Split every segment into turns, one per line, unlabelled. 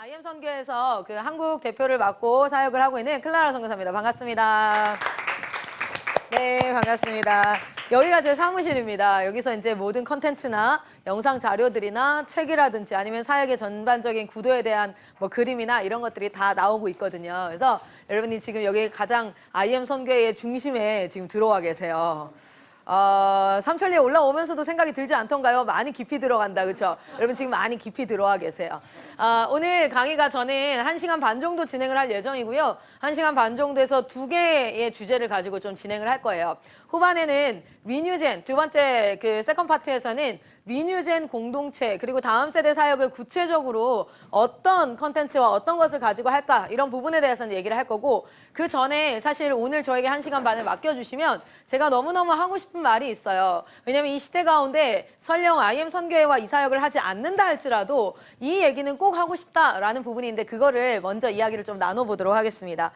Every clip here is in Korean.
IM 선교에서 그 한국 대표를 맡고 사역을 하고 있는 클라라 선교사입니다. 반갑습니다. 네, 반갑습니다. 여기가 제 사무실입니다. 여기서 이제 모든 컨텐츠나 영상 자료들이나 책이라든지 아니면 사역의 전반적인 구도에 대한 뭐 그림이나 이런 것들이 다 나오고 있거든요. 그래서 여러분이 지금 여기 가장 IM 선교의 중심에 지금 들어와 계세요. 삼천리에 올라오면서도 생각이 들지 않던가요? 많이 깊이 들어간다, 그렇죠? 여러분 지금 많이 깊이 들어와 계세요. 오늘 강의가 저는 1시간 반 정도 진행을 할 예정이고요. 1시간 반 정도에서 2개의 주제를 가지고 좀 진행을 할 거예요. 후반에는 리뉴젠, 두 번째 그 세컨 파트에서는 리뉴젠 공동체 그리고 다음 세대 사역을 구체적으로 어떤 컨텐츠와 어떤 것을 가지고 할까 이런 부분에 대해서는 얘기를 할 거고, 그 전에 사실 오늘 저에게 1시간 반을 맡겨주시면 제가 너무너무 하고 싶은 말이 있어요. 왜냐면 이 시대 가운데 설령 IM 선교회와 이 사역을 하지 않는다 할지라도 이 얘기는 꼭 하고 싶다라는 부분인데, 그거를 먼저 이야기를 좀 나눠보도록 하겠습니다.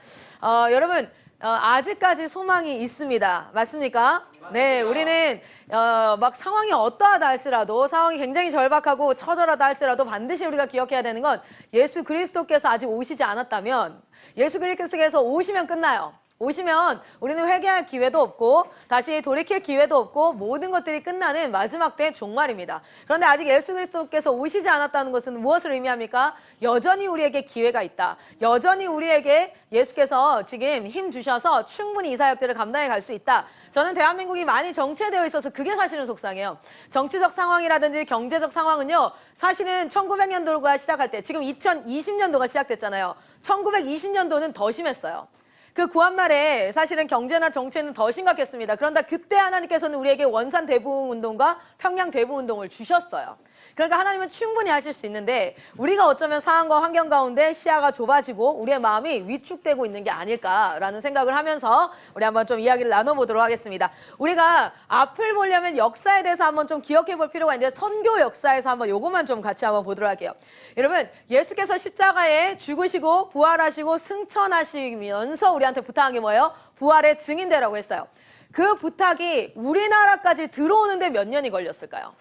여러분 아직까지 소망이 있습니다. 맞습니까? 네, 우리는 막 상황이 어떠하다 할지라도, 상황이 굉장히 절박하고 처절하다 할지라도 반드시 우리가 기억해야 되는 건 예수 그리스도께서 아직 오시지 않았다면, 예수 그리스도께서 오시면 끝나요. 오시면 우리는 회개할 기회도 없고 다시 돌이킬 기회도 없고 모든 것들이 끝나는 마지막 때 종말입니다. 그런데 아직 예수 그리스도께서 오시지 않았다는 것은 무엇을 의미합니까? 여전히 우리에게 기회가 있다. 여전히 우리에게 예수께서 지금 힘 주셔서 충분히 이 사역들을 감당해 갈 수 있다. 저는 대한민국이 많이 정체되어 있어서 그게 사실은 속상해요. 정치적 상황이라든지 경제적 상황은요, 사실은 1900년도가 시작할 때, 지금 2020년도가 시작됐잖아요. 1920년도는 더 심했어요. 그 구한말에 사실은 경제나 정체는 더 심각했습니다. 그런데 그때 하나님께서는 우리에게 원산 대부흥 운동과 평양 대부흥 운동을 주셨어요. 그러니까 하나님은 충분히 하실 수 있는데, 우리가 어쩌면 상황과 환경 가운데 시야가 좁아지고 우리의 마음이 위축되고 있는 게 아닐까라는 생각을 하면서 우리 한번 좀 이야기를 나눠보도록 하겠습니다. 우리가 앞을 보려면 역사에 대해서 한번 좀 기억해 볼 필요가 있는데, 선교 역사에서 한번 요것만 좀 같이 한번 보도록 할게요. 여러분, 예수께서 십자가에 죽으시고 부활하시고 승천하시면서 우리한테 부탁한 게 뭐예요? 부활의 증인되라고 했어요. 그 부탁이 우리나라까지 들어오는데 몇 년이 걸렸을까요?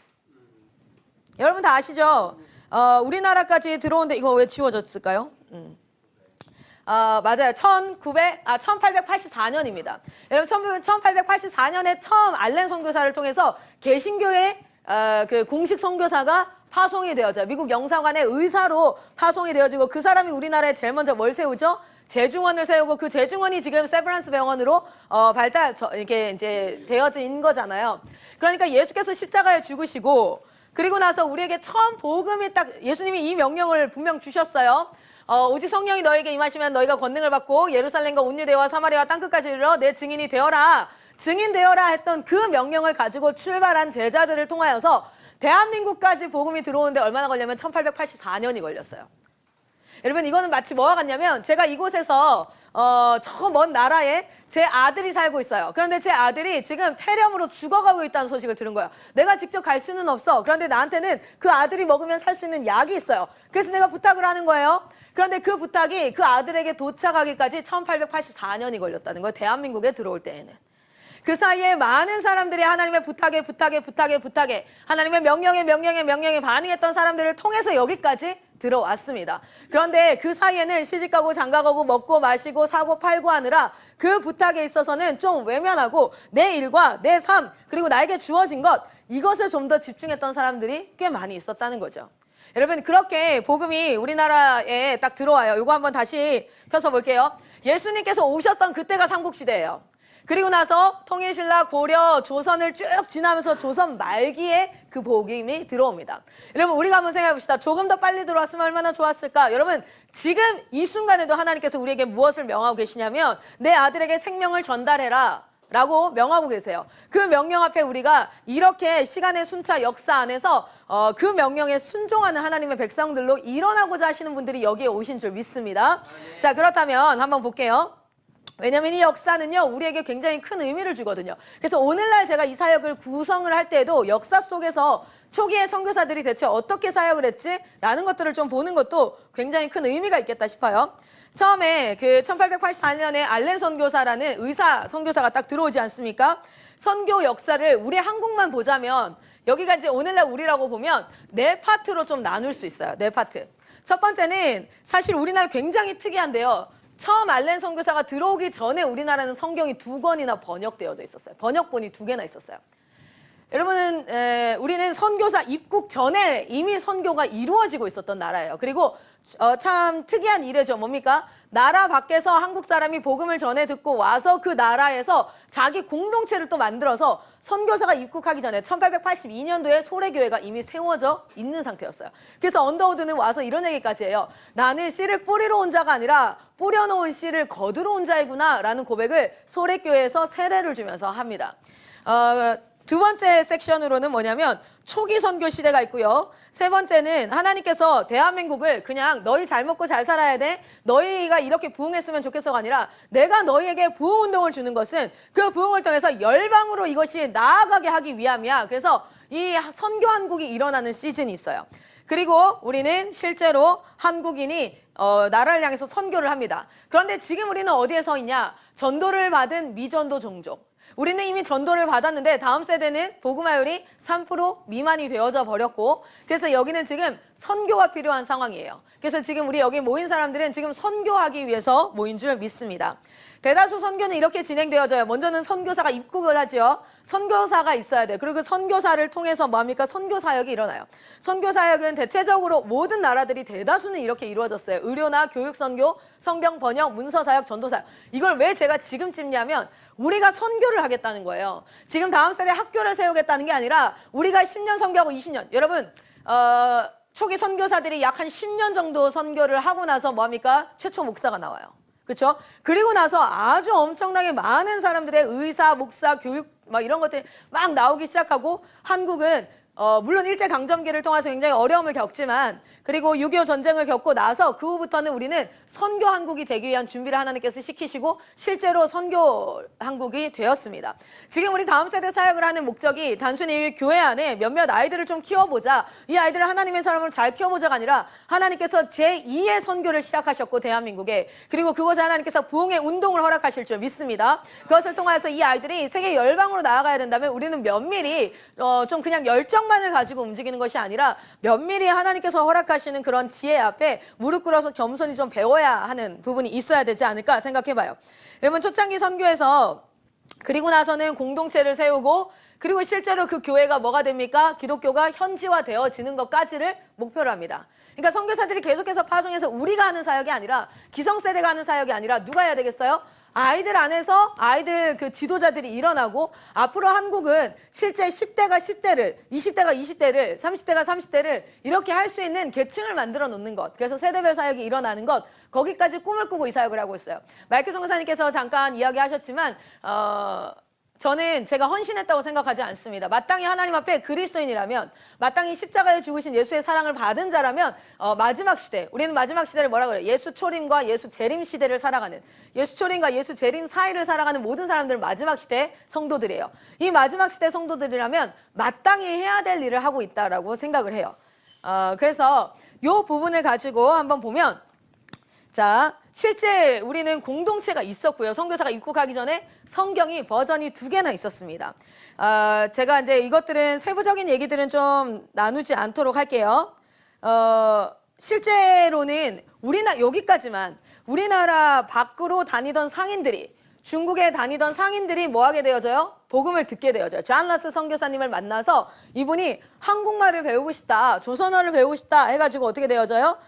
여러분 다 아시죠? 우리나라까지 들어오는데, 이거 왜 지워졌을까요? 맞아요. 1884년입니다. 여러분 1884년에 처음 알렌 선교사를 통해서 개신교의 그 공식 선교사가 파송이 되어져요. 미국 영사관의 의사로 파송이 되어지고, 그 사람이 우리나라에 제일 먼저 뭘 세우죠? 제중원을 세우고, 그 제중원이 지금 세브란스 병원으로 이렇게 이제 되어진 거잖아요. 그러니까 예수께서 십자가에 죽으시고, 그리고 나서 우리에게 처음 복음이 딱, 예수님이 이 명령을 분명 주셨어요. 오직 성령이 너에게 임하시면 너희가 권능을 받고 예루살렘과 온 유대와 사마리아와 땅끝까지 이르러 내 증인이 되어라. 증인 되어라 했던 그 명령을 가지고 출발한 제자들을 통하여서 대한민국까지 복음이 들어오는데 얼마나 걸냐면 1884년이 걸렸어요. 여러분, 이거는 마치 뭐와 같냐면, 제가 이곳에서 저 먼 나라에 제 아들이 살고 있어요. 그런데 제 아들이 지금 폐렴으로 죽어가고 있다는 소식을 들은 거예요. 내가 직접 갈 수는 없어. 그런데 나한테는 그 아들이 먹으면 살 수 있는 약이 있어요. 그래서 내가 부탁을 하는 거예요. 그런데 그 부탁이 그 아들에게 도착하기까지 1884년이 걸렸다는 거예요. 대한민국에 들어올 때에는. 그 사이에 많은 사람들이 하나님의 부탁에 하나님의 명령에 반응했던 사람들을 통해서 여기까지 들어왔습니다. 그런데 그 사이에는 시집가고 장가가고 먹고 마시고 사고 팔고 하느라 그 부탁에 있어서는 좀 외면하고 내 일과 내 삶, 그리고 나에게 주어진 것, 이것에 좀 더 집중했던 사람들이 꽤 많이 있었다는 거죠. 여러분, 그렇게 복음이 우리나라에 딱 들어와요. 이거 한번 다시 펴서 볼게요. 예수님께서 오셨던 그때가 삼국시대예요. 그리고 나서 통일신라, 고려, 조선을 쭉 지나면서 조선 말기에 그 복음이 들어옵니다. 여러분, 우리가 한번 생각해 봅시다. 조금 더 빨리 들어왔으면 얼마나 좋았을까? 여러분, 지금 이 순간에도 하나님께서 우리에게 무엇을 명하고 계시냐면, 내 아들에게 생명을 전달해라 라고 명하고 계세요. 그 명령 앞에 우리가 이렇게 시간의 순차 역사 안에서 그 명령에 순종하는 하나님의 백성들로 일어나고자 하시는 분들이 여기에 오신 줄 믿습니다. 자, 그렇다면 한번 볼게요. 왜냐면 이 역사는요, 우리에게 굉장히 큰 의미를 주거든요. 그래서 오늘날 제가 이 사역을 구성을 할 때도 역사 속에서 초기의 선교사들이 대체 어떻게 사역을 했지? 라는 것들을 좀 보는 것도 굉장히 큰 의미가 있겠다 싶어요. 처음에 그 1884년에 알렌 선교사라는 의사 선교사가 딱 들어오지 않습니까? 선교 역사를 우리 한국만 보자면, 여기가 이제 오늘날 우리라고 보면 네 파트로 좀 나눌 수 있어요. 네 파트. 첫 번째는 사실 우리나라 굉장히 특이한데요. 처음 알렌 선교사가 들어오기 전에 우리나라는 성경이 2권이나 번역되어져 있었어요. 번역본이 2개나 있었어요. 여러분은 우리는 선교사 입국 전에 이미 선교가 이루어지고 있었던 나라예요. 그리고 참 특이한 이래죠. 뭡니까? 나라 밖에서 한국 사람이 복음을 전해 듣고 와서 그 나라에서 자기 공동체를 또 만들어서 선교사가 입국하기 전에 1882년도에 소래교회가 이미 세워져 있는 상태였어요. 그래서 언더우드는 와서 이런 얘기까지 해요. 나는 씨를 뿌리러 온 자가 아니라 뿌려놓은 씨를 거두러 온 자이구나 라는 고백을 소래교회에서 세례를 주면서 합니다. 두 번째 섹션으로는 뭐냐면 초기 선교 시대가 있고요. 세 번째는 하나님께서 대한민국을 그냥 너희 잘 먹고 잘 살아야 돼. 너희가 이렇게 부흥했으면 좋겠어가 아니라 내가 너희에게 부흥운동을 주는 것은 그 부흥을 통해서 열방으로 이것이 나아가게 하기 위함이야. 그래서 이 선교한국이 일어나는 시즌이 있어요. 그리고 우리는 실제로 한국인이 나라를 향해서 선교를 합니다. 그런데 지금 우리는 어디에 서 있냐? 전도를 받은 미전도 종족. 우리는 이미 전도를 받았는데 다음 세대는 복음화율이 3% 미만이 되어져 버렸고 그래서 여기는 지금 선교가 필요한 상황이에요. 그래서 지금 우리 여기 모인 사람들은 지금 선교하기 위해서 모인 줄 믿습니다. 대다수 선교는 이렇게 진행되어져요. 먼저는 선교사가 입국을 하죠. 선교사가 있어야 돼요. 그리고 그 선교사를 통해서 뭡니까? 선교사역이 일어나요. 선교사역은 대체적으로 모든 나라들이 대다수는 이렇게 이루어졌어요. 의료나 교육선교, 성경 번역, 문서사역, 전도사역. 이걸 왜 제가 지금 찝냐면 우리가 선교를 하겠다는 거예요. 지금 다음 세대 학교를 세우겠다는 게 아니라 우리가 10년 선교하고 20년. 여러분 초기 선교사들이 약 한 10년 정도 선교를 하고 나서 뭡니까? 최초 목사가 나와요. 그렇죠? 그리고 나서 아주 엄청나게 많은 사람들의 의사, 목사, 교육 막 이런 것들이 막 나오기 시작하고 한국은 물론 일제강점기를 통해서 굉장히 어려움을 겪지만 그리고 6.25 전쟁을 겪고 나서 그 후부터는 우리는 선교 한국이 되기 위한 준비를 하나님께서 시키시고 실제로 선교 한국이 되었습니다. 지금 우리 다음 세대 사역을 하는 목적이 단순히 교회 안에 몇몇 아이들을 좀 키워보자 이 아이들을 하나님의 사람으로 잘 키워보자가 아니라 하나님께서 제2의 선교를 시작하셨고 대한민국에 그리고 그것을 하나님께서 부흥의 운동을 허락하실 줄 믿습니다. 그것을 통해서 이 아이들이 세계 열방으로 나아가야 된다면 우리는 면밀히 좀 그냥 열정만을 가지고 움직이는 것이 아니라 면밀히 하나님께서 허락하시는 그런 지혜 앞에 무릎 꿇어서 겸손히 좀 배워야 하는 부분이 있어야 되지 않을까 생각해봐요. 여러분 초창기 선교에서 그리고 나서는 공동체를 세우고 그리고 실제로 그 교회가 뭐가 됩니까? 기독교가 현지화되어지는 것까지를 목표로 합니다. 그러니까 선교사들이 계속해서 파송해서 우리가 하는 사역이 아니라 기성세대가 하는 사역이 아니라 누가 해야 되겠어요? 아이들 안에서 아이들 그 지도자들이 일어나고 앞으로 한국은 실제 10대가 10대를 20대가 20대를 30대가 30대를 이렇게 할 수 있는 계층을 만들어 놓는 것 그래서 세대별 사역이 일어나는 것 거기까지 꿈을 꾸고 이 사역을 하고 있어요. 마이클 선교사님께서 잠깐 이야기하셨지만 저는 제가 헌신했다고 생각하지 않습니다. 마땅히 하나님 앞에 그리스도인이라면 마땅히 십자가에 죽으신 예수의 사랑을 받은 자라면 마지막 시대 우리는 마지막 시대를 뭐라고 그래요? 예수 초림과 예수 재림 시대를 살아가는 예수 초림과 예수 재림 사이를 살아가는 모든 사람들은 마지막 시대 성도들이에요. 이 마지막 시대 성도들이라면 마땅히 해야 될 일을 하고 있다라고 생각을 해요. 그래서 이 부분을 가지고 한번 보면 자, 실제 우리는 공동체가 있었고요. 선교사가 입국하기 전에 성경이 버전이 2개나 있었습니다. 제가 이제 이것들은 세부적인 얘기들은 좀 나누지 않도록 할게요. 실제로는 여기까지만 우리나라 밖으로 다니던 상인들이 중국에 다니던 상인들이 뭐 하게 되어져요? 복음을 듣게 되어져요. 존 라스 선교사님을 만나서 이분이 한국말을 배우고 싶다, 조선어를 배우고 싶다 해가지고 어떻게 되어져요?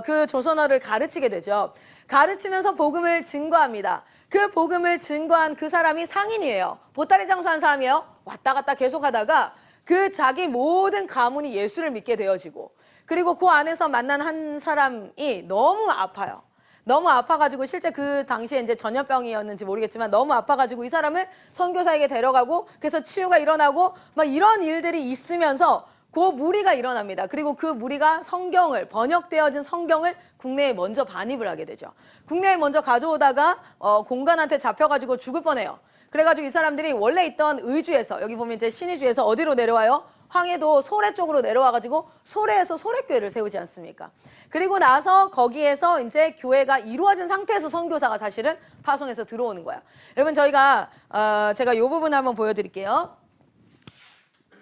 그 조선어를 가르치게 되죠. 가르치면서 복음을 증거합니다. 그 복음을 증거한 그 사람이 상인이에요. 보따리 장수한 사람이에요. 왔다 갔다 계속 하다가 그 자기 모든 가문이 예수를 믿게 되어지고 그리고 그 안에서 만난 한 사람이 너무 아파요. 너무 아파가지고 실제 그 당시에 이제 전염병이었는지 모르겠지만 너무 아파가지고 이 사람을 선교사에게 데려가고 그래서 치유가 일어나고 막 이런 일들이 있으면서 그 무리가 일어납니다. 그리고 그 무리가 번역되어진 성경을 국내에 먼저 반입을 하게 되죠. 국내에 먼저 가져오다가 공간한테 잡혀가지고 죽을 뻔해요. 그래가지고 이 사람들이 원래 있던 의주에서 여기 보면 이제 신의주에서 어디로 내려와요? 황해도 소래 쪽으로 내려와가지고 소래에서 소래교회를 세우지 않습니까? 그리고 나서 거기에서 이제 교회가 이루어진 상태에서 선교사가 사실은 파송해서 들어오는 거야. 여러분 저희가 제가 이 부분 한번 보여드릴게요.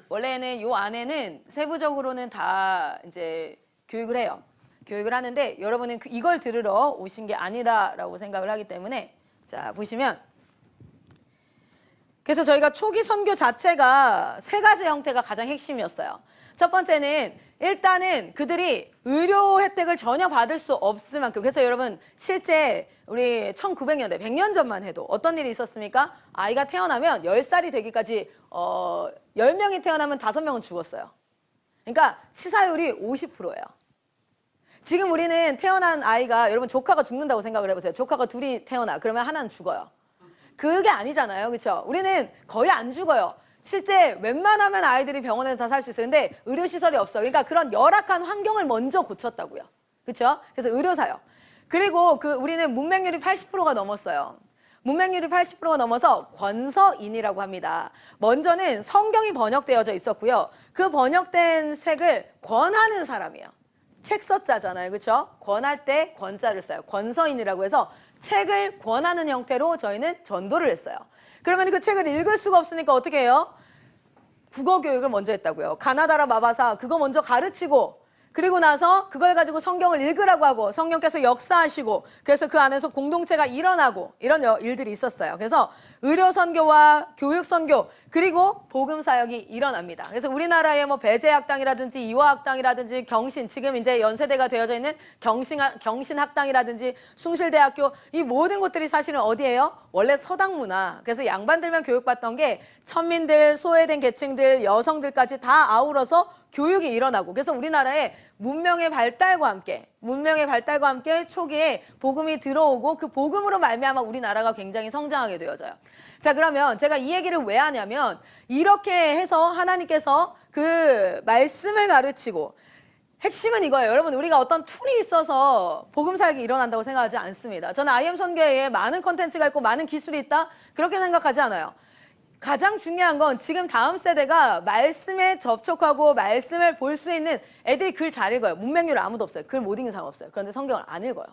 원래는 이 안에는 세부적으로는 다 이제 교육을 해요. 교육을 하는데 여러분은 이걸 들으러 오신 게 아니다라고 생각을 하기 때문에 자 보시면 그래서 저희가 초기 선교 자체가 세 가지 형태가 가장 핵심이었어요. 첫 번째는 일단은 그들이 의료 혜택을 전혀 받을 수 없을 만큼 그래서 여러분 실제 우리 1900년대 100년 전만 해도 어떤 일이 있었습니까? 아이가 태어나면 10살이 되기까지 10명이 태어나면 5명은 죽었어요. 그러니까 치사율이 50%예요. 지금 우리는 태어난 아이가 여러분 조카가 죽는다고 생각을 해보세요. 조카가 둘이 태어나 그러면 하나는 죽어요. 그게 아니잖아요. 그렇죠? 우리는 거의 안 죽어요. 실제 웬만하면 아이들이 병원에서 다 살 수 있어요. 근데 의료시설이 없어요. 그러니까 그런 열악한 환경을 먼저 고쳤다고요. 그렇죠? 그래서 의료사역. 그리고 우리는 문맹률이 80%가 넘었어요. 문맹률이 80%가 넘어서 권서인이라고 합니다. 먼저는 성경이 번역되어져 있었고요. 그 번역된 책을 권하는 사람이에요. 책 썼자잖아요. 그렇죠? 권할 때 권자를 써요. 권서인이라고 해서 책을 권하는 형태로 저희는 전도를 했어요. 그러면 그 책을 읽을 수가 없으니까 어떻게 해요? 국어 교육을 먼저 했다고요. 가나다라 마바사 그거 먼저 가르치고 그리고 나서 그걸 가지고 성경을 읽으라고 하고 성령께서 역사하시고 그래서 그 안에서 공동체가 일어나고 이런 일들이 있었어요. 그래서 의료 선교와 교육 선교 그리고 복음 사역이 일어납니다. 그래서 우리나라의 뭐 배재학당이라든지 이화학당이라든지 경신 지금 이제 연세대가 되어져 있는 경신학당이라든지 숭실대학교 이 모든 곳들이 사실은 어디예요? 원래 서당 문화. 그래서 양반들만 교육받던 게 천민들, 소외된 계층들, 여성들까지 다 아우러서 교육이 일어나고 그래서 우리나라에 문명의 발달과 함께 초기에 복음이 들어오고 그 복음으로 말미암아 우리나라가 굉장히 성장하게 되어져요. 자 그러면 제가 이 얘기를 왜 하냐면 이렇게 해서 하나님께서 그 말씀을 가르치고 핵심은 이거예요. 여러분 우리가 어떤 툴이 있어서 복음 사역이 일어난다고 생각하지 않습니다. 저는 IM 선교회에 많은 컨텐츠가 있고 많은 기술이 있다 그렇게 생각하지 않아요. 가장 중요한 건 지금 다음 세대가 말씀에 접촉하고 말씀을 볼 수 있는 애들이 글 잘 읽어요. 문맹률 아무도 없어요. 글 못 읽는 사람 없어요. 그런데 성경을 안 읽어요.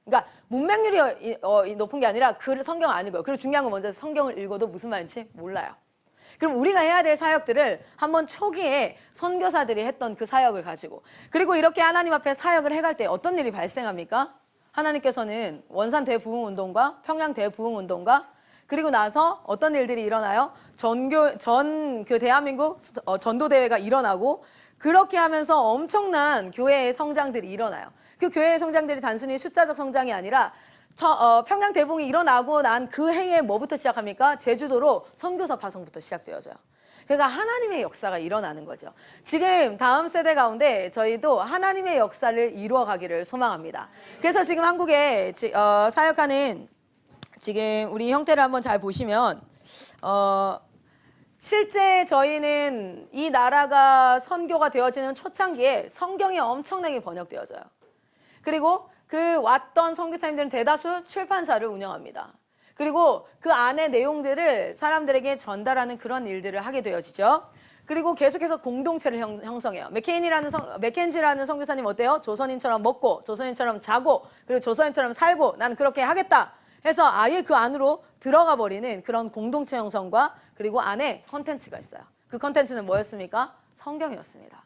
그러니까 문맹률이 높은 게 아니라 성경을 안 읽어요. 그리고 중요한 건 먼저 성경을 읽어도 무슨 말인지 몰라요. 그럼 우리가 해야 될 사역들을 한번 초기에 선교사들이 했던 그 사역을 가지고 그리고 이렇게 하나님 앞에 사역을 해갈 때 어떤 일이 발생합니까? 하나님께서는 원산 대부흥운동과 평양 대부흥운동과 그리고 나서 어떤 일들이 일어나요? 그 대한민국 전도대회가 일어나고 그렇게 하면서 엄청난 교회의 성장들이 일어나요. 그 교회의 성장들이 단순히 숫자적 성장이 아니라 평양 대부흥이 일어나고 난 그 해에 뭐부터 시작합니까? 제주도로 선교사 파송부터 시작되어져요. 그러니까 하나님의 역사가 일어나는 거죠. 지금 다음 세대 가운데 저희도 하나님의 역사를 이루어가기를 소망합니다. 그래서 지금 한국에 사역하는 지금 우리 형태를 한번 잘 보시면 실제 저희는 이 나라가 선교가 되어지는 초창기에 성경이 엄청나게 번역되어져요. 그리고 그 왔던 선교사님들은 대다수 출판사를 운영합니다. 그리고 그 안의 내용들을 사람들에게 전달하는 그런 일들을 하게 되어지죠. 그리고 계속해서 공동체를 형성해요. 맥켄지라는 선교사님 어때요? 조선인처럼 먹고 조선인처럼 자고 그리고 조선인처럼 살고 나는 그렇게 하겠다 해서 아예 그 안으로 들어가 버리는 그런 공동체 형성과 그리고 안에 컨텐츠가 있어요. 그 컨텐츠는 뭐였습니까? 성경이었습니다.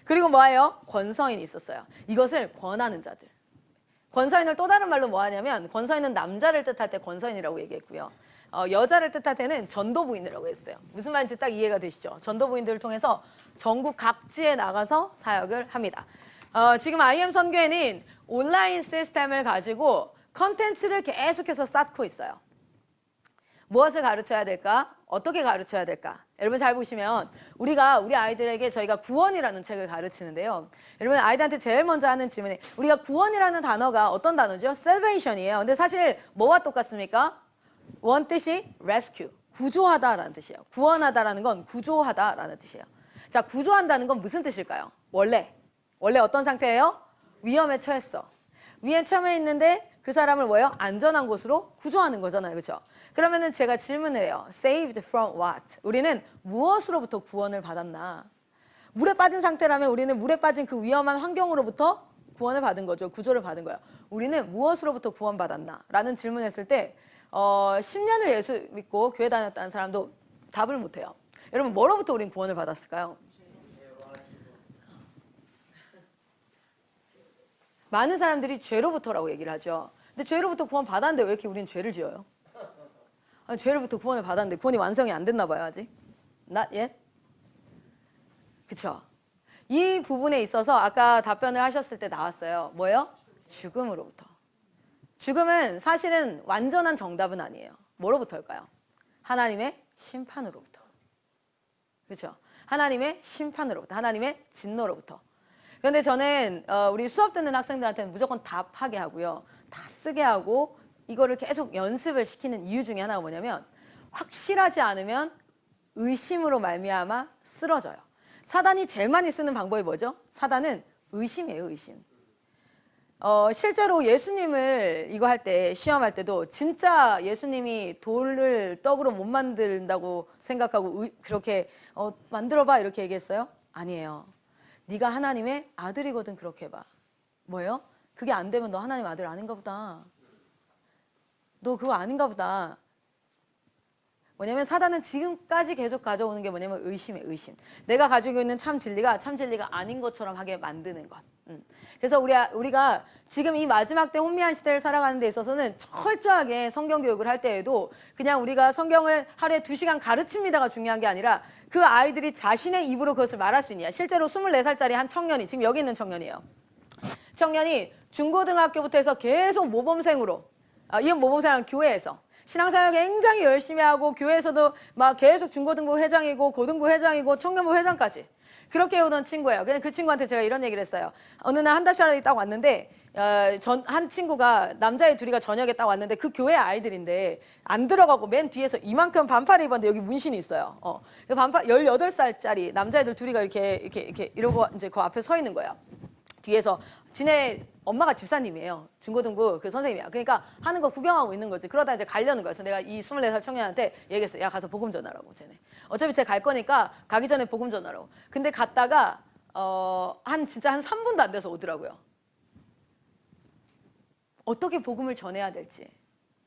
그리고 뭐예요? 권서인이 있었어요. 이것을 권하는 자들. 권서인을 또 다른 말로 뭐 하냐면 권서인은 남자를 뜻할 때 권서인이라고 얘기했고요. 여자를 뜻할 때는 전도부인이라고 했어요. 무슨 말인지 딱 이해가 되시죠? 전도부인들을 통해서 전국 각지에 나가서 사역을 합니다. 지금 IM 선교회는 온라인 시스템을 가지고 컨텐츠를 계속해서 쌓고 있어요. 무엇을 가르쳐야 될까? 어떻게 가르쳐야 될까? 여러분 잘 보시면 우리 아이들에게 저희가 구원이라는 책을 가르치는데요. 여러분 아이들한테 제일 먼저 하는 질문이 우리가 구원이라는 단어가 어떤 단어죠? salvation이에요. 근데 사실 뭐와 똑같습니까? 원 뜻이 rescue, 구조하다라는 뜻이에요. 구원하다라는 건 구조하다라는 뜻이에요. 자, 구조한다는 건 무슨 뜻일까요? 원래 어떤 상태예요? 위험에 처했어. 위에 처해 있는데 그 사람을 뭐예요? 안전한 곳으로 구조하는 거잖아요. 그렇죠? 그러면은 제가 질문을 해요. Saved from what? 우리는 무엇으로부터 구원을 받았나? 물에 빠진 상태라면 우리는 물에 빠진 그 위험한 환경으로부터 구원을 받은 거죠. 구조를 받은 거예요. 우리는 무엇으로부터 구원받았나? 라는 질문을 했을 때 10년을 예수 믿고 교회 다녔다는 사람도 답을 못해요. 여러분 뭐로부터 우린 구원을 받았을까요? 많은 사람들이 죄로부터라고 얘기를 하죠. 근데 죄로부터 구원 받았는데 왜 이렇게 우리는 죄를 지어요? 아니, 죄로부터 구원을 받았는데 구원이 완성이 안 됐나 봐요, 아직. Not yet. 그쵸? 이 부분에 있어서 아까 답변을 하셨을 때 나왔어요. 뭐예요? 죽음으로부터. 죽음은 사실은 완전한 정답은 아니에요. 뭐로부터일까요? 하나님의 심판으로부터. 그렇죠? 하나님의 심판으로부터, 하나님의 진노로부터. 그런데 저는 우리 수업 듣는 학생들한테는 무조건 답하게 하고요. 다 쓰게 하고 이거를 계속 연습을 시키는 이유 중에 하나가 뭐냐면 확실하지 않으면 의심으로 말미암아 쓰러져요. 사단이 제일 많이 쓰는 방법이 뭐죠? 사단은 의심이에요, 의심. 실제로 예수님을 이거 할 때, 시험할 때도 진짜 예수님이 돌을 떡으로 못 만든다고 생각하고 그렇게 만들어봐 이렇게 얘기했어요? 아니에요. 네가 하나님의 아들이거든 그렇게 해봐. 뭐예요? 그게 안 되면 너 하나님 아들 아닌가 보다. 너 그거 아닌가 보다. 뭐냐면 사단은 지금까지 계속 가져오는 게 뭐냐면 의심이에요, 의심. 내가 가지고 있는 참 진리가 아닌 것처럼 하게 만드는 것. 그래서 우리가 지금 이 마지막 때 혼미한 시대를 살아가는 데 있어서는 철저하게 성경 교육을 할 때에도 그냥 우리가 성경을 하루에 2시간 가르칩니다가 중요한 게 아니라 그 아이들이 자신의 입으로 그것을 말할 수 있냐. 실제로 24살짜리 한 청년이, 지금 여기 있는 청년이에요. 청년이 중고등학교부터 해서 계속 모범생으로, 이 모범생은 교회에서 신앙생활 굉장히 열심히 하고 교회에서도 막 계속 중고등부 회장이고 고등부 회장이고 청년부 회장까지 그렇게 해오던 친구예요. 그냥 그 친구한테 제가 이런 얘기를 했어요. 어느 날 한 달씩 딱 왔는데 한 친구가 남자애 둘이가 저녁에 딱 왔는데 그 교회 아이들인데 안 들어가고 맨 뒤에서 이만큼 반팔을 입었는데 여기 문신이 있어요. 그 반팔 18살짜리 남자애들 둘이가 이렇게 이러고 이제 그 앞에 서 있는 거예요. 뒤에서 지네 엄마가 집사님이에요. 중고등부 그 선생님이야. 그러니까 하는 거 구경하고 있는 거지. 그러다 이제 가려는 거예요. 그래서 내가 이 24살 청년한테 얘기했어. 야, 가서 복음 전하라고, 쟤네. 어차피 쟤 갈 거니까 가기 전에 복음 전하라고. 근데 갔다가 진짜 한 3분도 안 돼서 오더라고요. 어떻게 복음을 전해야 될지,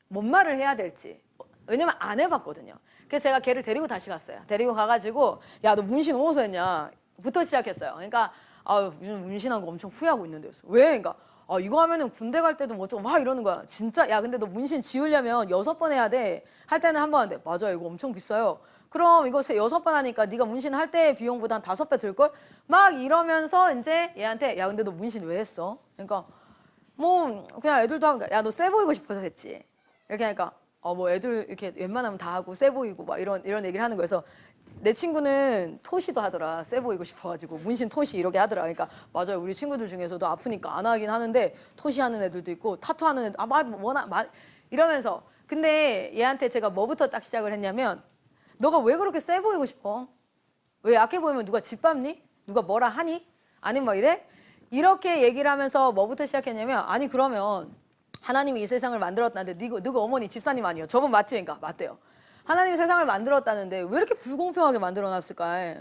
뭔 말을 해야 될지. 왜냐면 안 해봤거든요. 그래서 제가 걔를 데리고 다시 갔어요. 데리고 가가지고 야, 너 문신 어디서 했냐? 부터 시작했어요. 그러니까 요즘 문신한 거 엄청 후회하고 있는데. 왜? 그러니까 이거 하면은 군대 갈 때도 뭐 좀 막 이러는 거야. 진짜? 야, 근데 너 문신 지으려면 6번 해야 돼. 할 때는 한 번 하는데. 맞아, 이거 엄청 비싸요. 그럼 이거 6번 하니까 네가 문신 할 때 비용보다 한 5배 들걸? 막 이러면서 이제 얘한테 야, 근데 너 문신 왜 했어? 그러니까 뭐 그냥 애들도 하고 야, 너 세 보이고 싶어서 했지. 이렇게 하니까 뭐 애들 이렇게 웬만하면 다 하고 세 보이고 막 이런 얘기를 하는 거여서 내 친구는 토시도 하더라. 세 보이고 싶어가지고 문신 토시 이렇게 하더라. 그러니까 맞아요. 우리 친구들 중에서도 아프니까 안 하긴 하는데 토시 하는 애들도 있고 타투 하는 애들 이러면서 근데 얘한테 제가 뭐부터 딱 시작을 했냐면 너가 왜 그렇게 세 보이고 싶어? 왜 약해 보이면 누가 짓밟니? 누가 뭐라 하니? 아니면 막 이래? 이렇게 얘기를 하면서 뭐부터 시작했냐면 아니 그러면 하나님이 이 세상을 만들었다는데 너가 어머니 집사님 아니에요? 저분 맞지? 그러니까 맞대요. 하나님이 세상을 만들었다는데 왜 이렇게 불공평하게 만들어놨을까?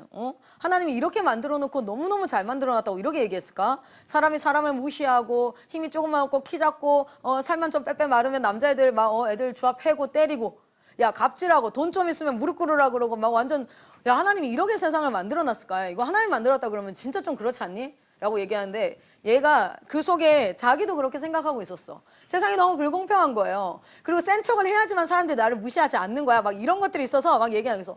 하나님이 이렇게 만들어놓고 너무너무 잘 만들어놨다고 이렇게 얘기했을까? 사람이 사람을 무시하고 힘이 조금만 없고 키 작고 살만 좀 빼빼 마르면 남자애들 막 애들 주합 패고 때리고 야 갑질하고 돈 좀 있으면 무릎 꿇으라 그러고 막 완전 야 하나님이 이렇게 세상을 만들어놨을까? 이거 하나님 만들었다 그러면 진짜 좀 그렇지 않니? 라고 얘기하는데 얘가 그 속에 자기도 그렇게 생각하고 있었어. 세상이 너무 불공평한 거예요. 그리고 센 척을 해야지만 사람들이 나를 무시하지 않는 거야. 막 이런 것들이 있어서 막 얘기하면서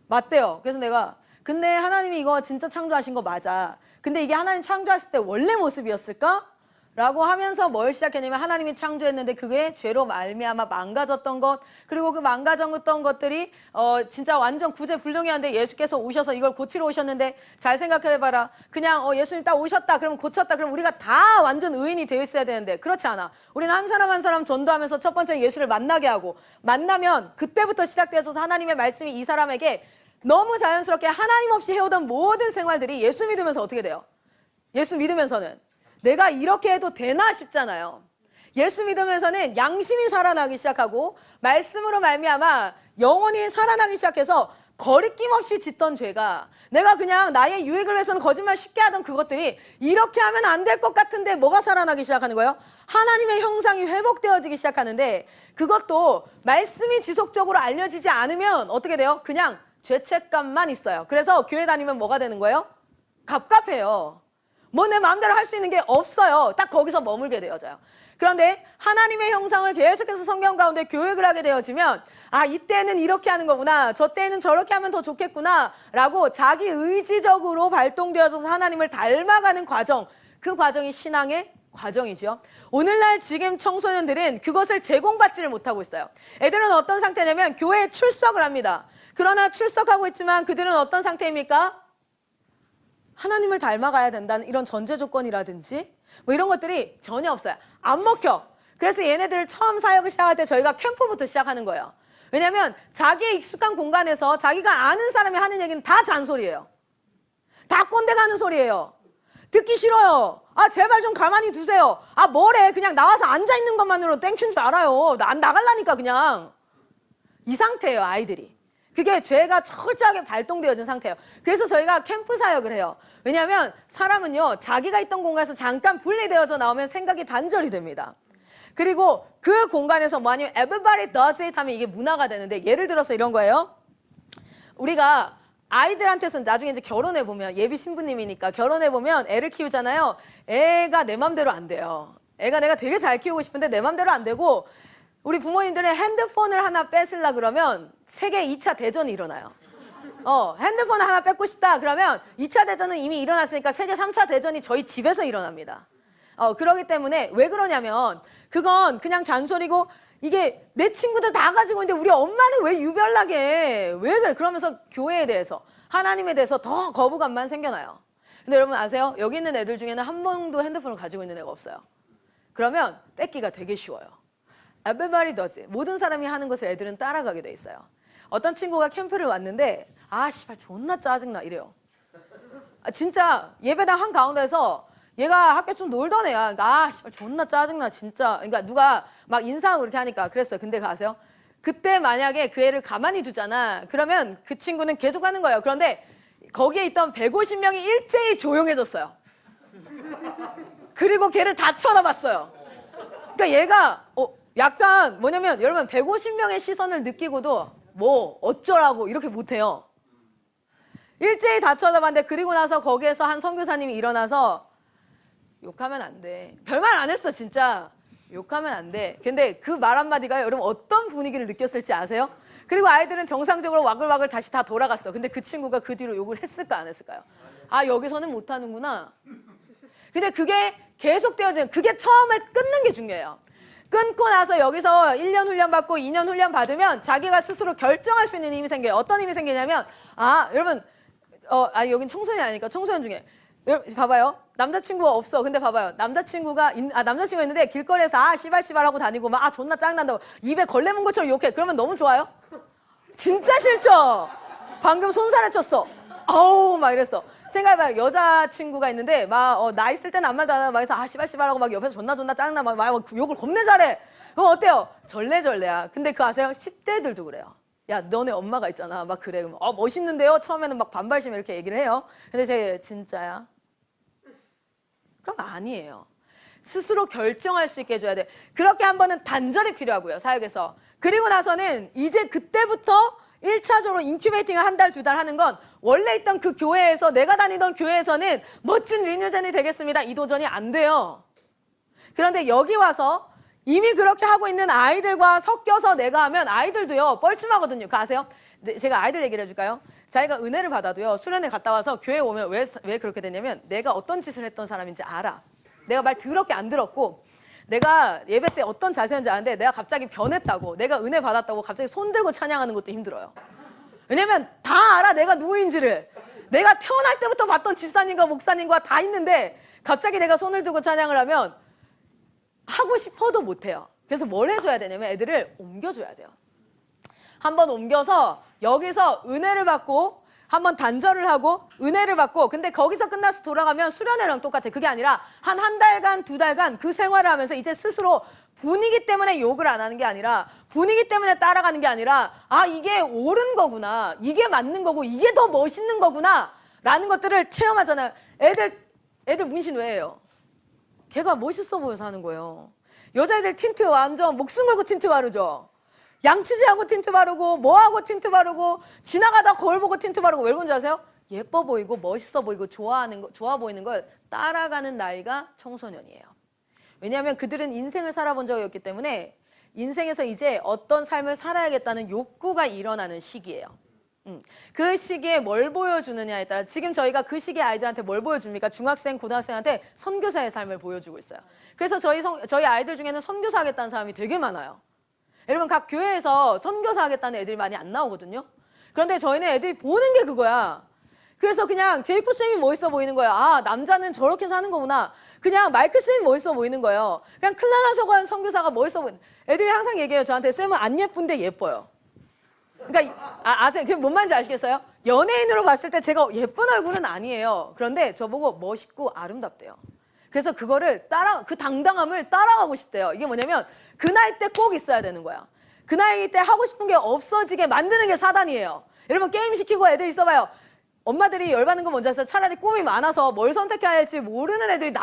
맞대요. 그래서 내가 근데 하나님이 이거 진짜 창조하신 거 맞아. 근데 이게 하나님 창조하실 때 원래 모습이었을까? 라고 하면서 뭘 시작했냐면 하나님이 창조했는데 그게 죄로 말미암아 망가졌던 것 그리고 그 망가졌던 것들이 진짜 완전 구제불능이었는데 예수께서 오셔서 이걸 고치러 오셨는데 잘 생각해봐라. 그냥 예수님 딱 오셨다 그럼 고쳤다 그럼 우리가 다 완전 의인이 되어 있어야 되는데 그렇지 않아. 우리는 한 사람 한 사람 전도하면서 첫 번째 예수를 만나게 하고 만나면 그때부터 시작돼서 하나님의 말씀이 이 사람에게 너무 자연스럽게 하나님 없이 해오던 모든 생활들이 예수 믿으면서 어떻게 돼요? 예수 믿으면서는 내가 이렇게 해도 되나 싶잖아요. 예수 믿으면서는 양심이 살아나기 시작하고 말씀으로 말미암아 영혼이 살아나기 시작해서 거리낌 없이 짓던 죄가 내가 그냥 나의 유익을 위해서는 거짓말 쉽게 하던 그것들이 이렇게 하면 안 될 것 같은데 뭐가 살아나기 시작하는 거예요? 하나님의 형상이 회복되어지기 시작하는데 그것도 말씀이 지속적으로 알려지지 않으면 어떻게 돼요? 그냥 죄책감만 있어요. 그래서 교회 다니면 뭐가 되는 거예요? 갑갑해요. 뭐 내 마음대로 할 수 있는 게 없어요. 딱 거기서 머물게 되어져요. 그런데 하나님의 형상을 계속해서 성경 가운데 교육을 하게 되어지면 아, 이때는 이렇게 하는 거구나, 저 때는 저렇게 하면 더 좋겠구나 라고 자기 의지적으로 발동되어서 하나님을 닮아가는 과정, 그 과정이 신앙의 과정이죠. 오늘날 지금 청소년들은 그것을 제공받지를 못하고 있어요. 애들은 어떤 상태냐면 교회에 출석을 합니다. 그러나 출석하고 있지만 그들은 어떤 상태입니까? 하나님을 닮아가야 된다는 이런 전제 조건이라든지 뭐 이런 것들이 전혀 없어요. 안 먹혀. 그래서 얘네들을 처음 사역을 시작할 때 저희가 캠프부터 시작하는 거예요. 왜냐하면 자기의 익숙한 공간에서 자기가 아는 사람이 하는 얘기는 다 잔소리예요. 다 꼰대 가는 소리예요. 듣기 싫어요. 아, 제발 좀 가만히 두세요. 아, 뭐래. 그냥 나와서 앉아있는 것만으로 땡큐인 줄 알아요. 안 나갈라니까 그냥. 이 상태예요, 아이들이. 그게 죄가 철저하게 발동되어진 상태예요. 그래서 저희가 캠프 사역을 해요. 왜냐하면 사람은요, 자기가 있던 공간에서 잠깐 분리되어져 나오면 생각이 단절이 됩니다. 그리고 그 공간에서 뭐 아니면 everybody does it 하면 이게 문화가 되는데, 예를 들어서 이런 거예요. 우리가 아이들한테서 나중에 이제 결혼해보면, 예비 신부님이니까 결혼해보면 애를 키우잖아요. 애가 내 맘대로 안 돼요. 애가 내가 되게 잘 키우고 싶은데 내 맘대로 안 되고, 우리 부모님들은 핸드폰을 하나 뺏으려 그러면 세계 2차 대전이 일어나요. 핸드폰 하나 뺏고 싶다 그러면 2차 대전은 이미 일어났으니까 세계 3차 대전이 저희 집에서 일어납니다. 그러기 때문에 왜 그러냐면 그건 그냥 잔소리고, 이게 내 친구들 다 가지고 있는데 우리 엄마는 왜 유별나게 해? 왜 그래? 그러면서 교회에 대해서, 하나님에 대해서 더 거부감만 생겨나요. 근데 여러분 아세요? 여기 있는 애들 중에는 한 번도 핸드폰을 가지고 있는 애가 없어요. 그러면 뺏기가 되게 쉬워요. everybody does it. 모든 사람이 하는 것을 애들은 따라가게 돼 있어요. 어떤 친구가 캠프를 왔는데 아, 씨발 존나 짜증나 이래요. 진짜 예배당 한가운데서 얘가 학교 좀 놀던 애야. 그러니까 아, 씨발 존나 짜증나 진짜. 그러니까 누가 막 인사하고 그렇게 하니까 그랬어요. 근데 가세요. 그때 만약에 그 애를 가만히 두잖아. 그러면 그 친구는 계속 하는 거예요. 그런데 거기에 있던 150명이 일제히 조용해졌어요. 그리고 걔를 다 쳐다봤어요. 그러니까 얘가 약간 뭐냐면 여러분 150명의 시선을 느끼고도 뭐 어쩌라고 이렇게 못해요. 일제히 다 쳐다봤는데, 그리고 나서 거기에서 한 선교사님이 일어나서 욕하면 안 돼. 별말 안 했어 진짜. 욕하면 안 돼. 근데 그 말 한마디가 여러분 어떤 분위기를 느꼈을지 아세요? 그리고 아이들은 정상적으로 와글와글 다시 다 돌아갔어. 근데 그 친구가 그 뒤로 욕을 했을까 안 했을까요? 아, 여기서는 못하는구나. 근데 그게 계속되어지는, 그게 처음을 끊는 게 중요해요. 끊고 나서 여기서 1년 훈련 받고 2년 훈련 받으면 자기가 스스로 결정할 수 있는 힘이 생겨요. 어떤 힘이 생기냐면, 아, 여러분, 여긴 청소년이 아니니까 청소년 중에. 여러분, 봐봐요. 남자친구가 없어. 근데 봐봐요. 남자친구가 있는데 길거리에서 아, 씨발 하고 다니고 막 아, 존나 짜증난다고 입에 걸레 문 것처럼 욕해. 그러면 너무 좋아요? 진짜 싫죠? 방금 손살에 쳤어. 아우, 막 이랬어. 생각해봐요. 여자친구가 있는데 막 나 있을 때는 아무 말도 안 하고 막 해서 아, 씨발하고 막 옆에서 존나 짜증나 막 욕을 겁내 잘해. 그럼 어때요? 절레절레야. 근데 그거 아세요? 10대들도 그래요. 야, 너네 엄마가 있잖아. 막 그래. 그러면 멋있는데요? 처음에는 막 반발심 이렇게 얘기를 해요. 근데 제 진짜야? 그럼 아니에요. 스스로 결정할 수 있게 해줘야 돼. 그렇게 한 번은 단절이 필요하고요, 사역에서. 그리고 나서는 이제 그때부터 1차적으로 인큐베이팅을 한 달, 2달 하는 건 원래 있던 그 교회에서, 내가 다니던 교회에서는 멋진 리뉴전이 되겠습니다. 이 도전이 안 돼요. 그런데 여기 와서 이미 그렇게 하고 있는 아이들과 섞여서 내가 하면 아이들도요, 뻘쭘하거든요. 그거 아세요? 제가 아이들 얘기를 해줄까요? 자기가 은혜를 받아도요, 수련회 갔다 와서 교회 오면 왜 그렇게 됐냐면 내가 어떤 짓을 했던 사람인지 알아. 내가 말 더럽게 안 들었고, 내가 예배 때 어떤 자세였는지 아는데 내가 갑자기 변했다고, 내가 은혜 받았다고 갑자기 손 들고 찬양하는 것도 힘들어요. 왜냐면 다 알아, 내가 누구인지를. 내가 태어날 때부터 봤던 집사님과 목사님과 다 있는데 갑자기 내가 손을 들고 찬양을 하면 하고 싶어도 못해요. 그래서 뭘 해줘야 되냐면 애들을 옮겨줘야 돼요. 한번 옮겨서 여기서 은혜를 받고 한번 단절을 하고 은혜를 받고, 근데 거기서 끝나서 돌아가면 수련회랑 똑같아. 그게 아니라 한 달간 2달간 그 생활을 하면서 이제 스스로 분위기 때문에 욕을 안 하는 게 아니라, 분위기 때문에 따라가는 게 아니라, 아, 이게 옳은 거구나, 이게 맞는 거고, 이게 더 멋있는 거구나 라는 것들을 체험하잖아요. 애들 문신 왜 해요? 걔가 멋있어 보여서 하는 거예요. 여자애들 틴트 완전 목숨 걸고 틴트 바르죠. 양치질하고 틴트 바르고 뭐하고 틴트 바르고 지나가다 거울 보고 틴트 바르고. 왜 그런지 아세요? 예뻐 보이고 멋있어 보이고 좋아 보이는 걸 따라가는 나이가 청소년이에요. 왜냐하면 그들은 인생을 살아본 적이 없기 때문에 인생에서 이제 어떤 삶을 살아야겠다는 욕구가 일어나는 시기예요. 그 시기에 뭘 보여주느냐에 따라 지금 저희가 그 시기에 아이들한테 뭘 보여줍니까? 중학생, 고등학생한테 선교사의 삶을 보여주고 있어요. 그래서 저희 아이들 중에는 선교사 하겠다는 사람이 되게 많아요. 여러분 각 교회에서 선교사 하겠다는 애들이 많이 안 나오거든요. 그런데 저희는 애들이 보는 게 그거야. 그래서 그냥 제이코 쌤이 멋있어 보이는 거예요. 아, 남자는 저렇게 사는 거구나. 그냥 마이클 쌤이 멋있어 보이는 거예요. 그냥 클라라 서관 선교사가 멋있어 보이는. 애들이 항상 얘기해요. 저한테 쌤은 안 예쁜데 예뻐요. 그러니까 아세요? 그게 뭔 말인지 아시겠어요? 연예인으로 봤을 때 제가 예쁜 얼굴은 아니에요. 그런데 저보고 멋있고 아름답대요. 그래서 그거를 그 당당함을 따라가고 싶대요. 이게 뭐냐면 그 나이 때 꼭 있어야 되는 거야. 그 나이 때 하고 싶은 게 없어지게 만드는 게 사단이에요. 여러분 게임 시키고 애들 있어봐요. 엄마들이 열받는 건 뭔지 아세요? 차라리 꿈이 많아서 뭘 선택해야 할지 모르는 애들이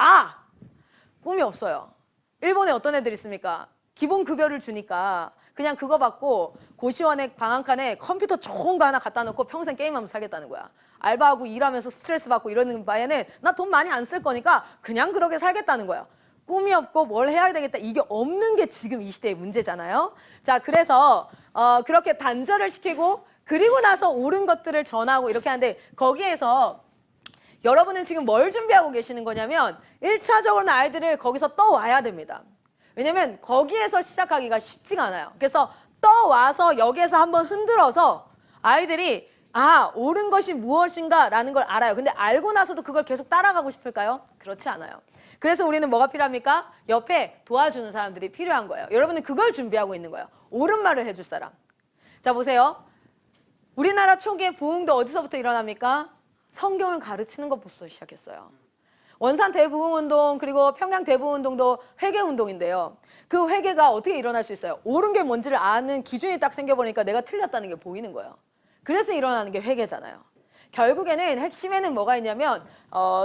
꿈이 없어요. 일본에 어떤 애들 있습니까? 기본 급여를 주니까 그냥 그거 받고 고시원에 방 한 칸에 컴퓨터 좋은 거 하나 갖다 놓고 평생 게임하면서 살겠다는 거야. 알바하고 일하면서 스트레스 받고 이러는 바에는 나 돈 많이 안 쓸 거니까 그냥 그러게 살겠다는 거야. 꿈이 없고 뭘 해야 되겠다. 이게 없는 게 지금 이 시대의 문제잖아요. 자, 그래서 그렇게 단절을 시키고 그리고 나서 옳은 것들을 전하고 이렇게 하는데 거기에서 여러분은 지금 뭘 준비하고 계시는 거냐면 1차적으로는 아이들을 거기서 떠와야 됩니다. 왜냐면 거기에서 시작하기가 쉽지가 않아요. 그래서 떠와서 여기에서 한번 흔들어서 아이들이 옳은 것이 무엇인가 라는 걸 알아요. 근데 알고 나서도 그걸 계속 따라가고 싶을까요? 그렇지 않아요. 그래서 우리는 뭐가 필요합니까? 옆에 도와주는 사람들이 필요한 거예요. 여러분은 그걸 준비하고 있는 거예요. 옳은 말을 해줄 사람. 자, 보세요. 우리나라 초기에 부흥도 어디서부터 일어납니까? 성경을 가르치는 것부터 시작했어요. 원산 대부흥운동 그리고 평양 대부흥운동도 회개운동인데요. 그 회개가 어떻게 일어날 수 있어요? 옳은 게 뭔지를 아는 기준이 딱 생겨보니까 내가 틀렸다는 게 보이는 거예요. 그래서 일어나는 게 회개잖아요. 결국에는 핵심에는 뭐가 있냐면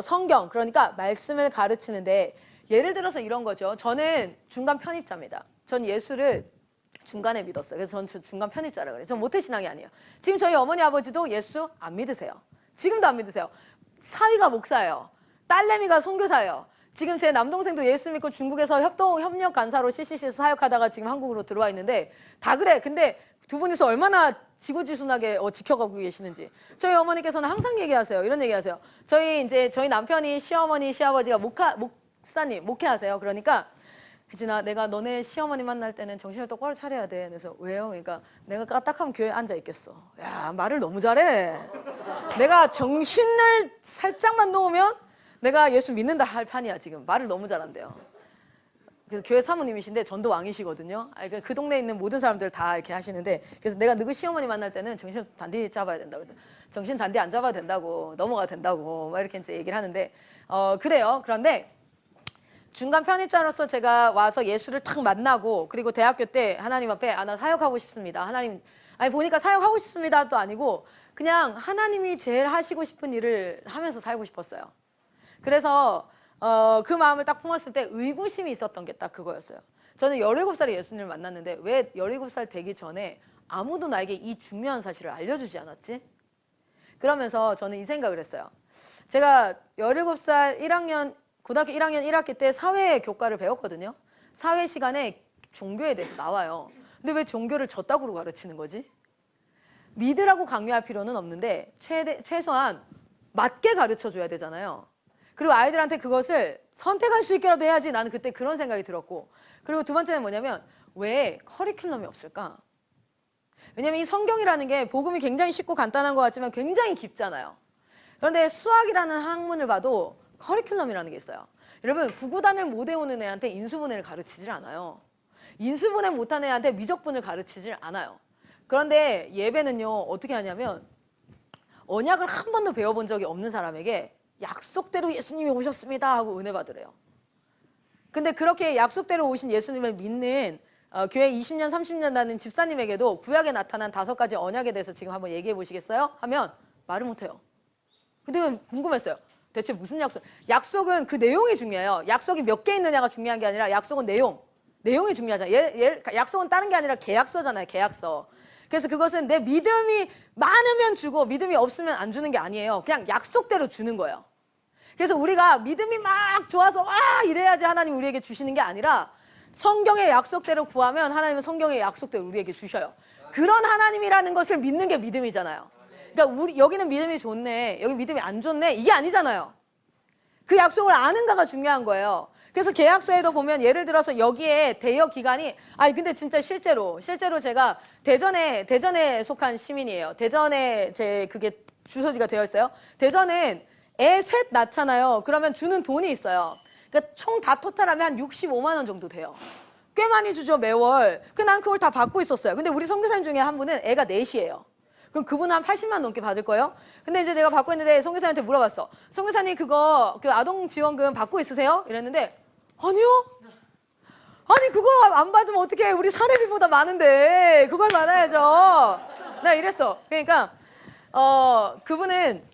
성경, 그러니까 말씀을 가르치는데 예를 들어서 이런 거죠. 저는 중간 편입자입니다. 전 예수를 중간에 믿었어요. 그래서 전 중간 편입자라 그래요. 전 모태신앙이 아니에요. 지금 저희 어머니 아버지도 예수 안 믿으세요. 지금도 안 믿으세요. 사위가 목사예요. 딸내미가 선교사예요. 지금 제 남동생도 예수 믿고 중국에서 협력 간사로 CCC에서 사역하다가 지금 한국으로 들어와 있는데 다 그래. 근데 두 분이서 얼마나 지고지순하게 지켜가고 계시는지. 저희 어머니께서는 항상 얘기하세요. 이런 얘기하세요. 저희 남편이 시어머니, 시아버지가 목사님, 목회하세요. 그러니까 혜진아, 내가 너네 시어머니 만날 때는 정신을 똑바로 차려야 돼. 그래서 왜요? 그러니까 내가 까딱하면 교회에 앉아 있겠어. 야, 말을 너무 잘해. 내가 정신을 살짝만 놓으면 내가 예수 믿는다 할 판이야 지금. 말을 너무 잘한대요. 그래서 교회 사모님이신데 전도 왕이시거든요. 그 동네에 있는 모든 사람들 다 이렇게 하시는데 그래서 내가 너희 시어머니 만날 때는 정신 단디 잡아야 된다고. 정신 단디 안 잡아도 된다고. 넘어가도 된다고. 막 이렇게 이제 얘기를 하는데 그래요. 그런데 중간 편입자로서 제가 와서 예수를 탁 만나고 그리고 대학교 때 하나님 앞에 나 사역하고 싶습니다. 하나님 보니까 사역하고 싶습니다도 아니고 그냥 하나님이 제일 하시고 싶은 일을 하면서 살고 싶었어요. 그래서 그 마음을 딱 품었을 때 의구심이 있었던 게 딱 그거였어요. 저는 17살에 예수님을 만났는데 왜 17살 되기 전에 아무도 나에게 이 중요한 사실을 알려주지 않았지? 그러면서 저는 이 생각을 했어요. 제가 17살 1학년 고등학교 1학년 1학기 때 사회 교과를 배웠거든요. 사회 시간에 종교에 대해서 나와요. 근데 왜 종교를 저따구로 가르치는 거지? 믿으라고 강요할 필요는 없는데 최소한 맞게 가르쳐줘야 되잖아요. 그리고 아이들한테 그것을 선택할 수 있게라도 해야지. 나는 그때 그런 생각이 들었고. 그리고 두 번째는 뭐냐면 왜 커리큘럼이 없을까? 왜냐면 이 성경이라는 게 복음이 굉장히 쉽고 간단한 것 같지만 굉장히 깊잖아요. 그런데 수학이라는 학문을 봐도 커리큘럼이라는 게 있어요. 여러분 구구단을 못 외우는 애한테 인수분해를 가르치질 않아요. 인수분해 못한 애한테 미적분을 가르치질 않아요. 그런데 예배는요 어떻게 하냐면 언약을 한 번도 배워본 적이 없는 사람에게 약속대로 예수님이 오셨습니다 하고 은혜 받으래요. 근데 그렇게 약속대로 오신 예수님을 믿는 교회 20년 30년 다닌 집사님에게도 구약에 나타난 5가지 언약에 대해서 지금 한번 얘기해 보시겠어요? 하면 말을 못해요. 근데 궁금했어요. 대체 무슨 약속? 약속은 그 내용이 중요해요. 약속이 몇 개 있느냐가 중요한 게 아니라 약속은 내용이 중요하잖아요. 약속은 다른 게 아니라 계약서잖아요. 계약서. 그래서 그것은 내 믿음이 많으면 주고 믿음이 없으면 안 주는 게 아니에요. 그냥 약속대로 주는 거예요. 그래서 우리가 믿음이 막 좋아서 와 이래야지 하나님 우리에게 주시는 게 아니라 성경의 약속대로 구하면 하나님은 성경의 약속대로 우리에게 주셔요. 그런 하나님이라는 것을 믿는 게 믿음이잖아요. 그러니까 우리 여기는 믿음이 좋네, 여기 믿음이 안 좋네, 이게 아니잖아요. 그 약속을 아는가가 중요한 거예요. 그래서 계약서에도 보면 예를 들어서 여기에 대여 기간이 근데 진짜 실제로 제가 대전에 속한 시민이에요. 대전에 제 그게 주소지가 되어 있어요. 대전은 애 셋 낳잖아요. 그러면 주는 돈이 있어요. 그러니까 총 다 토탈하면 한 65만 원 정도 돼요. 꽤 많이 주죠, 매월. 난 그걸 다 받고 있었어요. 근데 우리 선교사님 중에 한 분은 애가 넷이에요. 그럼 그분은 한 80만 넘게 받을 거예요. 근데 이제 내가 받고 있는데 선교사님한테 물어봤어. 선교사님 그거 그 아동 지원금 받고 있으세요? 이랬는데 아니요. 아니 그거 안 받으면 어떡해. 우리 사례비보다 많은데 그걸 받아야죠. 나 이랬어. 그러니까 그분은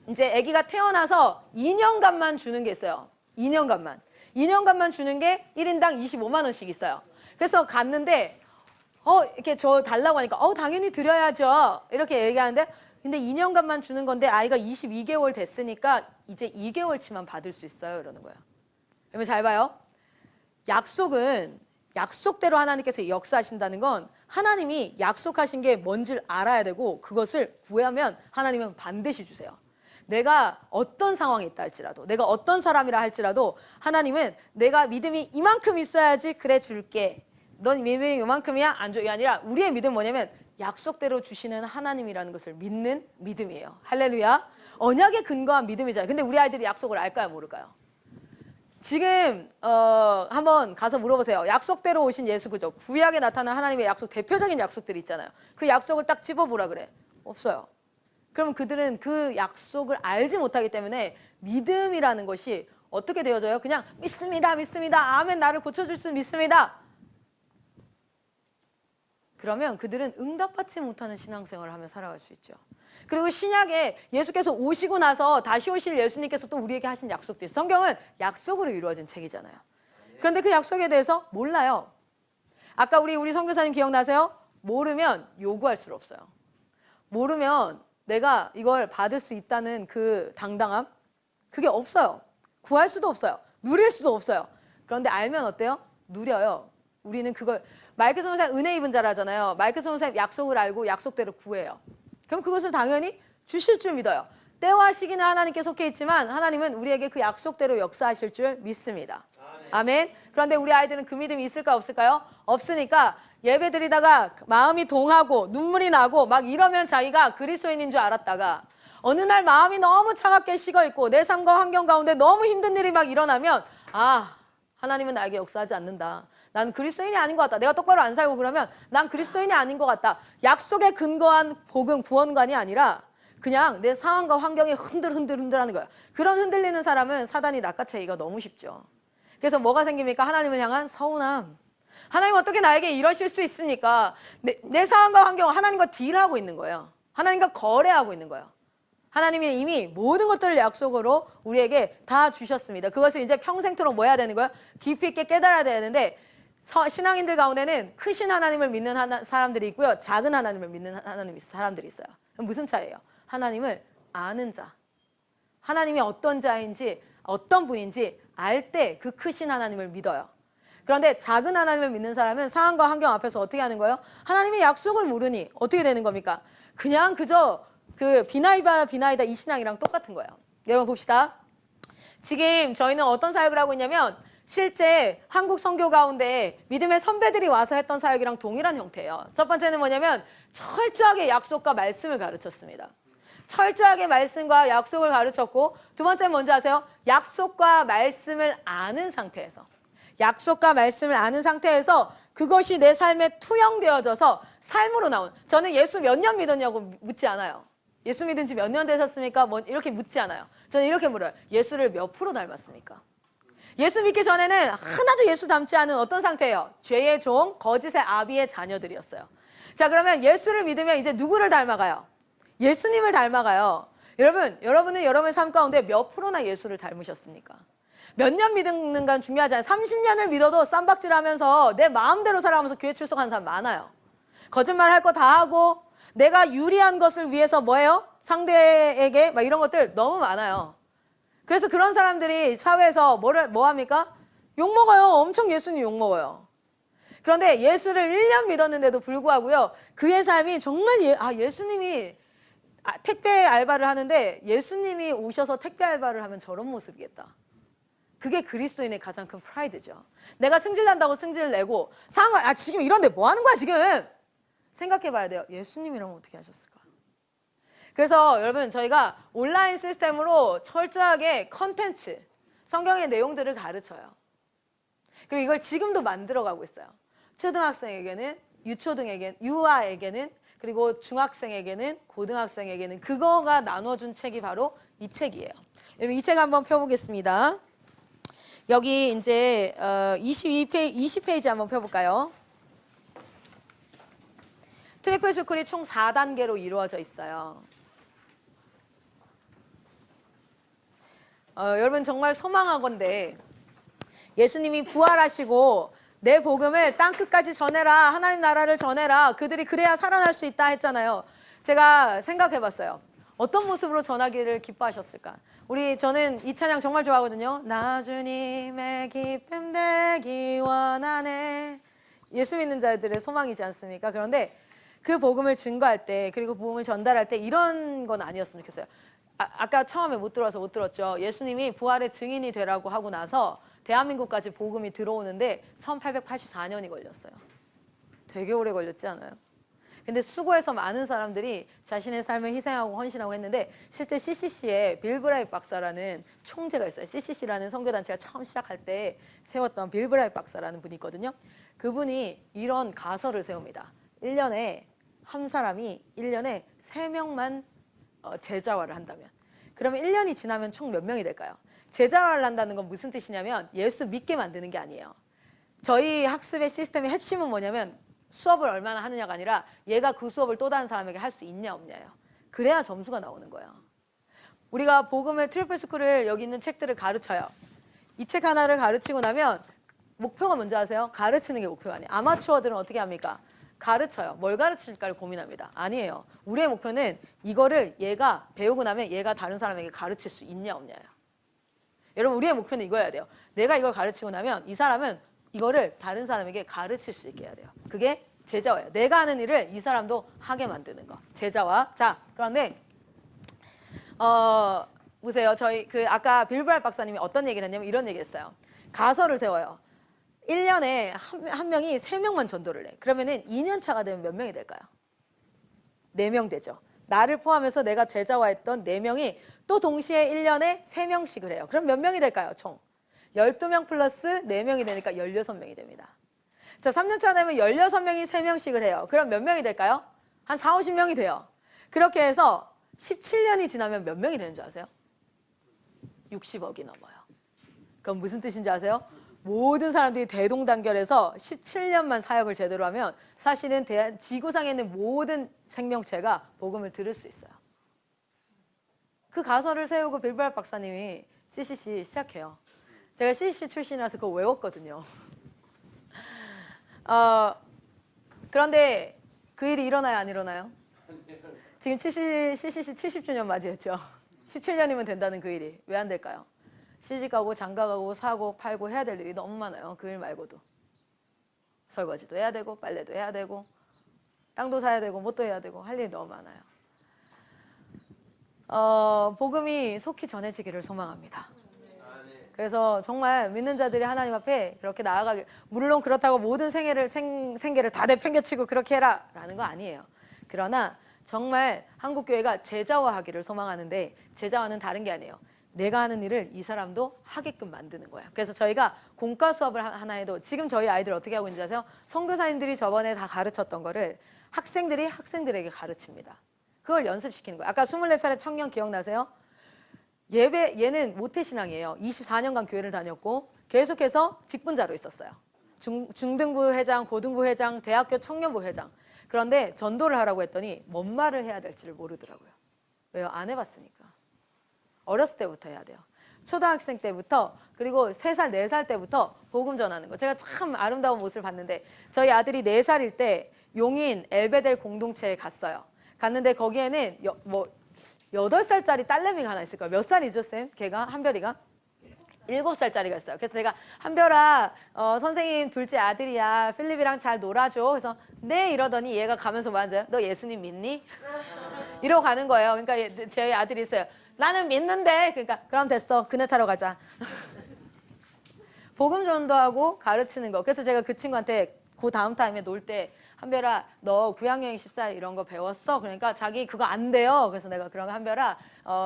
이제 아기가 태어나서 2년간만 주는 게 있어요. 2년간만 주는 게 1인당 25만 원씩 있어요. 그래서 갔는데 이렇게 저 달라고 하니까 당연히 드려야죠. 이렇게 얘기하는데 근데 2년간만 주는 건데 아이가 22개월 됐으니까 이제 2개월치만 받을 수 있어요. 이러는 거예요. 여러분 잘 봐요. 약속은 약속대로 하나님께서 역사하신다는 건 하나님이 약속하신 게 뭔지를 알아야 되고 그것을 구하면 하나님은 반드시 주세요. 내가 어떤 상황에 있다 할지라도, 내가 어떤 사람이라 할지라도 하나님은 내가 믿음이 이만큼 있어야지 그래 줄게. 넌 믿음이 이만큼이야? 안 줘. 이게 아니라 우리의 믿음은 뭐냐면 약속대로 주시는 하나님이라는 것을 믿는 믿음이에요. 할렐루야. 언약에 근거한 믿음이잖아요. 근데 우리 아이들이 약속을 알까요? 모를까요? 지금 한번 가서 물어보세요. 약속대로 오신 예수 그죠? 구약에 나타난 하나님의 약속, 대표적인 약속들이 있잖아요. 그 약속을 딱 집어보라 그래. 없어요. 그러면 그들은 그 약속을 알지 못하기 때문에 믿음이라는 것이 어떻게 되어져요? 그냥 믿습니다. 아멘, 나를 고쳐줄 수 믿습니다. 그러면 그들은 응답받지 못하는 신앙생활을 하며 살아갈 수 있죠. 그리고 신약에 예수께서 오시고 나서 다시 오실 예수님께서 또 우리에게 하신 약속들, 성경은 약속으로 이루어진 책이잖아요. 그런데 그 약속에 대해서 몰라요. 아까 우리 선교사님 기억나세요? 모르면 요구할 수 없어요. 모르면 내가 이걸 받을 수 있다는 그 당당함, 그게 없어요. 구할 수도 없어요. 누릴 수도 없어요. 그런데 알면 어때요? 누려요. 우리는 그걸 마이크 선교사님 은혜 입은 자라잖아요. 마이크 선교사님 약속을 알고 약속대로 구해요. 그럼 그것을 당연히 주실 줄 믿어요. 때와 시기는 하나님께 속해 있지만 하나님은 우리에게 그 약속대로 역사하실 줄 믿습니다. 아멘. 그런데 우리 아이들은 그 믿음이 있을까 없을까요? 없으니까 예배 드리다가 마음이 동하고 눈물이 나고 막 이러면 자기가 그리스도인인 줄 알았다가 어느 날 마음이 너무 차갑게 식어있고 내 삶과 환경 가운데 너무 힘든 일이 막 일어나면 하나님은 나에게 역사하지 않는다. 난 그리스도인이 아닌 것 같다. 내가 똑바로 안 살고 그러면 난 그리스도인이 아닌 것 같다. 약속에 근거한 복음 구원관이 아니라 그냥 내 상황과 환경이 흔들흔들하는 거야. 그런 흔들리는 사람은 사단이 낚아채기가 너무 쉽죠. 그래서 뭐가 생깁니까? 하나님을 향한 서운함. 하나님 어떻게 나에게 이러실 수 있습니까? 내 상황과 환경을 하나님과 딜하고 있는 거예요. 하나님과 거래하고 있는 거예요. 하나님이 이미 모든 것들을 약속으로 우리에게 다 주셨습니다. 그것을 이제 평생토록 뭐 해야 되는 거예요? 깊이 있게 깨달아야 되는데 신앙인들 가운데는 크신 하나님을 믿는 사람들이 있고요. 작은 하나님을 믿는 사람들이 있어요. 그럼 무슨 차이예요? 하나님을 아는 자. 하나님이 어떤 자인지 어떤 분인지 알 때 그 크신 하나님을 믿어요. 그런데 작은 하나님을 믿는 사람은 상황과 환경 앞에서 어떻게 하는 거예요? 하나님의 약속을 모르니 어떻게 되는 겁니까? 그냥 그저 그 비나이다 이 신앙이랑 똑같은 거예요. 여러분 봅시다. 지금 저희는 어떤 사역을 하고 있냐면 실제 한국 선교 가운데 믿음의 선배들이 와서 했던 사역이랑 동일한 형태예요. 첫 번째는 뭐냐면 철저하게 약속과 말씀을 가르쳤습니다. 철저하게 말씀과 약속을 가르쳤고 두 번째는 뭔지 아세요? 약속과 말씀을 아는 상태에서 그것이 내 삶에 투영되어져서 삶으로 나온. 저는 예수 몇 년 믿었냐고 묻지 않아요. 예수 믿은 지 몇 년 되셨습니까? 뭐 이렇게 묻지 않아요. 저는 이렇게 물어요. 예수를 몇 프로 닮았습니까? 예수 믿기 전에는 하나도 예수 닮지 않은 어떤 상태예요? 죄의 종, 거짓의 아비의 자녀들이었어요. 자, 그러면 예수를 믿으면 이제 누구를 닮아가요? 예수님을 닮아가요. 여러분은 여러분의 삶 가운데 몇 프로나 예수를 닮으셨습니까? 몇 년 믿는 건 중요하지 않아요. 30년을 믿어도 쌈박질하면서 내 마음대로 살아가면서 교회 출석하는 사람 많아요. 거짓말 할 거 다 하고 내가 유리한 것을 위해서 뭐예요? 상대에게 막 이런 것들 너무 많아요. 그래서 그런 사람들이 사회에서 뭐 합니까? 욕먹어요. 엄청 예수님 욕먹어요. 그런데 예수를 1년 믿었는데도 불구하고요. 그의 삶이 정말 예수님이 택배 알바를 하는데 예수님이 오셔서 택배 알바를 하면 저런 모습이겠다. 그게 그리스도인의 가장 큰 프라이드죠. 내가 승질난다고 승질을 내고 지금 이런데 뭐 하는 거야 지금? 생각해 봐야 돼요. 예수님이라면 어떻게 하셨을까? 그래서 여러분 저희가 온라인 시스템으로 철저하게 컨텐츠, 성경의 내용들을 가르쳐요. 그리고 이걸 지금도 만들어가고 있어요. 초등학생에게는, 유아에게는, 그리고 중학생에게는, 고등학생에게는 그거가 나눠준 책이 바로 이 책이에요. 여러분 이 책 한번 펴보겠습니다. 여기 이제 20페이지 한번 펴볼까요? 트리플 스쿨이 총 4단계로 이루어져 있어요. 여러분 정말 소망하건대 예수님이 부활하시고 내 복음을 땅끝까지 전해라. 하나님 나라를 전해라. 그들이 그래야 살아날 수 있다 했잖아요. 제가 생각해 봤어요. 어떤 모습으로 전하기를 기뻐하셨을까? 저는 이 찬양 정말 좋아하거든요. 나 주님의 기쁨 되기 원하네. 예수 믿는 자들의 소망이지 않습니까? 그런데 그 복음을 증거할 때 그리고 복음을 전달할 때 이런 건 아니었으면 좋겠어요. 아까 처음에 못 들어서 못 들었죠. 예수님이 부활의 증인이 되라고 하고 나서 대한민국까지 복음이 들어오는데 1884년이 걸렸어요. 되게 오래 걸렸지 않아요? 근데 수고해서 많은 사람들이 자신의 삶을 희생하고 헌신하고 했는데 실제 CCC에 빌 브라이트 박사라는 총재가 있어요. CCC라는 선교단체가 처음 시작할 때 세웠던 빌 브라이트 박사라는 분이 있거든요. 그분이 이런 가설을 세웁니다. 1년에 한 사람이 1년에 3명만 제자화를 한다면 그러면 1년이 지나면 총 몇 명이 될까요? 제자화를 한다는 건 무슨 뜻이냐면 예수 믿게 만드는 게 아니에요. 저희 학습의 시스템의 핵심은 뭐냐면 수업을 얼마나 하느냐가 아니라 얘가 그 수업을 또 다른 사람에게 할 수 있냐 없냐예요. 그래야 점수가 나오는 거예요. 우리가 복음의 트리플 스쿨을 여기 있는 책들을 가르쳐요. 이 책 하나를 가르치고 나면 목표가 뭔지 아세요? 가르치는 게 목표가 아니에요. 아마추어들은 어떻게 합니까? 가르쳐요. 뭘 가르칠까를 고민합니다. 아니에요. 우리의 목표는 이거를 얘가 배우고 나면 얘가 다른 사람에게 가르칠 수 있냐 없냐예요. 여러분 우리의 목표는 이거여야 돼요. 내가 이걸 가르치고 나면 이 사람은 이거를 다른 사람에게 가르칠 수 있게 해야 돼요. 그게 제자화예요. 내가 하는 일을 이 사람도 하게 만드는 거. 제자화. 자, 그런데 보세요. 저희 아까 빌 브라이트 박사님이 어떤 얘기를 했냐면 이런 얘기를 했어요. 가설을 세워요. 1년에 한 명이 3명만 전도를 해. 그러면은 2년 차가 되면 몇 명이 될까요? 4명 되죠. 나를 포함해서 내가 제자화했던 4명이 또 동시에 1년에 3명씩을 해요. 그럼 몇 명이 될까요? 총 12명 플러스 4명이 되니까 16명이 됩니다. 자, 3년 차 되면 16명이 3명씩을 해요. 그럼 몇 명이 될까요? 한 4, 50명이 돼요. 그렇게 해서 17년이 지나면 몇 명이 되는 줄 아세요? 60억이 넘어요. 그럼 무슨 뜻인지 아세요? 모든 사람들이 대동단결해서 17년만 사역을 제대로 하면 사실은 지구상에 있는 모든 생명체가 복음을 들을 수 있어요. 그 가설을 세우고 빌 브라이트 박사님이 CCC 시작해요. 제가 CCC 출신이라서 그거 외웠거든요. 그런데 그 일이 일어나요, 안 일어나요? 지금 CCC 70주년 맞이했죠. 17년이면 된다는 그 일이 왜 안 될까요? 시집가고 장가가고 사고 팔고 해야 될 일이 너무 많아요. 그 일 말고도. 설거지도 해야 되고 빨래도 해야 되고 땅도 사야 되고 뭣도 해야 되고 할 일이 너무 많아요. 복음이 속히 전해지기를 소망합니다. 그래서 정말 믿는 자들이 하나님 앞에 그렇게 나아가길, 물론 그렇다고 모든 생계를 다 내팽개치고 그렇게 해라 라는 거 아니에요. 그러나 정말 한국교회가 제자화하기를 소망하는데 제자화는 다른 게 아니에요. 내가 하는 일을 이 사람도 하게끔 만드는 거야. 그래서 저희가 공과 수업을 하나 해도 지금 저희 아이들 어떻게 하고 있는지 아세요? 선교사님들이 저번에 다 가르쳤던 거를 학생들이 학생들에게 가르칩니다. 그걸 연습시키는 거예요. 아까 24살의 청년 기억나세요? 얘는 모태신앙이에요. 24년간 교회를 다녔고 계속해서 직분자로 있었어요. 중등부 회장, 고등부 회장, 대학교 청년부 회장. 그런데 전도를 하라고 했더니 뭔 말을 해야 될지를 모르더라고요. 왜요? 안 해봤으니까. 어렸을 때부터 해야 돼요. 초등학생 때부터 그리고 3살, 4살 때부터 복음 전하는 거. 제가 참 아름다운 모습을 봤는데 저희 아들이 4살일 때 용인 엘베델 공동체에 갔어요. 갔는데 거기에는 8살짜리 딸내미가 하나 있을 거예요. 몇 살이죠, 쌤? 걔가 한별이가? 7살짜리가 있어요. 그래서 내가 한별아, 선생님 둘째 아들이야. 필립이랑 잘 놀아줘. 그래서 네 이러더니 얘가 가면서 뭐 앉아요? 너 예수님 믿니? 이러고 가는 거예요. 그러니까 제 아들이 있어요. 나는 믿는데. 그러니까 그럼 됐어. 그네 타러 가자. 복음 전도하고 가르치는 거. 그래서 제가 그 친구한테 그 다음 타임에 놀 때 한별아 너 구약여행 14일 이런 거 배웠어? 그러니까 자기 그거 안 돼요. 그래서 내가 그러면 한별아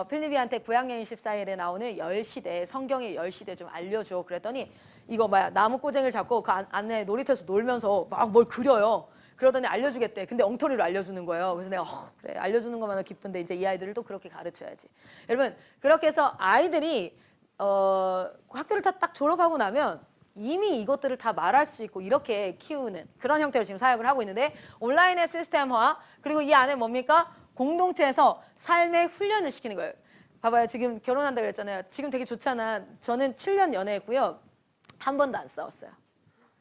필리비한테 구약여행 14일에 나오는 10시대 성경의 10시대 좀 알려줘. 그랬더니 이거 뭐야 나무 꼬쟁이를 잡고 그 안에 놀이터에서 놀면서 막 뭘 그려요. 그러더니 알려주겠대. 근데 엉터리로 알려주는 거예요. 그래서 내가 그래 알려주는 것만으로 기쁜데 이제 이 아이들을 또 그렇게 가르쳐야지. 여러분 그렇게 해서 아이들이 학교를 다 딱 졸업하고 나면 이미 이것들을 다 말할 수 있고 이렇게 키우는 그런 형태로 지금 사역을 하고 있는데 온라인의 시스템화 그리고 이 안에 뭡니까? 공동체에서 삶의 훈련을 시키는 거예요. 봐봐요. 지금 결혼한다 그랬잖아요. 지금 되게 좋잖아. 저는 7년 연애했고요. 한 번도 안 싸웠어요.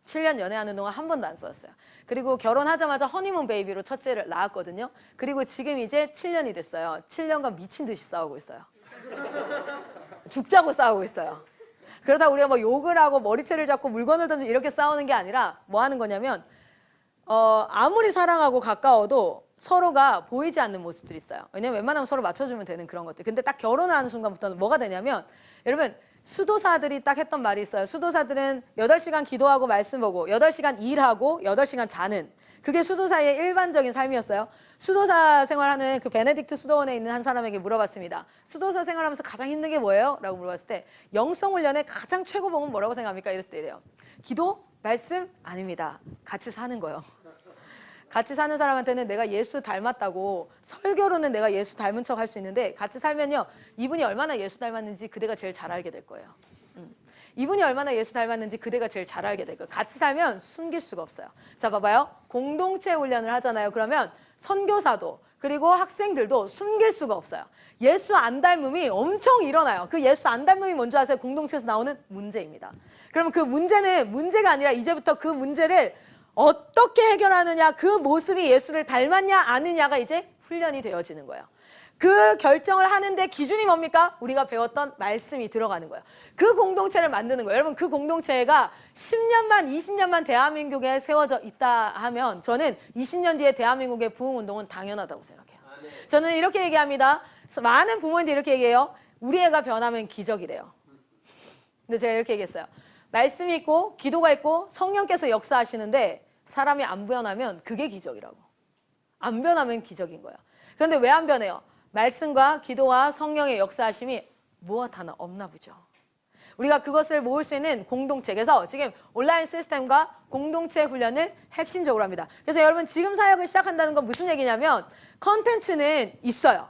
7년 연애하는 동안 한 번도 안 싸웠어요. 그리고 결혼하자마자 허니문 베이비로 첫째를 낳았거든요. 그리고 지금 이제 7년이 됐어요. 7년간 미친 듯이 싸우고 있어요. 죽자고 싸우고 있어요. 그러다 우리가 뭐 욕을 하고 머리채를 잡고 물건을 던지고 이렇게 싸우는 게 아니라 뭐 하는 거냐면 아무리 사랑하고 가까워도 서로가 보이지 않는 모습들이 있어요. 왜냐면 웬만하면 서로 맞춰주면 되는 그런 것들. 근데 딱 결혼을 하는 순간부터는 뭐가 되냐면 여러분 수도사들이 딱 했던 말이 있어요. 수도사들은 8시간 기도하고 말씀 보고 8시간 일하고 8시간 자는 그게 수도사의 일반적인 삶이었어요. 수도사 생활하는 그 베네딕트 수도원에 있는 한 사람에게 물어봤습니다. 수도사 생활하면서 가장 힘든 게 뭐예요? 라고 물어봤을 때 영성 훈련의 가장 최고봉은 뭐라고 생각합니까? 이랬을 때 이래요. 기도? 말씀? 아닙니다. 같이 사는 거요. 같이 사는 사람한테는 내가 예수 닮았다고 설교로는 내가 예수 닮은 척 할 수 있는데 같이 살면요. 이분이 얼마나 예수 닮았는지 그대가 제일 잘 알게 될 거예요. 이분이 얼마나 예수 닮았는지 그대가 제일 잘 알게 될 거예요. 같이 살면 숨길 수가 없어요. 자 봐봐요. 공동체 훈련을 하잖아요. 그러면 선교사도 그리고 학생들도 숨길 수가 없어요. 예수 안 닮음이 엄청 일어나요. 그 예수 안 닮음이 뭔지 아세요? 공동체에서 나오는 문제입니다. 그러면 그 문제는 문제가 아니라 이제부터 그 문제를 어떻게 해결하느냐 그 모습이 예수를 닮았냐 아느냐가 이제 훈련이 되어지는 거예요. 그 결정을 하는데 기준이 뭡니까? 우리가 배웠던 말씀이 들어가는 거예요. 그 공동체를 만드는 거예요. 여러분 그 공동체가 10년만 20년만 대한민국에 세워져 있다 하면 저는 20년 뒤에 대한민국의 부흥운동은 당연하다고 생각해요. 저는 이렇게 얘기합니다. 많은 부모님들이 이렇게 얘기해요. 우리 애가 변하면 기적이래요. 근데 제가 이렇게 얘기했어요. 말씀이 있고 기도가 있고 성령께서 역사하시는데 사람이 안 변하면 그게 기적이라고. 안 변하면 기적인 거예요. 그런데 왜 안 변해요? 말씀과 기도와 성령의 역사하심이 무엇 하나 없나 보죠. 우리가 그것을 모을 수 있는 공동체에서 지금 온라인 시스템과 공동체 훈련을 핵심적으로 합니다. 그래서 여러분 지금 사역을 시작한다는 건 무슨 얘기냐면 컨텐츠는 있어요.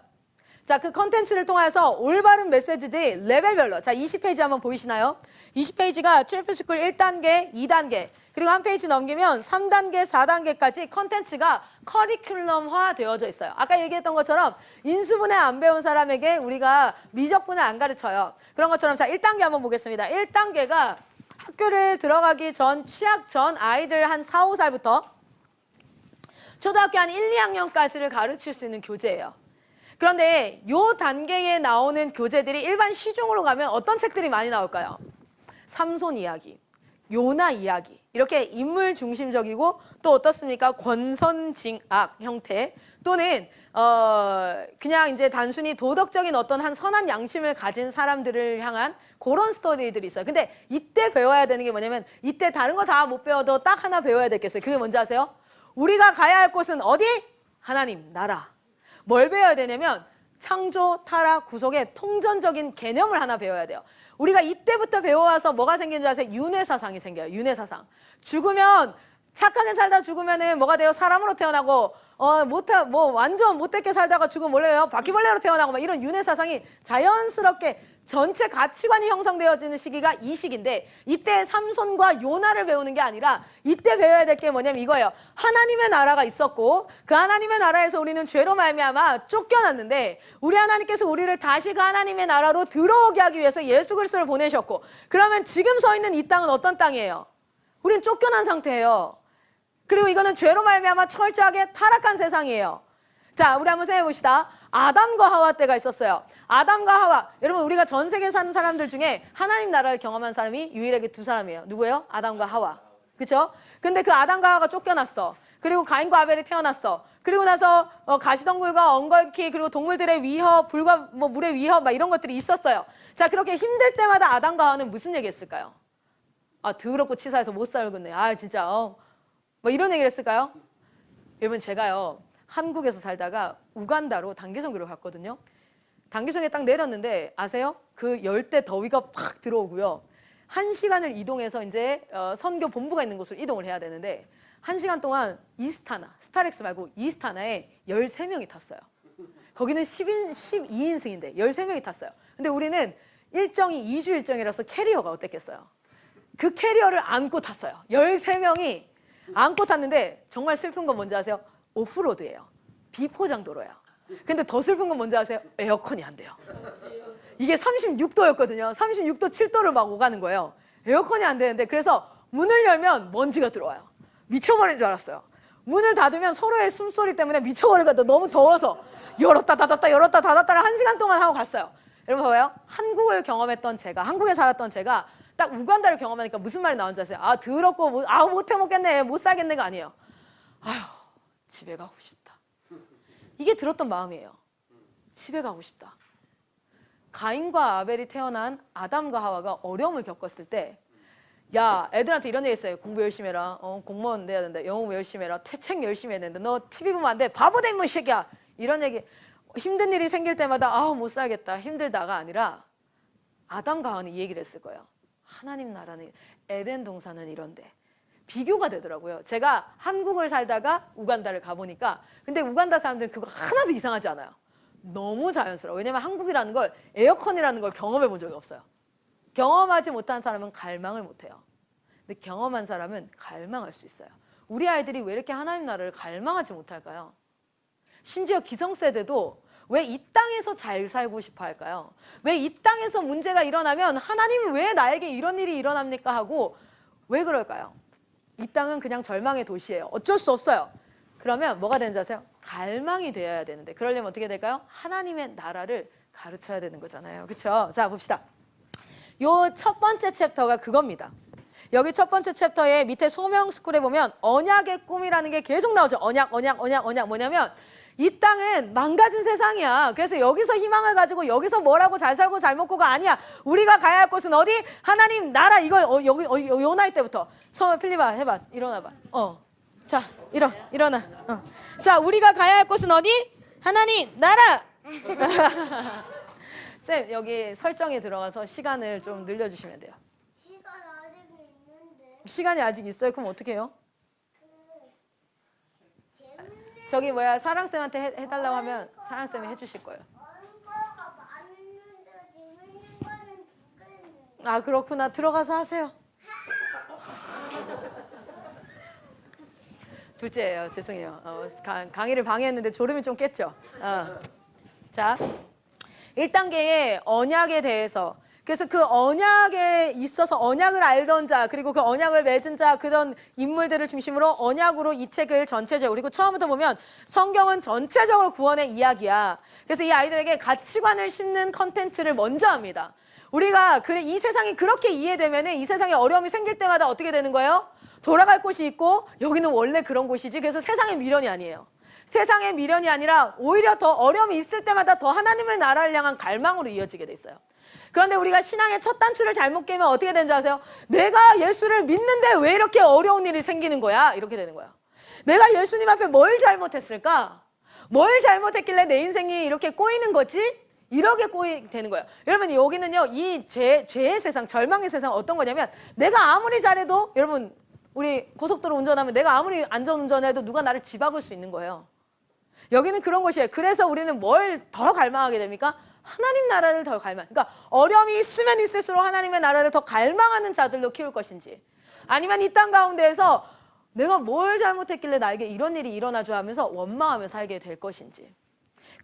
자, 그 컨텐츠를 통해서 올바른 메시지들이 레벨별로 자 20페이지 한번 보이시나요? 20페이지가 트래프스쿨 1단계, 2단계 그리고 한 페이지 넘기면 3단계, 4단계까지 컨텐츠가 커리큘럼화 되어져 있어요. 아까 얘기했던 것처럼 인수분해 안 배운 사람에게 우리가 미적분해 안 가르쳐요. 그런 것처럼 자 1단계 한번 보겠습니다. 1단계가 학교를 들어가기 전 취학 전 아이들 한 4, 5살부터 초등학교 한 1, 2학년까지를 가르칠 수 있는 교재예요. 그런데 이 단계에 나오는 교재들이 일반 시중으로 가면 어떤 책들이 많이 나올까요? 삼손 이야기, 요나 이야기 이렇게 인물 중심적이고 또 어떻습니까? 권선징악 형태 또는 그냥 이제 단순히 도덕적인 어떤 한 선한 양심을 가진 사람들을 향한 그런 스토리들이 있어요. 근데 이때 배워야 되는 게 뭐냐면 이때 다른 거 다 못 배워도 딱 하나 배워야 되겠어요. 그게 뭔지 아세요? 우리가 가야 할 곳은 어디? 하나님 나라. 뭘 배워야 되냐면 창조, 타락, 구속의 통전적인 개념을 하나 배워야 돼요. 우리가 이때부터 배워와서 뭐가 생기는 줄 아세요? 윤회사상이 생겨요. 윤회사상. 죽으면 착하게 살다 죽으면은 뭐가 돼요? 사람으로 태어나고 완전 못되게 살다가 죽으면 뭐래요? 바퀴벌레로 태어나고 막 이런 윤회사상이 자연스럽게 전체 가치관이 형성되어지는 시기가 이 시기인데 이때 삼손과 요나를 배우는 게 아니라 이때 배워야 될 게 뭐냐면 이거예요. 하나님의 나라가 있었고 그 하나님의 나라에서 우리는 죄로 말미암아 쫓겨났는데 우리 하나님께서 우리를 다시 그 하나님의 나라로 들어오게 하기 위해서 예수 그리스도를 보내셨고 그러면 지금 서 있는 이 땅은 어떤 땅이에요? 우린 쫓겨난 상태예요. 그리고 이거는 죄로 말미암아 철저하게 타락한 세상이에요. 자, 우리 한번 생각해 봅시다. 아담과 하와 때가 있었어요. 아담과 하와. 여러분 우리가 전 세계에 사는 사람들 중에 하나님 나라를 경험한 사람이 유일하게 두 사람이에요. 누구예요? 아담과 하와. 그렇죠? 근데 그 아담과 하와가 쫓겨났어. 그리고 가인과 아벨이 태어났어. 그리고 나서 가시덩굴과 엉겅퀴 그리고 동물들의 위협, 불과 뭐 물의 위협 막 이런 것들이 있었어요. 자, 그렇게 힘들 때마다 아담과 하와는 무슨 얘기했을까요? 아, 더럽고 치사해서 못 살겠네. 아, 진짜 뭐 이런 얘기를 했을까요? 여러분 제가요 한국에서 살다가 우간다로 단기 선교를 갔거든요. 단기 선교에 딱 내렸는데 아세요? 그 열대 더위가 팍 들어오고요. 1시간을 이동해서 이제 선교 본부가 있는 곳으로 이동을 해야 되는데 1시간 동안 이스타나, 스타렉스 말고 이스타나에 13명이 탔어요. 거기는 12인승인데 13명이 탔어요. 근데 우리는 일정이 2주 일정이라서 캐리어가 어땠겠어요? 그 캐리어를 안고 탔어요. 13명이 안고 탔는데 정말 슬픈 건 뭔지 아세요? 오프로드예요. 비포장도로예요. 근데 더 슬픈 건 뭔지 아세요? 에어컨이 안 돼요. 이게 36도였거든요. 36도, 7도를 막 오가는 거예요. 에어컨이 안 되는데 그래서 문을 열면 먼지가 들어와요. 미쳐버린 줄 알았어요. 문을 닫으면 서로의 숨소리 때문에 미쳐버리거든요. 너무 더워서 열었다 닫았다 열었다 닫았다를 1시간 동안 하고 갔어요. 여러분 봐봐요. 한국을 경험했던 제가, 한국에 살았던 제가 딱 우간다를 경험하니까 무슨 말이 나온지 아세요? 아, 더럽고 못해 먹겠네, 못 살겠네가 아니에요. 아휴, 집에 가고 싶다. 이게 들었던 마음이에요. 집에 가고 싶다. 가인과 아벨이 태어난 아담과 하와가 어려움을 겪었을 때, 야, 애들한테 이런 얘기 했어요. 공부 열심히 해라. 공무원 돼야 된다. 영어 열심히 해라. 책 열심히 해야 된다. 너 TV 보면 안 돼. 바보 된 뭐 새끼야. 이런 얘기. 힘든 일이 생길 때마다 못 살겠다. 힘들다가 아니라 아담과 하와는 이 얘기를 했을 거예요. 하나님 나라는 에덴 동산은 이런데. 비교가 되더라고요. 제가 한국을 살다가 우간다를 가보니까 근데 우간다 사람들은 그거 하나도 이상하지 않아요. 너무 자연스러워. 왜냐면 한국이라는 걸 에어컨이라는 걸 경험해 본 적이 없어요. 경험하지 못한 사람은 갈망을 못해요. 근데 경험한 사람은 갈망할 수 있어요. 우리 아이들이 왜 이렇게 하나님 나라를 갈망하지 못할까요? 심지어 기성세대도 왜 이 땅에서 잘 살고 싶어 할까요? 왜 이 땅에서 문제가 일어나면 하나님이 왜 나에게 이런 일이 일어납니까 하고 왜 그럴까요? 이 땅은 그냥 절망의 도시예요. 어쩔 수 없어요. 그러면 뭐가 되는지 아세요? 갈망이 되어야 되는데 그러려면 어떻게 될까요? 하나님의 나라를 가르쳐야 되는 거잖아요. 그렇죠? 자, 봅시다. 요 첫 번째 챕터가 그겁니다. 여기 첫 번째 챕터에 밑에 소명 스쿨에 보면 언약의 꿈이라는 게 계속 나오죠. 언약 뭐냐면 이 땅은 망가진 세상이야. 그래서 여기서 희망을 가지고 여기서 뭐라고 잘 살고 잘 먹고가 아니야. 우리가 가야 할 곳은 어디? 하나님 나라. 이걸 여기 요 나이 때부터 필리바 해봐. 일어나봐. 자, 일어나. 자, 우리가 가야 할 곳은 어디? 하나님 나라. 쌤, 여기 설정에 들어가서 시간을 좀 늘려주시면 돼요.
시간 아직 있는데.
시간이 아직 있어요? 그럼 어떻게 해요?
재밌는
저기 사랑쌤한테 해달라고 하면 사랑쌤이 해주실 거예요.
거가 많은데 재밌는 거는 두 개 있는데.
아, 그렇구나. 들어가서 하세요. 둘째예요. 죄송해요. 강의를 방해했는데 졸음이 좀 깼죠. 자, 1단계의 언약에 대해서 그래서 그 언약에 있어서 언약을 알던 자 그리고 그 언약을 맺은 자 그런 인물들을 중심으로 언약으로 이 책을 전체적으로 그리고 처음부터 보면 성경은 전체적으로 구원의 이야기야. 그래서 이 아이들에게 가치관을 심는 컨텐츠를 먼저 합니다. 우리가 이 세상이 그렇게 이해되면 이 세상에 어려움이 생길 때마다 어떻게 되는 거예요? 돌아갈 곳이 있고 여기는 원래 그런 곳이지. 그래서 세상의 미련이 아니에요. 세상의 미련이 아니라 오히려 더 어려움이 있을 때마다 더 하나님의 나라를 향한 갈망으로 이어지게 돼 있어요. 그런데 우리가 신앙의 첫 단추를 잘못 깨면 어떻게 되는 줄 아세요? 내가 예수를 믿는데 왜 이렇게 어려운 일이 생기는 거야? 이렇게 되는 거야. 내가 예수님 앞에 뭘 잘못했을까? 뭘 잘못했길래 내 인생이 이렇게 꼬이는 거지? 이렇게 되는 거예요. 여러분 여기는요 이 죄의 세상, 절망의 세상 어떤 거냐면 내가 아무리 잘해도 여러분 우리 고속도로 운전하면 내가 아무리 안전운전해도 누가 나를 집박을 수 있는 거예요. 여기는 그런 곳이에요. 그래서 우리는 뭘 더 갈망하게 됩니까? 하나님 나라를 더 갈망. 그러니까 어려움이 있으면 있을수록 하나님의 나라를 더 갈망하는 자들로 키울 것인지 아니면 이 땅 가운데에서 내가 뭘 잘못했길래 나에게 이런 일이 일어나죠 하면서 원망하며 살게 될 것인지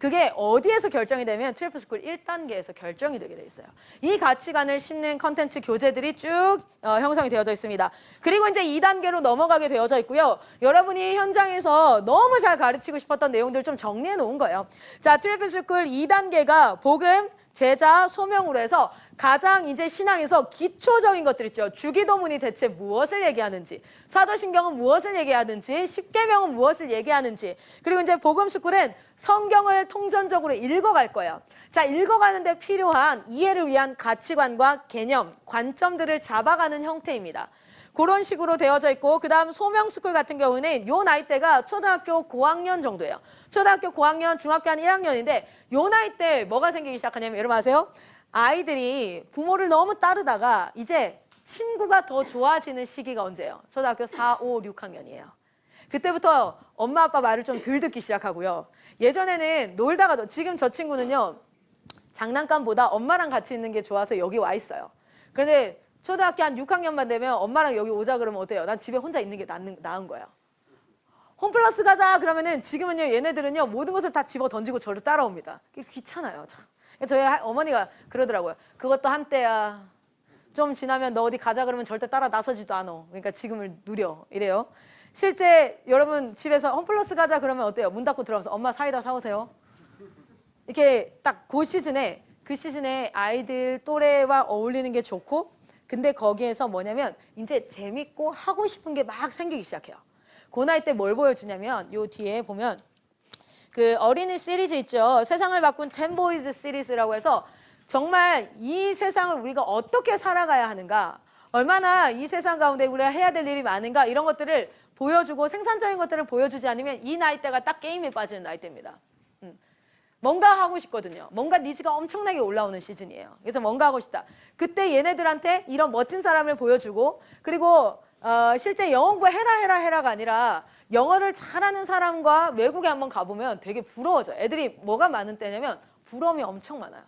그게 어디에서 결정이 되면 트리플스쿨 1단계에서 결정이 되게 돼 있어요. 이 가치관을 심는 컨텐츠 교재들이 쭉 형성이 되어져 있습니다. 그리고 이제 2단계로 넘어가게 되어져 있고요. 여러분이 현장에서 너무 잘 가르치고 싶었던 내용들 좀 정리해 놓은 거예요. 자, 트리플스쿨 2단계가 복음, 제자, 소명으로 해서 가장 이제 신앙에서 기초적인 것들 있죠. 주기도문이 대체 무엇을 얘기하는지, 사도신경은 무엇을 얘기하는지, 십계명은 무엇을 얘기하는지, 그리고 이제 복음스쿨은 성경을 통전적으로 읽어갈 거예요. 자, 읽어가는데 필요한 이해를 위한 가치관과 개념, 관점들을 잡아가는 형태입니다. 그런 식으로 되어져 있고, 그 다음 소명스쿨 같은 경우는 요 나이대가 초등학교 고학년 정도예요. 초등학교 고학년, 중학교 한 1학년인데 요 나이 때 뭐가 생기기 시작하냐면 여러분 아세요? 아이들이 부모를 너무 따르다가 이제 친구가 더 좋아지는 시기가 언제예요? 초등학교 4, 5, 6학년이에요. 그때부터 엄마 아빠 말을 좀 덜 듣기 시작하고요. 예전에는 놀다가도, 지금 저 친구는요, 장난감보다 엄마랑 같이 있는 게 좋아서 여기 와 있어요. 그런데 초등학교 한 6학년만 되면 엄마랑 여기 오자 그러면 어때요? 난 집에 혼자 있는 게 나은 거예요. 홈플러스 가자 그러면은 지금은요, 얘네들은요 모든 것을 다 집어 던지고 저를 따라옵니다. 그게 귀찮아요. 참. 저희 어머니가 그러더라고요. 그것도 한때야. 좀 지나면 너 어디 가자 그러면 절대 따라 나서지도 않아. 그러니까 지금을 누려. 이래요. 실제 여러분 집에서 홈플러스 가자 그러면 어때요? 문 닫고 들어가서 엄마 사이다 사오세요. 이렇게 딱 그 시즌에 아이들 또래와 어울리는 게 좋고, 근데 거기에서 뭐냐면 이제 재밌고 하고 싶은 게 막 생기기 시작해요. 그 나이 때 뭘 보여주냐면 요 뒤에 보면 그 어린이 시리즈 있죠. 세상을 바꾼 10보이즈 시리즈라고 해서 정말 이 세상을 우리가 어떻게 살아가야 하는가, 얼마나 이 세상 가운데 우리가 해야 될 일이 많은가, 이런 것들을 보여주고 생산적인 것들을 보여주지 않으면 이 나이대가 딱 게임에 빠지는 나이대입니다. 뭔가 하고 싶거든요. 뭔가 니즈가 엄청나게 올라오는 시즌이에요. 그래서 뭔가 하고 싶다. 그때 얘네들한테 이런 멋진 사람을 보여주고, 그리고 실제 영어 공부 해라가 아니라 영어를 잘하는 사람과 외국에 한번 가보면 되게 부러워져요. 애들이 뭐가 많은 때냐면 부러움이 엄청 많아요.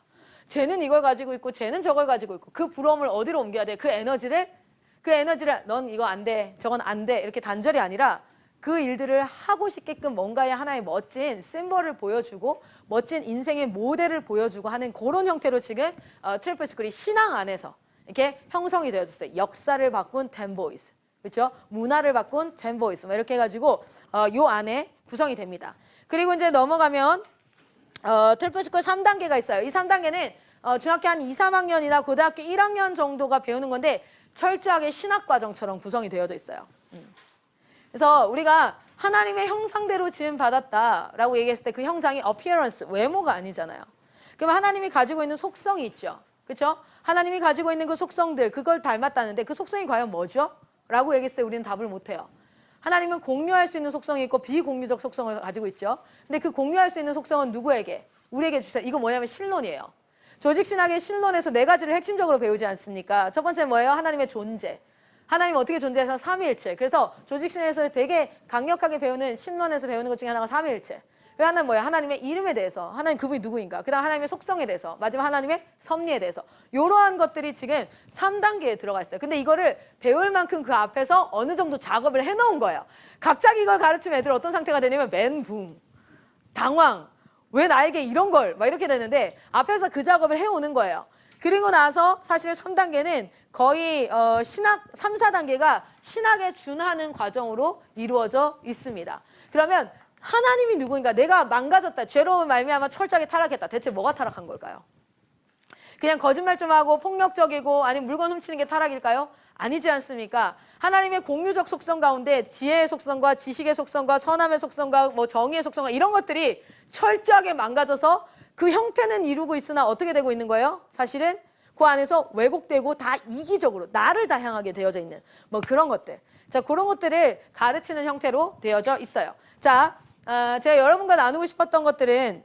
쟤는 이걸 가지고 있고 쟤는 저걸 가지고 있고, 그 부러움을 어디로 옮겨야 돼? 그 에너지를 넌 이거 안 돼, 저건 안 돼, 이렇게 단절이 아니라 그 일들을 하고 싶게끔 뭔가의 하나의 멋진 심벌을 보여주고 멋진 인생의 모델을 보여주고 하는 그런 형태로 지금 트리플스쿨이 신앙 안에서 이렇게 형성이 되어졌어요. 역사를 바꾼 10보이즈, 그렇죠? 문화를 바꾼 10보이즈, 이렇게 해가지고 요 안에 구성이 됩니다. 그리고 이제 넘어가면 트리플스쿨 3단계가 있어요. 이 3단계는 중학교 한 2, 3학년이나 고등학교 1학년 정도가 배우는 건데 철저하게 신학과정처럼 구성이 되어져 있어요. 그래서 우리가 하나님의 형상대로 지음 받았다라고 얘기했을 때 그 형상이 appearance, 외모가 아니잖아요. 그러면 하나님이 가지고 있는 속성이 있죠. 그렇죠? 하나님이 가지고 있는 그 속성들, 그걸 닮았다는데 그 속성이 과연 뭐죠? 라고 얘기했을 때 우리는 답을 못해요. 하나님은 공유할 수 있는 속성이 있고 비공유적 속성을 가지고 있죠. 근데 그 공유할 수 있는 속성은 누구에게? 우리에게 주세요. 이거 뭐냐면 신론이에요. 조직신학의 신론에서 4가지를 핵심적으로 배우지 않습니까? 첫 번째 뭐예요? 하나님의 존재. 하나님 어떻게 존재해서 삼위일체. 그래서 조직신에서 되게 강력하게 배우는, 신론에서 배우는 것 중에 하나가 삼위일체. 그 하나는 뭐예요? 하나님의 이름에 대해서, 하나님 그분이 누구인가, 그 다음 하나님의 속성에 대해서, 마지막 하나님의 섭리에 대해서, 이러한 것들이 지금 3단계에 들어가 있어요. 근데 이거를 배울 만큼 그 앞에서 어느 정도 작업을 해놓은 거예요. 갑자기 이걸 가르치면 애들 어떤 상태가 되냐면 멘붕, 당황, 왜 나에게 이런 걸, 막 이렇게 되는데 앞에서 그 작업을 해오는 거예요. 그리고 나서 사실 3단계는 거의 신학, 3, 4단계가 신학에 준하는 과정으로 이루어져 있습니다. 그러면 하나님이 누구인가? 내가 망가졌다, 죄로 말미암아 철저하게 타락했다. 대체 뭐가 타락한 걸까요? 그냥 거짓말 좀 하고 폭력적이고 아니면 물건 훔치는 게 타락일까요? 아니지 않습니까? 하나님의 공유적 속성 가운데 지혜의 속성과 지식의 속성과 선함의 속성과 뭐 정의의 속성과 이런 것들이 철저하게 망가져서 그 형태는 이루고 있으나 어떻게 되고 있는 거예요? 사실은 그 안에서 왜곡되고 다 이기적으로 나를 다 향하게 되어져 있는 뭐 그런 것들. 자, 그런 것들을 가르치는 형태로 되어져 있어요. 자, 제가 여러분과 나누고 싶었던 것들은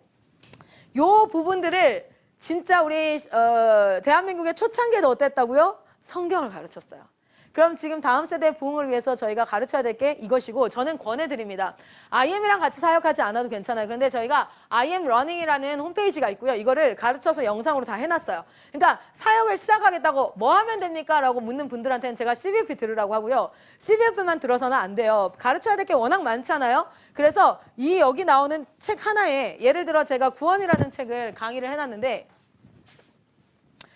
요 부분들을 진짜 우리 대한민국의 초창기에도 어땠다고요? 성경을 가르쳤어요. 그럼 지금 다음 세대 부흥을 위해서 저희가 가르쳐야 될 게 이것이고, 저는 권해드립니다. IM이랑 같이 사역하지 않아도 괜찮아요. 그런데 저희가 IM 러닝이라는 홈페이지가 있고요. 이거를 가르쳐서 영상으로 다 해놨어요. 그러니까 사역을 시작하겠다고 뭐 하면 됩니까? 라고 묻는 분들한테는 제가 CVP 들으라고 하고요. CVP만 들어서는 안 돼요. 가르쳐야 될 게 워낙 많잖아요. 그래서 이 여기 나오는 책 하나에 예를 들어 제가 구원이라는 책을 강의를 해놨는데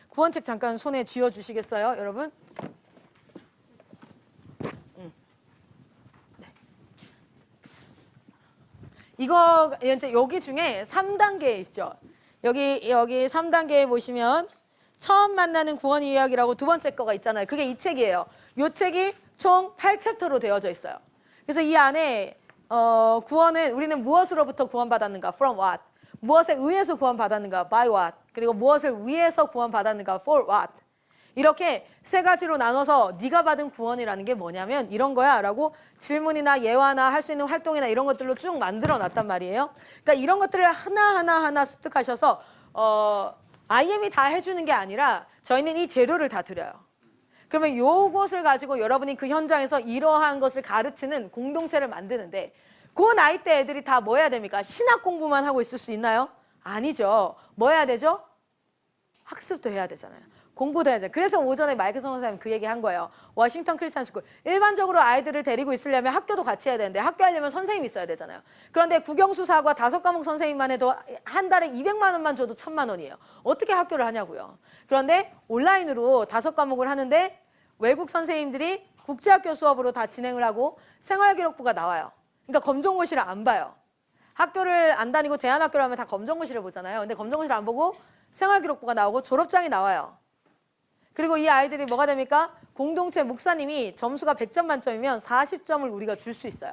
구원책 잠깐 손에 쥐어 주시겠어요, 여러분? 네. 이거 이제 여기 중에 3단계 있죠. 여기 3단계에 보시면 처음 만나는 구원 이야기라고 두 번째 거가 있잖아요. 그게 이 책이에요. 이 책이 총 8챕터로 되어져 있어요. 그래서 이 안에 구원은 우리는 무엇으로부터 구원받았는가? From what? 무엇에 의해서 구원받았는가? By what? 그리고 무엇을 위해서 구원받았는가? For what? 이렇게 세 가지로 나눠서 네가 받은 구원이라는 게 뭐냐면 이런 거야 라고 질문이나 예화나 할 수 있는 활동이나 이런 것들로 쭉 만들어 놨단 말이에요. 그러니까 이런 것들을 하나하나 습득하셔서 IM이 다 해주는 게 아니라 저희는 이 재료를 다 드려요. 그러면 요것을 가지고 여러분이 그 현장에서 이러한 것을 가르치는 공동체를 만드는데 그 나이 때 애들이 다 뭐 해야 됩니까? 신학 공부만 하고 있을 수 있나요? 아니죠. 뭐 해야 되죠? 학습도 해야 되잖아요. 공부도 해야죠. 그래서 오전에 마이클 선생님 그 얘기 한 거예요. 워싱턴 크리스찬 스쿨. 일반적으로 아이들을 데리고 있으려면 학교도 같이 해야 되는데 학교 하려면 선생님이 있어야 되잖아요. 그런데 국영수사과 5과목 선생님만 해도 한 달에 200만 원만 줘도 1000만 원이에요. 어떻게 학교를 하냐고요. 그런데 온라인으로 5과목을 하는데 외국 선생님들이 국제학교 수업으로 다 진행을 하고 생활기록부가 나와요. 그러니까 검정고시를 안 봐요. 학교를 안 다니고 대안학교를 하면 다 검정고시를 보잖아요. 근데 검정고시를 안 보고 생활기록부가 나오고 졸업장이 나와요. 그리고 이 아이들이 뭐가 됩니까? 공동체 목사님이 점수가 100점 만점이면 40점을 우리가 줄 수 있어요.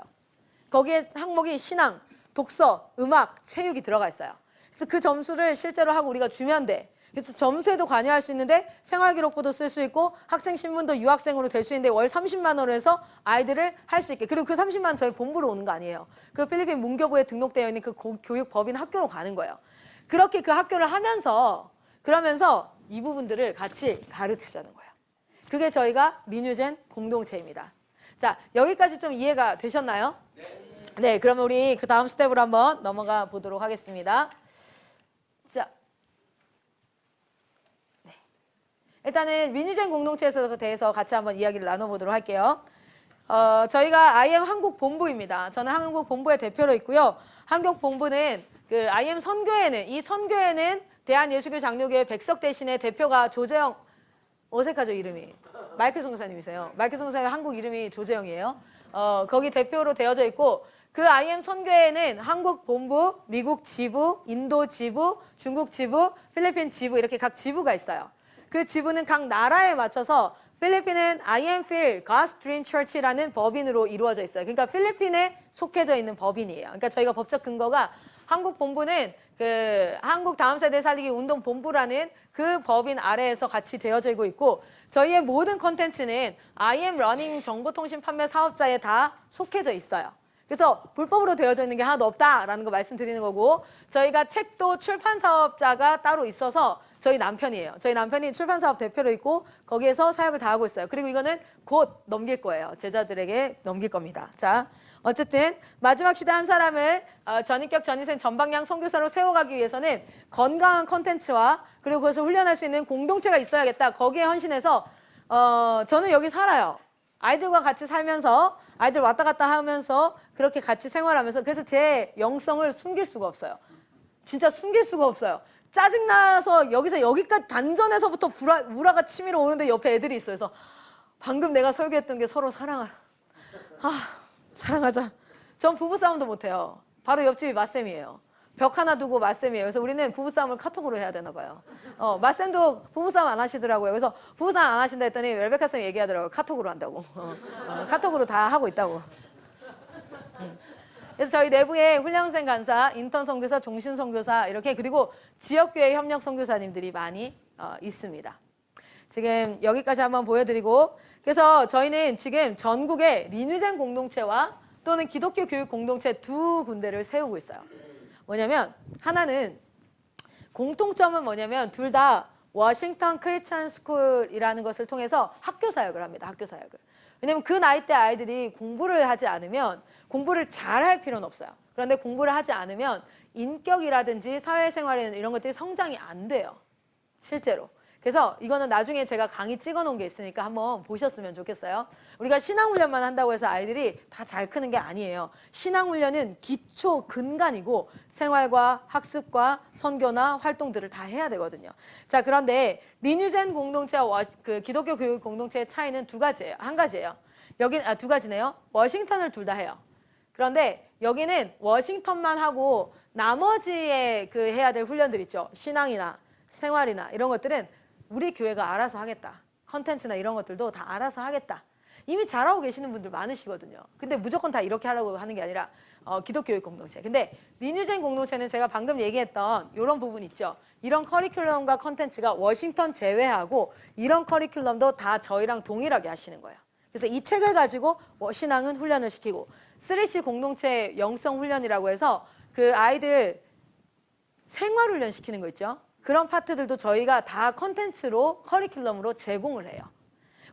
거기에 항목이 신앙, 독서, 음악, 체육이 들어가 있어요. 그래서 그 점수를 실제로 하고 우리가 주면 돼. 그래서 점수에도 관여할 수 있는데 생활기록부도 쓸 수 있고 학생신문도 유학생으로 될 수 있는데 월 30만 원으로 해서 아이들을 할 수 있게. 그리고 그 30만 원 저희 본부로 오는 거 아니에요. 그 필리핀 문교부에 등록되어 있는 그 교육법인 학교로 가는 거예요. 그렇게 그 학교를 하면서 그러면서 이 부분들을 같이 가르치자는 거예요. 그게 저희가 리뉴젠 공동체입니다. 자, 여기까지 좀 이해가 되셨나요? 네, 그러면 우리 그 다음 스텝으로 한번 넘어가 보도록 하겠습니다. 자, 네. 일단은 리뉴젠 공동체에 대해서 같이 한번 이야기를 나눠보도록 할게요. 저희가 IM 한국 본부입니다. 저는 한국 본부의 대표로 있고요. 한국 본부는 그 IM 선교회는 이 선교회는 대한예수교 장로교회 백석 대신에 대표가 조재영, 어색하죠 이름이. 마이클 선교사님이세요. 마이클 선교사님 한국 이름이 조재영이에요. 거기 대표로 되어져 있고 그 IM 선교회는 한국 본부, 미국 지부, 인도 지부, 중국 지부, 필리핀 지부 이렇게 각 지부가 있어요. 그 지부는 각 나라에 맞춰서 필리핀은 IM Phil God's Dream Church라는 법인으로 이루어져 있어요. 그러니까 필리핀에 속해져 있는 법인이에요. 그러니까 저희가 법적 근거가 한국 본부는 그 한국 다음 세대 살리기 운동 본부라는 그 법인 아래에서 같이 되어지고 있고 저희의 모든 컨텐츠는 IM 러닝 정보통신 판매 사업자에 다 속해져 있어요. 그래서 불법으로 되어져 있는 게 하나도 없다라는 거 말씀드리는 거고 저희가 책도 출판 사업자가 따로 있어서 저희 남편이에요. 저희 남편이 출판 사업 대표로 있고 거기에서 사역을 다 하고 있어요. 그리고 이거는 곧 넘길 거예요. 제자들에게 넘길 겁니다. 자, 어쨌든 마지막 시대 한 사람을 전인격 전인생 전방향 선교사로 세워가기 위해서는 건강한 컨텐츠와 그리고 그것을 훈련할 수 있는 공동체가 있어야겠다. 거기에 헌신해서 저는 여기 살아요. 아이들과 같이 살면서 아이들 왔다 갔다 하면서 그렇게 같이 생활하면서 그래서 제 영성을 숨길 수가 없어요. 진짜 숨길 수가 없어요. 짜증나서 여기서 여기까지 단전에서부터 우라가 치밀어 오는데 옆에 애들이 있어요. 그래서 방금 내가 설교했던 게 서로 사랑하라. 사랑하자. 전 부부싸움도 못해요. 바로 옆집이 맞쌤이에요. 벽 하나 두고 맞쌤이에요. 그래서 우리는 부부싸움을 카톡으로 해야 되나 봐요. 맞쌤도 부부싸움 안 하시더라고요. 그래서 부부싸움 안 하신다 했더니 레베카 쌤이 얘기하더라고요. 카톡으로 한다고. 카톡으로 다 하고 있다고. 그래서 저희 내부에 훈련생 간사, 인턴 선교사, 종신 선교사 이렇게 그리고 지역교회 협력 선교사님들이 많이 있습니다. 지금 여기까지 한번 보여드리고 그래서 저희는 지금 전국에 리뉴젠 공동체와 또는 기독교 교육 공동체 두 군데를 세우고 있어요. 뭐냐면 하나는 공통점은 뭐냐면 둘 다 워싱턴 크리스찬 스쿨이라는 것을 통해서 학교 사역을 합니다. 학교 사역을. 왜냐면 그 나이 때 아이들이 공부를 하지 않으면 공부를 잘할 필요는 없어요. 그런데 공부를 하지 않으면 인격이라든지 사회생활이나 이런 것들이 성장이 안 돼요. 실제로. 그래서 이거는 나중에 제가 강의 찍어 놓은 게 있으니까 한번 보셨으면 좋겠어요. 우리가 신앙훈련만 한다고 해서 아이들이 다 잘 크는 게 아니에요. 신앙훈련은 기초 근간이고 생활과 학습과 선교나 활동들을 다 해야 되거든요. 자, 그런데 리뉴젠 공동체와 그 기독교 교육 공동체의 차이는 두 가지예요. 한 가지예요. 여긴 두 가지네요. 워싱턴을 둘 다 해요. 그런데 여기는 워싱턴만 하고 나머지의 그 해야 될 훈련들 있죠. 신앙이나 생활이나 이런 것들은 우리 교회가 알아서 하겠다. 컨텐츠나 이런 것들도 다 알아서 하겠다. 이미 잘하고 계시는 분들 많으시거든요. 근데 무조건 다 이렇게 하라고 하는 게 아니라 기독교육 공동체. 근데 리뉴젠 공동체는 제가 방금 얘기했던 이런 부분 있죠. 이런 커리큘럼과 컨텐츠가 워싱턴 제외하고 이런 커리큘럼도 다 저희랑 동일하게 하시는 거예요. 그래서 이 책을 가지고 신앙은 훈련을 시키고 3C 공동체 영성 훈련이라고 해서 그 아이들 생활 훈련 시키는 거 있죠. 그런 파트들도 저희가 다 컨텐츠로 커리큘럼으로 제공을 해요.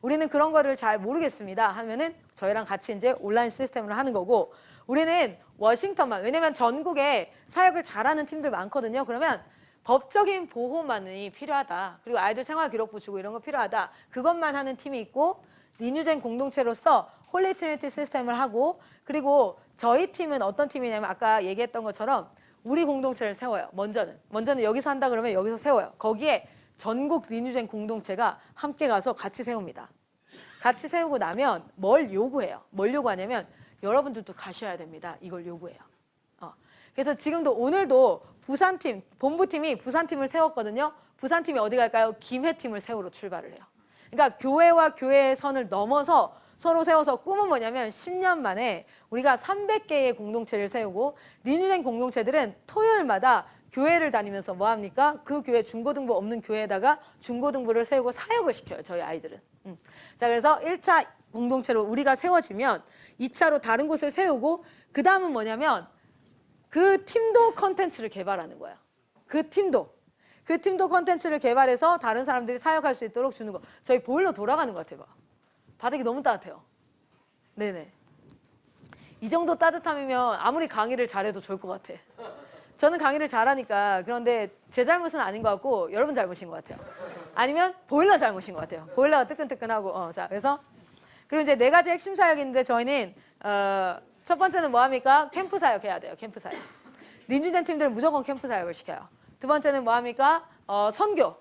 우리는 그런 거를 잘 모르겠습니다 하면은 저희랑 같이 이제 온라인 시스템으로 하는 거고, 우리는 워싱턴만, 왜냐면 전국에 사역을 잘하는 팀들 많거든요. 그러면 법적인 보호만이 필요하다. 그리고 아이들 생활 기록부 주고 이런 거 필요하다. 그것만 하는 팀이 있고, 리뉴젠 공동체로서 홀리 트리니티 시스템을 하고, 그리고 저희 팀은 어떤 팀이냐면 아까 얘기했던 것처럼 우리 공동체를 세워요. 먼저는 여기서 한다 그러면 여기서 세워요. 거기에 전국 리뉴젠 공동체가 함께 가서 같이 세웁니다. 같이 세우고 나면 뭘 요구해요? 뭘 요구하냐면 여러분들도 가셔야 됩니다. 이걸 요구해요. 그래서 지금도 오늘도 부산팀, 본부팀이 부산팀을 세웠거든요. 부산팀이 어디 갈까요? 김해팀을 세우러 출발을 해요. 그러니까 교회와 교회의 선을 넘어서 서로 세워서 꿈은 뭐냐면 10년 만에 우리가 300개의 공동체를 세우고, 리뉴젠 공동체들은 토요일마다 교회를 다니면서 뭐 합니까? 그 교회 중고등부 없는 교회에다가 중고등부를 세우고 사역을 시켜요. 저희 아이들은. 자, 그래서 1차 공동체로 우리가 세워지면 2차로 다른 곳을 세우고, 그 다음은 뭐냐면 그 팀도 컨텐츠를 개발하는 거예요. 그 팀도 컨텐츠를 개발해서 다른 사람들이 사역할 수 있도록 주는 거. 저희 보일러 돌아가는 것 같아요. 바닥이 너무 따뜻해요. 네네. 이 정도 따뜻함이면 아무리 강의를 잘해도 좋을 것 같아. 저는 강의를 잘하니까. 그런데 제 잘못은 아닌 것 같고 여러분 잘못인 것 같아요. 아니면 보일러 잘못인 것 같아요. 보일러가 뜨끈뜨끈하고. 자, 그래서 그리고 이제 4가지 핵심 사역인데 저희는 첫 번째는 뭐 합니까? 캠프 사역 해야 돼요. 캠프 사역. 리뉴젠 팀들은 무조건 캠프 사역을 시켜요. 두 번째는 뭐 합니까? 선교.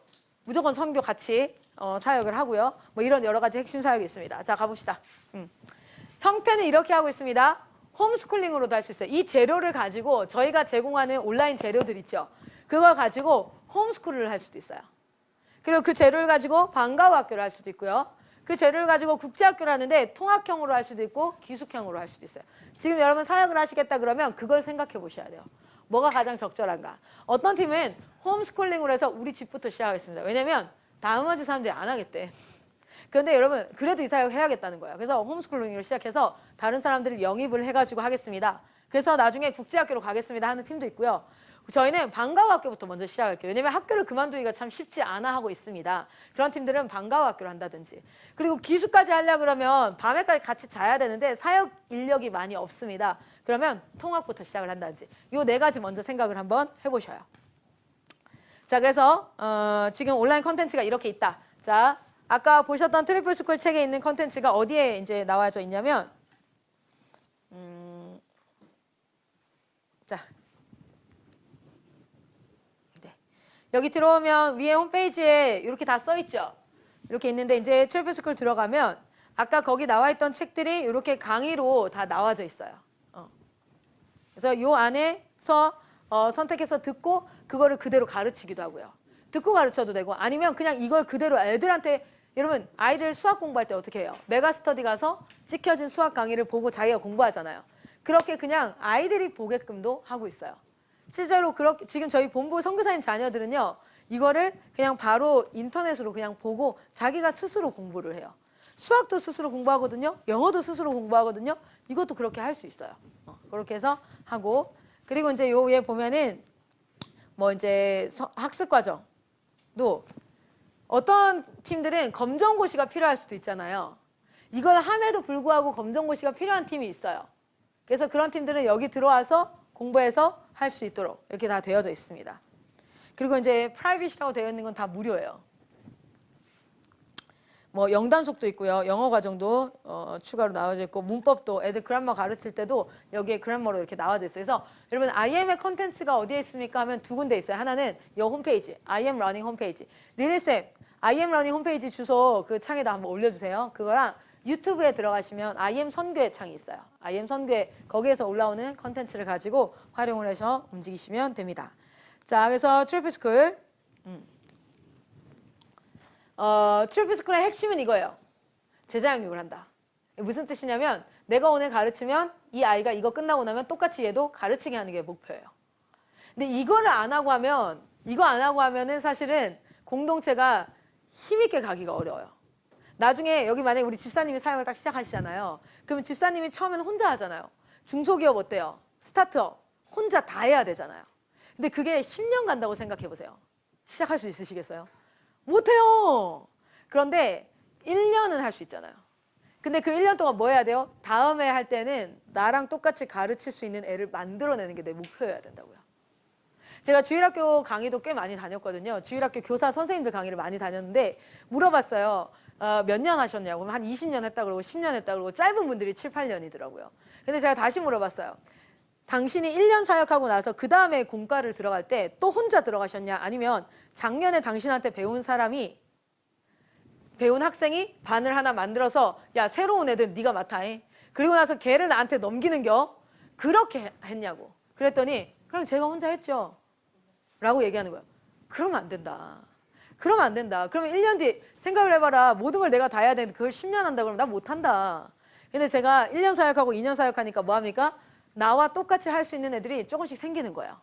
무조건 선교 같이 사역을 하고요. 뭐 이런 여러 가지 핵심 사역이 있습니다. 자, 가봅시다. 형태는 이렇게 하고 있습니다. 홈스쿨링으로도 할 수 있어요. 이 재료를 가지고 저희가 제공하는 온라인 재료들 있죠. 그거 가지고 홈스쿨을 할 수도 있어요. 그리고 그 재료를 가지고 방과후 학교를 할 수도 있고요. 그 재료를 가지고 국제학교를 하는데 통학형으로 할 수도 있고 기숙형으로 할 수도 있어요. 지금 여러분 사역을 하시겠다 그러면 그걸 생각해 보셔야 돼요. 뭐가 가장 적절한가. 어떤 팀은 홈스쿨링으로 해서 우리 집부터 시작하겠습니다. 왜냐면 나머지 사람들이 안 하겠대. 그런데 여러분 그래도 이 사역 해야겠다는 거예요. 그래서 홈스쿨링으로 시작해서 다른 사람들을 영입을 해가지고 하겠습니다. 그래서 나중에 국제학교로 가겠습니다 하는 팀도 있고요. 저희는 방과후 학교부터 먼저 시작할게요. 왜냐면 학교를 그만두기가 참 쉽지 않아 하고 있습니다. 그런 팀들은 방과후 학교를 한다든지. 그리고 기숙까지 하려고 그러면 밤에까지 같이 자야 되는데 사역 인력이 많이 없습니다. 그러면 통학부터 시작을 한다든지. 요 4가지 먼저 생각을 한번 해보셔요. 자, 그래서 지금 온라인 컨텐츠가 이렇게 있다. 자, 아까 보셨던 트리플 스쿨 책에 있는 컨텐츠가 어디에 이제 나와져 있냐면 자, 네. 여기 들어오면 위에 홈페이지에 이렇게 다 써 있죠. 이렇게 있는데 이제 트리플 스쿨 들어가면 아까 거기 나와 있던 책들이 이렇게 강의로 다 나와져 있어요. 그래서 요 안에서 선택해서 듣고 그거를 그대로 가르치기도 하고요. 듣고 가르쳐도 되고 아니면 그냥 이걸 그대로 애들한테, 여러분 아이들 수학 공부할 때 어떻게 해요? 메가스터디 가서 찍혀진 수학 강의를 보고 자기가 공부하잖아요. 그렇게 그냥 아이들이 보게끔도 하고 있어요. 실제로 그렇게 지금 저희 본부 선교사님 자녀들은요. 이거를 그냥 바로 인터넷으로 그냥 보고 자기가 스스로 공부를 해요. 수학도 스스로 공부하거든요. 영어도 스스로 공부하거든요. 이것도 그렇게 할 수 있어요. 그렇게 해서 하고, 그리고 이제 요 위에 보면은 뭐 이제 학습 과정도 어떤 팀들은 검정고시가 필요할 수도 있잖아요. 이걸 함에도 불구하고 검정고시가 필요한 팀이 있어요. 그래서 그런 팀들은 여기 들어와서 공부해서 할 수 있도록 이렇게 다 되어져 있습니다. 그리고 이제 프라이빗이라고 되어 있는 건 다 무료예요. 뭐 영단속도 있고요. 영어 과정도 추가로 나와져 있고 문법도 애들 그래머 가르칠 때도 여기에 그래머로 이렇게 나와져 있어요. 그래서 여러분 IM의 컨텐츠가 어디에 있습니까 하면 두 군데 있어요. 하나는 이 홈페이지, IM 러닝 홈페이지. 리리쌤, IM 러닝 홈페이지 주소 그 창에다 한번 올려주세요. 그거랑 유튜브에 들어가시면 IM 선교회 창이 있어요. IM 선교회 거기에서 올라오는 컨텐츠를 가지고 활용을 해서 움직이시면 됩니다. 자, 그래서 트리플스쿨 트리플스쿨의 핵심은 이거예요. 제자양육을 한다. 무슨 뜻이냐면 내가 오늘 가르치면 이 아이가 이거 끝나고 나면 똑같이 얘도 가르치게 하는 게 목표예요. 근데 이거를 안 하고 하면 이거 안 하고 하면은 사실은 공동체가 힘있게 가기가 어려워요. 나중에 여기 만약에 우리 집사님이 사역을 딱 시작하시잖아요. 그러면 집사님이 처음에는 혼자 하잖아요. 중소기업 어때요? 스타트업 혼자 다 해야 되잖아요. 근데 그게 10년 간다고 생각해 보세요. 시작할 수 있으시겠어요? 못해요. 그런데 1년은 할 수 있잖아요. 근데 그 1년 동안 뭐 해야 돼요? 다음에 할 때는 나랑 똑같이 가르칠 수 있는 애를 만들어내는 게 내 목표여야 된다고요. 제가 주일학교 강의도 꽤 많이 다녔거든요. 주일학교 교사 선생님들 강의를 많이 다녔는데 물어봤어요. 몇 년 하셨냐고. 그럼 한 20년 했다 그러고 10년 했다 그러고 짧은 분들이 7, 8년이더라고요. 근데 제가 다시 물어봤어요. 당신이 1년 사역하고 나서 그 다음에 공과를 들어갈 때 또 혼자 들어가셨냐? 아니면 작년에 당신한테 배운 사람이 배운 학생이 반을 하나 만들어서 야 새로운 애들 네가 맡아. 그리고 나서 걔를 나한테 넘기는겨? 그렇게 했냐고. 그랬더니 그냥 제가 혼자 했죠. 라고 얘기하는 거예요. 그러면 안 된다. 그러면 안 된다. 그러면 1년 뒤에 생각을 해봐라. 모든 걸 내가 다 해야 되는데 그걸 10년 한다 그러면 나 못한다. 근데 제가 1년 사역하고 2년 사역하니까 뭐합니까? 나와 똑같이 할 수 있는 애들이 조금씩 생기는 거예요.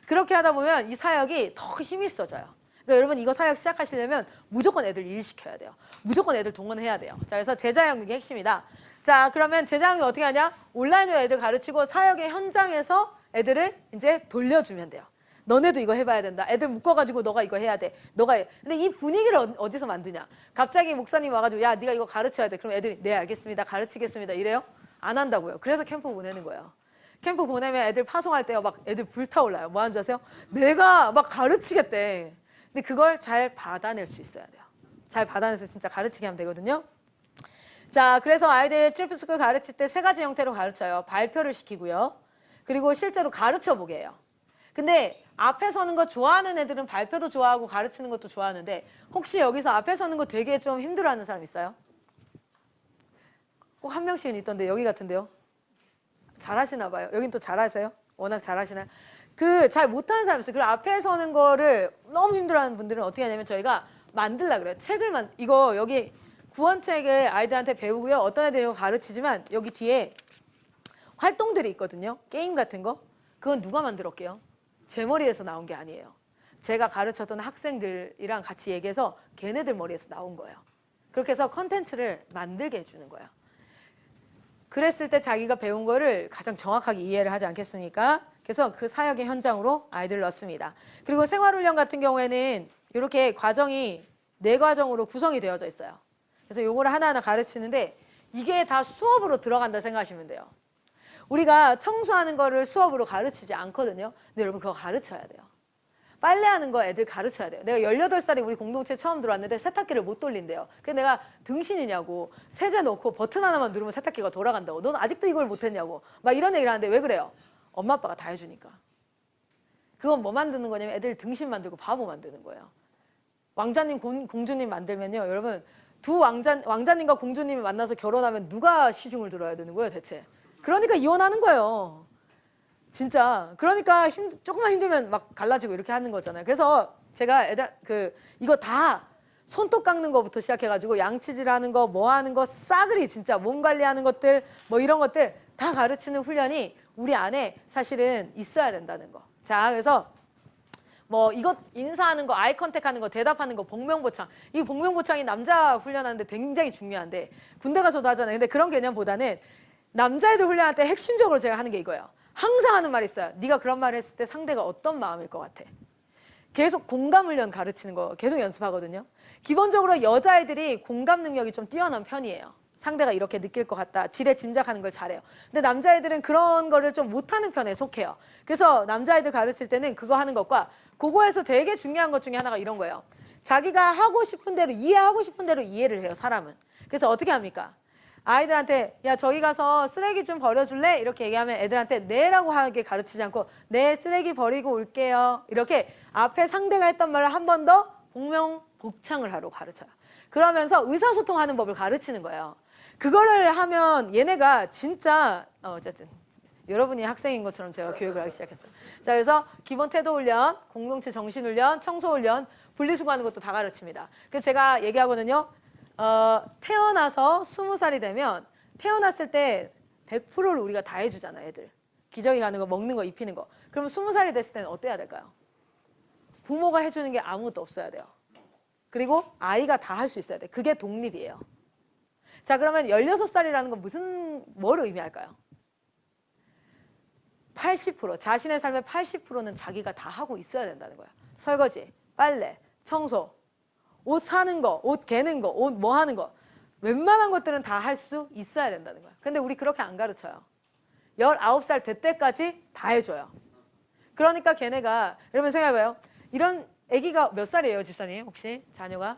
그렇게 하다 보면 이 사역이 더 힘이 써져요. 그러니까 여러분 이거 사역 시작하시려면 무조건 애들 일시켜야 돼요. 무조건 애들 동원해야 돼요. 자, 그래서 제자양육이 핵심이다. 자, 그러면 제자양육 어떻게 하냐? 온라인으로 애들 가르치고 사역의 현장에서 애들을 이제 돌려주면 돼요. 너네도 이거 해봐야 된다. 애들 묶어가지고 너가 이거 해야 돼. 너가 해. 근데 이 분위기를 어디서 만드냐? 갑자기 목사님 와가지고 야 네가 이거 가르쳐야 돼. 그럼 애들이 네 알겠습니다. 가르치겠습니다. 이래요? 안 한다고요. 그래서 캠프 보내는 거예요. 캠프 보내면 애들 파송할 때요. 막 애들 불타올라요. 뭐 하는 줄 아세요? 내가 막 가르치겠대. 근데 그걸 잘 받아낼 수 있어야 돼요. 잘 받아내서 진짜 가르치게 하면 되거든요. 자, 그래서 아이들 트리플스쿨 가르칠 때 세 가지 형태로 가르쳐요. 발표를 시키고요. 그리고 실제로 가르쳐 보게 해요. 근데 앞에 서는 거 좋아하는 애들은 발표도 좋아하고 가르치는 것도 좋아하는데 혹시 여기서 앞에 서는 거 되게 좀 힘들어하는 사람 있어요? 꼭 한 명씩은 있던데 여기 같은데요? 잘하시나 봐요. 여긴 또 잘하세요? 워낙 잘하시나요? 그 잘 못하는 사람 있어요. 그 앞에 서는 거를 너무 힘들어하는 분들은 어떻게 하냐면 저희가 만들라 그래요. 책을 이거 여기 구원책을 아이들한테 배우고요. 어떤 애들이 이거 가르치지만 여기 뒤에 활동들이 있거든요. 게임 같은 거. 그건 누가 만들었게요? 제 머리에서 나온 게 아니에요. 제가 가르쳤던 학생들이랑 같이 얘기해서 걔네들 머리에서 나온 거예요. 그렇게 해서 컨텐츠를 만들게 해주는 거예요. 그랬을 때 자기가 배운 거를 가장 정확하게 이해를 하지 않겠습니까? 그래서 그 사역의 현장으로 아이들을 넣습니다. 그리고 생활훈련 같은 경우에는 이렇게 과정이 4과정으로 구성이 되어져 있어요. 그래서 요거를 하나하나 가르치는데 이게 다 수업으로 들어간다 생각하시면 돼요. 우리가 청소하는 거를 수업으로 가르치지 않거든요. 근데 여러분 그거 가르쳐야 돼요. 빨래하는 거 애들 가르쳐야 돼요. 내가 18살에 우리 공동체 처음 들어왔는데 세탁기를 못 돌린대요. 그래서 내가 등신이냐고 세제 넣고 버튼 하나만 누르면 세탁기가 돌아간다고. 넌 아직도 이걸 못했냐고. 막 이런 얘기를 하는데 왜 그래요? 엄마 아빠가 다 해주니까. 그건 뭐 만드는 거냐면 애들 등신 만들고 바보 만드는 거예요. 왕자님 공주님 만들면요. 여러분 두 왕자님과 공주님이 만나서 결혼하면 누가 시중을 들어야 되는 거예요 대체? 그러니까 이혼하는 거예요. 진짜. 그러니까 조금만 힘들면 막 갈라지고 이렇게 하는 거잖아요. 그래서 제가 이거 다 손톱 깎는 거부터 시작해가지고 양치질하는 거, 뭐 하는 거, 싸그리 진짜 몸 관리하는 것들, 뭐 이런 것들 다 가르치는 훈련이 우리 안에 사실은 있어야 된다는 거. 자, 그래서 뭐 이것 인사하는 거, 아이 컨택하는 거, 대답하는 거, 복명보창. 이 복명보창이 남자 훈련하는데 굉장히 중요한데 군대 가서도 하잖아요. 근데 그런 개념보다는 남자애들 훈련할 때 핵심적으로 제가 하는 게 이거예요. 항상 하는 말이 있어요. 네가 그런 말을 했을 때 상대가 어떤 마음일 것 같아. 계속 공감 훈련 가르치는 거 계속 연습하거든요. 기본적으로 여자애들이 공감 능력이 좀 뛰어난 편이에요. 상대가 이렇게 느낄 것 같다. 지레 짐작하는 걸 잘해요. 근데 남자애들은 그런 거를 좀 못하는 편에 속해요. 그래서 남자애들 가르칠 때는 그거 하는 것과 그거에서 되게 중요한 것 중에 하나가 이런 거예요. 자기가 하고 싶은 대로 이해하고 싶은 대로 이해를 해요, 사람은. 그래서 어떻게 합니까? 아이들한테 야 저기 가서 쓰레기 좀 버려줄래? 이렇게 얘기하면 애들한테 네라고 하게 가르치지 않고 네 쓰레기 버리고 올게요. 이렇게 앞에 상대가 했던 말을 한 번 더 복명복창을 하러 가르쳐요. 그러면서 의사소통하는 법을 가르치는 거예요. 그거를 하면 얘네가 진짜 어쨌든 여러분이 학생인 것처럼 제가 교육을 하기 시작했어요. 자, 그래서 기본 태도 훈련, 공동체 정신 훈련, 청소 훈련, 분리수거하는 것도 다 가르칩니다. 그래서 제가 얘기하거든요. 태어나서 20살이 되면 태어났을 때 100%를 우리가 다 해주잖아요, 애들. 기저귀 가는 거, 먹는 거, 입히는 거. 그러면 20살이 됐을 때는 어때야 될까요? 부모가 해주는 게 아무것도 없어야 돼요. 그리고 아이가 다 할 수 있어야 돼. 그게 독립이에요. 자, 그러면 16살이라는 건 뭘 의미할까요? 80%, 자신의 삶의 80%는 자기가 다 하고 있어야 된다는 거야. 설거지, 빨래, 청소, 옷 사는 거, 옷 개는 거, 옷 뭐 하는 거. 웬만한 것들은 다 할 수 있어야 된다는 거야. 근데 우리 그렇게 안 가르쳐요. 19살 될 때까지 다 해줘요. 그러니까 걔네가, 여러분 생각해봐요. 이런 아기가 몇 살이에요, 집사님? 혹시 자녀가?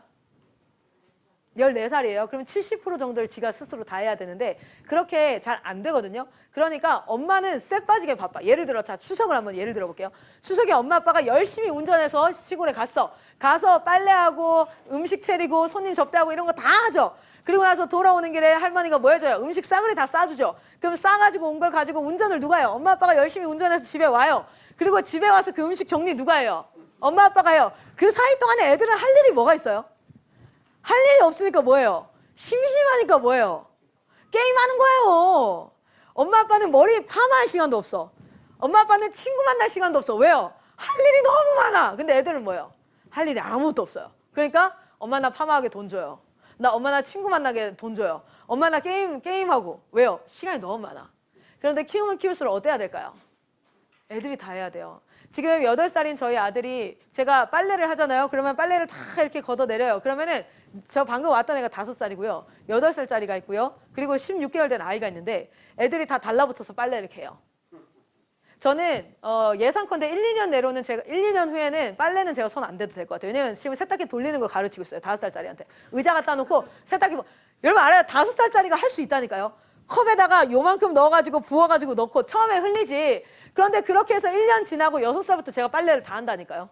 14살이에요. 그럼 70% 정도를 지가 스스로 다 해야 되는데 그렇게 잘 안 되거든요. 그러니까 엄마는 쎄 빠지게 바빠. 예를 들어 자 추석을 한번 예를 들어볼게요. 추석에 엄마 아빠가 열심히 운전해서 시골에 가서 빨래하고 음식 차리고 손님 접대하고 이런 거 다 하죠. 그리고 나서 돌아오는 길에 할머니가 뭐 해줘요? 음식 싸그리 다 싸주죠. 그럼 싸가지고 온 걸 가지고 운전을 누가 해요? 엄마 아빠가 열심히 운전해서 집에 와요. 그리고 집에 와서 그 음식 정리 누가 해요? 엄마 아빠가 해요. 그 사이 동안에 애들은 할 일이 뭐가 있어요? 할 일이 없으니까 뭐예요? 심심하니까 뭐예요? 게임하는 거예요. 엄마 아빠는 머리 파마할 시간도 없어. 엄마 아빠는 친구 만날 시간도 없어. 왜요? 할 일이 너무 많아. 근데 애들은 뭐예요? 할 일이 아무것도 없어요. 그러니까 엄마 나 파마하게 돈 줘요. 엄마 나 친구 만나게 돈 줘요. 엄마 나 게임하고. 왜요? 시간이 너무 많아. 그런데 키우면 키울수록 어때야 될까요? 애들이 다 해야 돼요. 지금 8살인 저희 아들이 제가 빨래를 하잖아요. 그러면 빨래를 다 이렇게 걷어내려요. 그러면은 저 방금 왔던 애가 5살이고요. 8살짜리가 있고요. 그리고 16개월 된 아이가 있는데 애들이 다 달라붙어서 빨래를 개요. 저는 예상컨대 1, 2년 내로는 제가 1, 2년 후에는 빨래는 제가 손 안 대도 될 것 같아요. 왜냐면 지금 세탁기 돌리는 걸 가르치고 있어요. 5살짜리한테. 의자 갖다 놓고 세탁기 여러분 알아요? 5살짜리가 할 수 있다니까요. 컵에다가 요만큼 넣어가지고 부어가지고 넣고 처음에 흘리지. 그런데 그렇게 해서 1년 지나고 6살부터 제가 빨래를 다 한다니까요.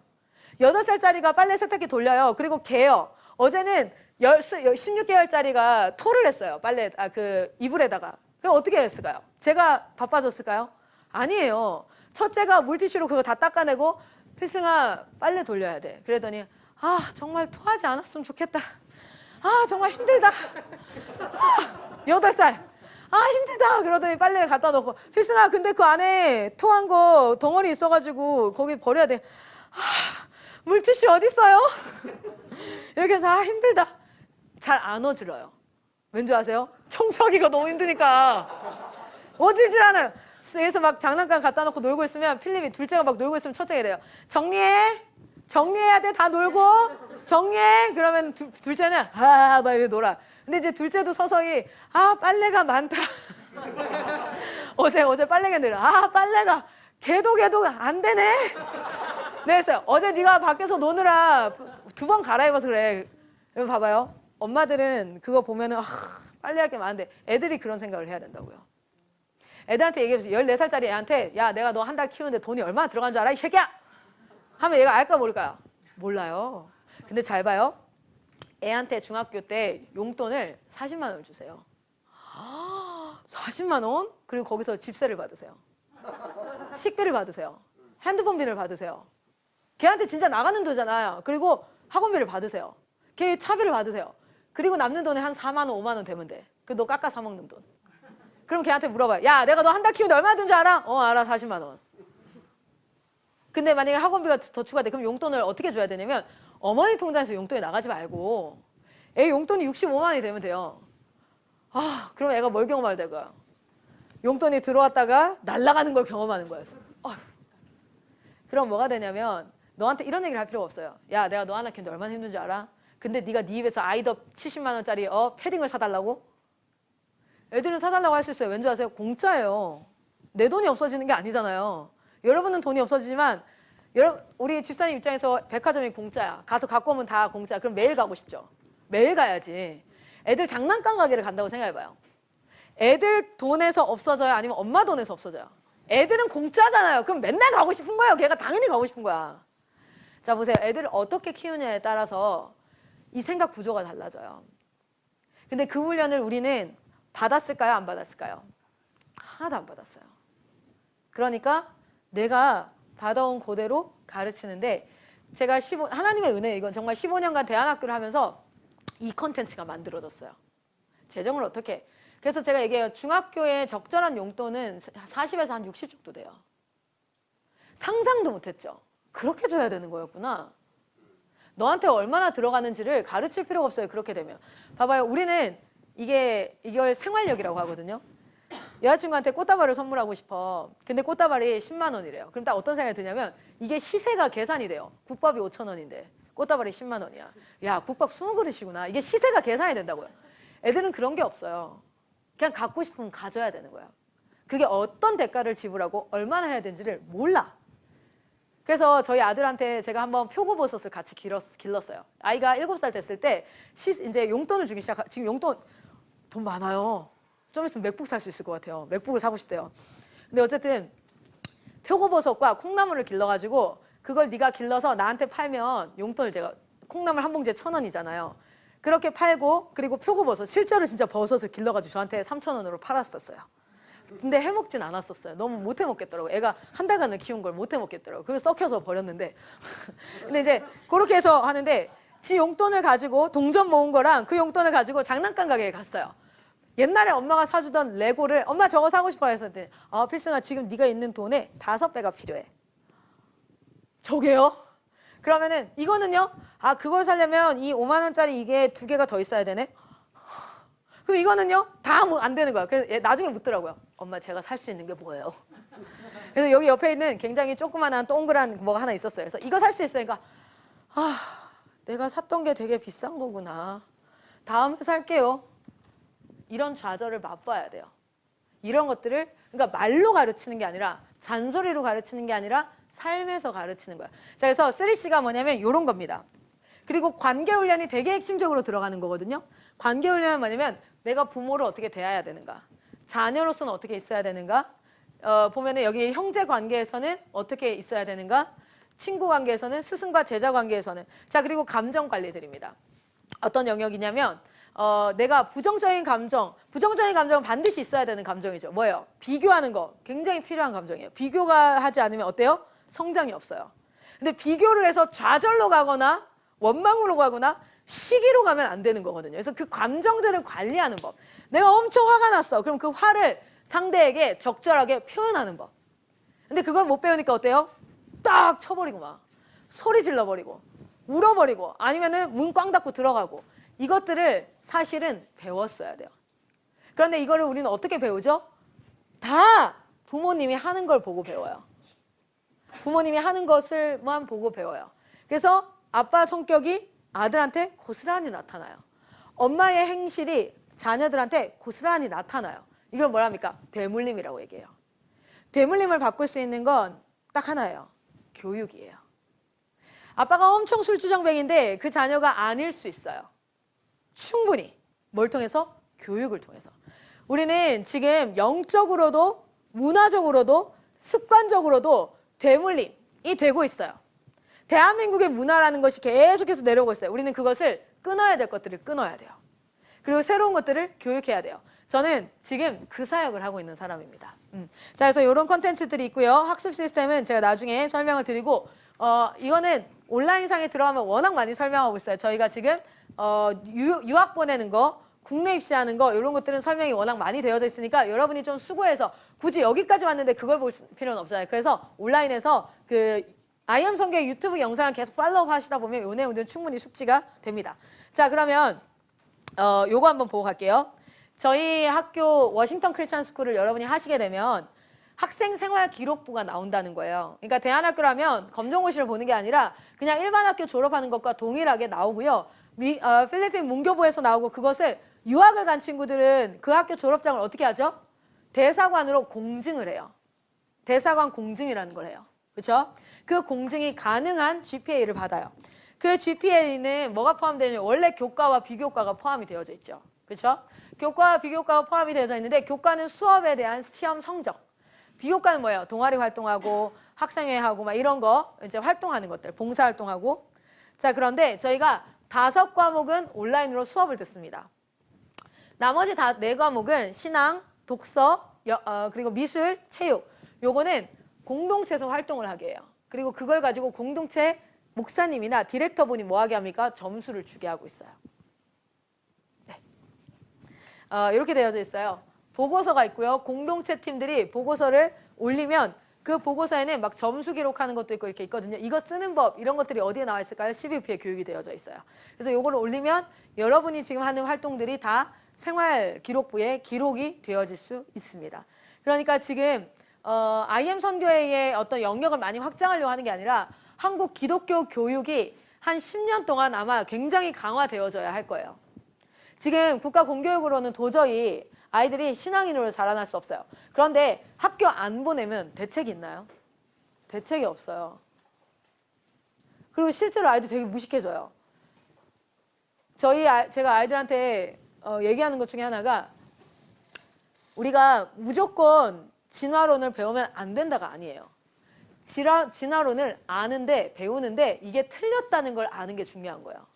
8살짜리가 빨래 세탁기 돌려요. 그리고 개요. 어제는 16개월짜리가 토를 했어요. 빨래 그 이불에다가. 그럼 어떻게 했을까요? 제가 바빠졌을까요? 아니에요. 첫째가 물티슈로 그거 다 닦아내고 필승아 빨래 돌려야 돼. 그러더니 아 정말 토하지 않았으면 좋겠다. 아 정말 힘들다. 8살. 아 힘들다. 그러더니 빨래를 갖다 놓고 필승아 근데 그 안에 토한 거 덩어리 있어가지고 거기 버려야 돼. 아 물티슈 어디 있어요? 이렇게 해서 아 힘들다. 잘 안 어지러요. 왠지 아세요? 청소하기가 너무 힘드니까 어질질 않아요. 그래서 막 장난감 갖다 놓고 놀고 있으면 필립이 둘째가 막 놀고 있으면 첫째가 이래요. 정리해야 돼. 다 놀고 정리해. 그러면 둘째는 막 이렇게 놀아. 근데 이제 둘째도 서서히 아 빨래가 많다. 어제 빨래가 늘어. 아 빨래가 걔도 안 되네. 네 했어요. 어제 네가 밖에서 노느라 2번 갈아입어서 그래. 여러분 봐봐요. 엄마들은 그거 보면은 빨래할 게 많은데 애들이 그런 생각을 해야 된다고요. 애들한테 얘기해보세요. 14살짜리 애한테 야 내가 너 한 달 키우는데 돈이 얼마나 들어간 줄 알아? 이 새끼야! 하면 얘가 알까 모를까요? 몰라요. 근데 잘 봐요. 애한테 중학교 때 용돈을 40만 원을 주세요. 40만 원? 그리고 거기서 집세를 받으세요. 식비를 받으세요. 핸드폰비를 받으세요. 걔한테 진짜 나가는 돈이잖아요. 그리고 학원비를 받으세요. 걔 차비를 받으세요. 그리고 남는 돈에 한 4만 원, 5만 원 되면 돼. 그 너 깎아 사 먹는 돈. 그럼 걔한테 물어봐요. 야 내가 너 한 달 키우는데 얼마나 든지 알아? 알아 40만 원. 근데 만약에 학원비가 더 추가돼. 그럼 용돈을 어떻게 줘야 되냐면 어머니 통장에서 용돈이 나가지 말고 애 용돈이 65만 원이 되면 돼요. 그럼 애가 뭘 경험할 될까요? 용돈이 들어왔다가 날아가는 걸 경험하는 거예요. 그럼 뭐가 되냐면 너한테 이런 얘기를 할 필요가 없어요. 야 내가 너 하나 키우는데 얼마나 힘든지 알아? 근데 네가 네 입에서 아이덥 70만 원짜리 패딩을 사달라고? 애들은 사달라고 할 수 있어요. 왠지 아세요? 공짜예요. 내 돈이 없어지는 게 아니잖아요. 여러분은 돈이 없어지지만 여러분, 우리 집사님 입장에서 백화점이 공짜야. 가서 갖고 오면 다 공짜. 그럼 매일 가고 싶죠? 매일 가야지. 애들 장난감 가게를 간다고 생각해봐요. 애들 돈에서 없어져요? 아니면 엄마 돈에서 없어져요? 애들은 공짜잖아요. 그럼 맨날 가고 싶은 거예요. 걔가 당연히 가고 싶은 거야. 자, 보세요. 애들을 어떻게 키우냐에 따라서 이 생각 구조가 달라져요. 근데 그 훈련을 우리는 받았을까요? 안 받았을까요? 하나도 안 받았어요. 그러니까 내가 받아온 그대로 가르치는데 제가 하나님의 은혜예요. 이건 정말 15년간 대안학교를 하면서 이 컨텐츠가 만들어졌어요. 재정을 어떻게. 그래서 제가 얘기해요. 중학교의 적절한 용돈은 40에서 한 60 정도 돼요. 상상도 못했죠. 그렇게 줘야 되는 거였구나. 너한테 얼마나 들어가는지를 가르칠 필요가 없어요. 그렇게 되면. 봐봐요. 우리는 이걸 생활력이라고 하거든요. 여자친구한테 꽃다발을 선물하고 싶어. 근데 꽃다발이 10만 원이래요. 그럼 딱 어떤 생각이 드냐면 이게 시세가 계산이 돼요. 국밥이 5천 원인데 꽃다발이 10만 원이야. 야, 국밥 20그릇이구나. 이게 시세가 계산이 된다고요. 애들은 그런 게 없어요. 그냥 갖고 싶으면 가져야 되는 거야. 그게 어떤 대가를 지불하고 얼마나 해야 되는지를 몰라. 그래서 저희 아들한테 제가 한번 표고버섯을 같이 길렀어요. 아이가 7살 됐을 때 이제 용돈을 주기 지금 용돈 돈 많아요. 좀 있으면 맥북 살 수 있을 것 같아요. 맥북을 사고 싶대요. 근데 어쨌든 표고버섯과 콩나물을 길러가지고 그걸 네가 길러서 나한테 팔면 용돈을 제가 콩나물 한 봉지에 1,000원이잖아요. 그렇게 팔고 그리고 표고버섯 실제로 진짜 버섯을 길러가지고 저한테 3,000원으로 팔았었어요. 근데 해먹진 않았었어요. 너무 못 해먹겠더라고요. 애가 한 달간을 키운 걸 못 해먹겠더라고요. 그래서 썩혀서 버렸는데 근데 이제 그렇게 해서 하는데 지 용돈을 가지고 동전 모은 거랑 그 용돈을 가지고 장난감 가게에 갔어요. 옛날에 엄마가 사주던 레고를 엄마 저거 사고 싶어 해서 필승아 지금 네가 있는 돈의 5배가 필요해. 저게요? 그러면은 이거는요? 아 그걸 사려면 이 5만 원짜리 이게 2개가 더 있어야 되네? 그럼 이거는요? 다 안 되는 거야. 그래서 얘 나중에 묻더라고요. 엄마 제가 살 수 있는 게 뭐예요? 그래서 여기 옆에 있는 굉장히 조그만한 동그란 뭐가 하나 있었어요. 그래서 이거 살 수 있으니까 내가 샀던 게 되게 비싼 거구나. 다음에 살게요. 이런 좌절을 맛봐야 돼요. 이런 것들을 그러니까 말로 가르치는 게 아니라 잔소리로 가르치는 게 아니라 삶에서 가르치는 거야. 자, 그래서 3C가 뭐냐면 이런 겁니다. 그리고 관계훈련이 되게 핵심적으로 들어가는 거거든요. 관계훈련은 뭐냐면 내가 부모를 어떻게 대해야 되는가, 자녀로서는 어떻게 있어야 되는가, 보면은 여기 형제 관계에서는 어떻게 있어야 되는가, 친구 관계에서는, 스승과 제자 관계에서는. 자, 그리고 감정 관리들입니다. 어떤 영역이냐면 내가 부정적인 감정은 반드시 있어야 되는 감정이죠. 뭐예요? 비교하는 거 굉장히 필요한 감정이에요. 비교가 하지 않으면 어때요? 성장이 없어요. 근데 비교를 해서 좌절로 가거나 원망으로 가거나 시기로 가면 안 되는 거거든요. 그래서 그 감정들을 관리하는 법. 내가 엄청 화가 났어. 그럼 그 화를 상대에게 적절하게 표현하는 법. 근데 그걸 못 배우니까 어때요? 딱 쳐버리고 막 소리 질러버리고 울어버리고 아니면은 문 꽝 닫고 들어가고. 이것들을 사실은 배웠어야 돼요. 그런데 이거를 우리는 어떻게 배우죠? 다 부모님이 하는 걸 보고 배워요. 부모님이 하는 것을만 보고 배워요. 그래서 아빠 성격이 아들한테 고스란히 나타나요. 엄마의 행실이 자녀들한테 고스란히 나타나요. 이걸 뭐라 합니까? 되물림이라고 얘기해요. 되물림을 바꿀 수 있는 건 딱 하나예요. 교육이에요. 아빠가 엄청 술주정뱅인데 그 자녀가 아닐 수 있어요. 충분히. 뭘 통해서? 교육을 통해서. 우리는 지금 영적으로도 문화적으로도 습관적으로도 되물림이 되고 있어요. 대한민국의 문화라는 것이 계속해서 내려오고 있어요. 우리는 그것을 끊어야 될 것들을 끊어야 돼요. 그리고 새로운 것들을 교육해야 돼요. 저는 지금 그 사역을 하고 있는 사람입니다. 자, 그래서 이런 콘텐츠들이 있고요. 학습 시스템은 제가 나중에 설명을 드리고 이거는 온라인상에 들어가면 워낙 많이 설명하고 있어요. 저희가 지금 유학 보내는 거, 국내 입시하는 거 이런 것들은 설명이 워낙 많이 되어져 있으니까 여러분이 좀 수고해서 굳이 여기까지 왔는데 그걸 볼 필요는 없잖아요. 그래서 온라인에서 그 아이엠 성교의 유튜브 영상을 계속 팔로우 하시다 보면 요 내용들은 충분히 숙지가 됩니다. 자, 그러면 요거 한번 보고 갈게요. 저희 학교 워싱턴 크리스천 스쿨을 여러분이 하시게 되면 학생 생활 기록부가 나온다는 거예요. 그러니까 대안학교라면 검정고시를 보는 게 아니라 그냥 일반 학교 졸업하는 것과 동일하게 나오고요. 필리핀 문교부에서 나오고 그것을 유학을 간 친구들은 그 학교 졸업장을 어떻게 하죠? 대사관으로 공증을 해요. 대사관 공증이라는 걸 해요. 그렇죠? 그 공증이 가능한 GPA를 받아요. 그 GPA는 뭐가 포함되냐면 원래 교과와 비교과가 포함이 되어져 있죠. 그렇죠? 교과와 비교과가 포함이 되어져 있는데 교과는 수업에 대한 시험 성적, 비교과는 뭐예요? 동아리 활동하고 학생회하고 막 이런 거 이제 활동하는 것들, 봉사활동하고. 자, 그런데 저희가 5과목은 온라인으로 수업을 듣습니다. 나머지 4과목은 신앙, 독서, 그리고 미술, 체육. 요거는 공동체에서 활동을 하게 해요. 그리고 그걸 가지고 공동체 목사님이나 디렉터분이 뭐 하게 합니까? 점수를 주게 하고 있어요. 네. 이렇게 되어져 있어요. 보고서가 있고요. 공동체 팀들이 보고서를 올리면 그 보고서에는 막 점수 기록하는 것도 있고 이렇게 있거든요. 이거 쓰는 법 이런 것들이 어디에 나와 있을까요? CBUP에 교육이 되어져 있어요. 그래서 요거를 올리면 여러분이 지금 하는 활동들이 다 생활 기록부에 기록이 되어질 수 있습니다. 그러니까 지금 IM 선교회의 어떤 영역을 많이 확장하려고 하는 게 아니라 한국 기독교 교육이 한 10년 동안 아마 굉장히 강화되어져야 할 거예요. 지금 국가 공교육으로는 도저히 아이들이 신앙인으로 자라날 수 없어요. 그런데 학교 안 보내면 대책이 있나요? 대책이 없어요. 그리고 실제로 아이들 되게 무식해져요. 제가 아이들한테 얘기하는 것 중에 하나가 우리가 무조건 진화론을 배우면 안 된다가 아니에요. 진화론을 아는데 배우는데 이게 틀렸다는 걸 아는 게 중요한 거예요.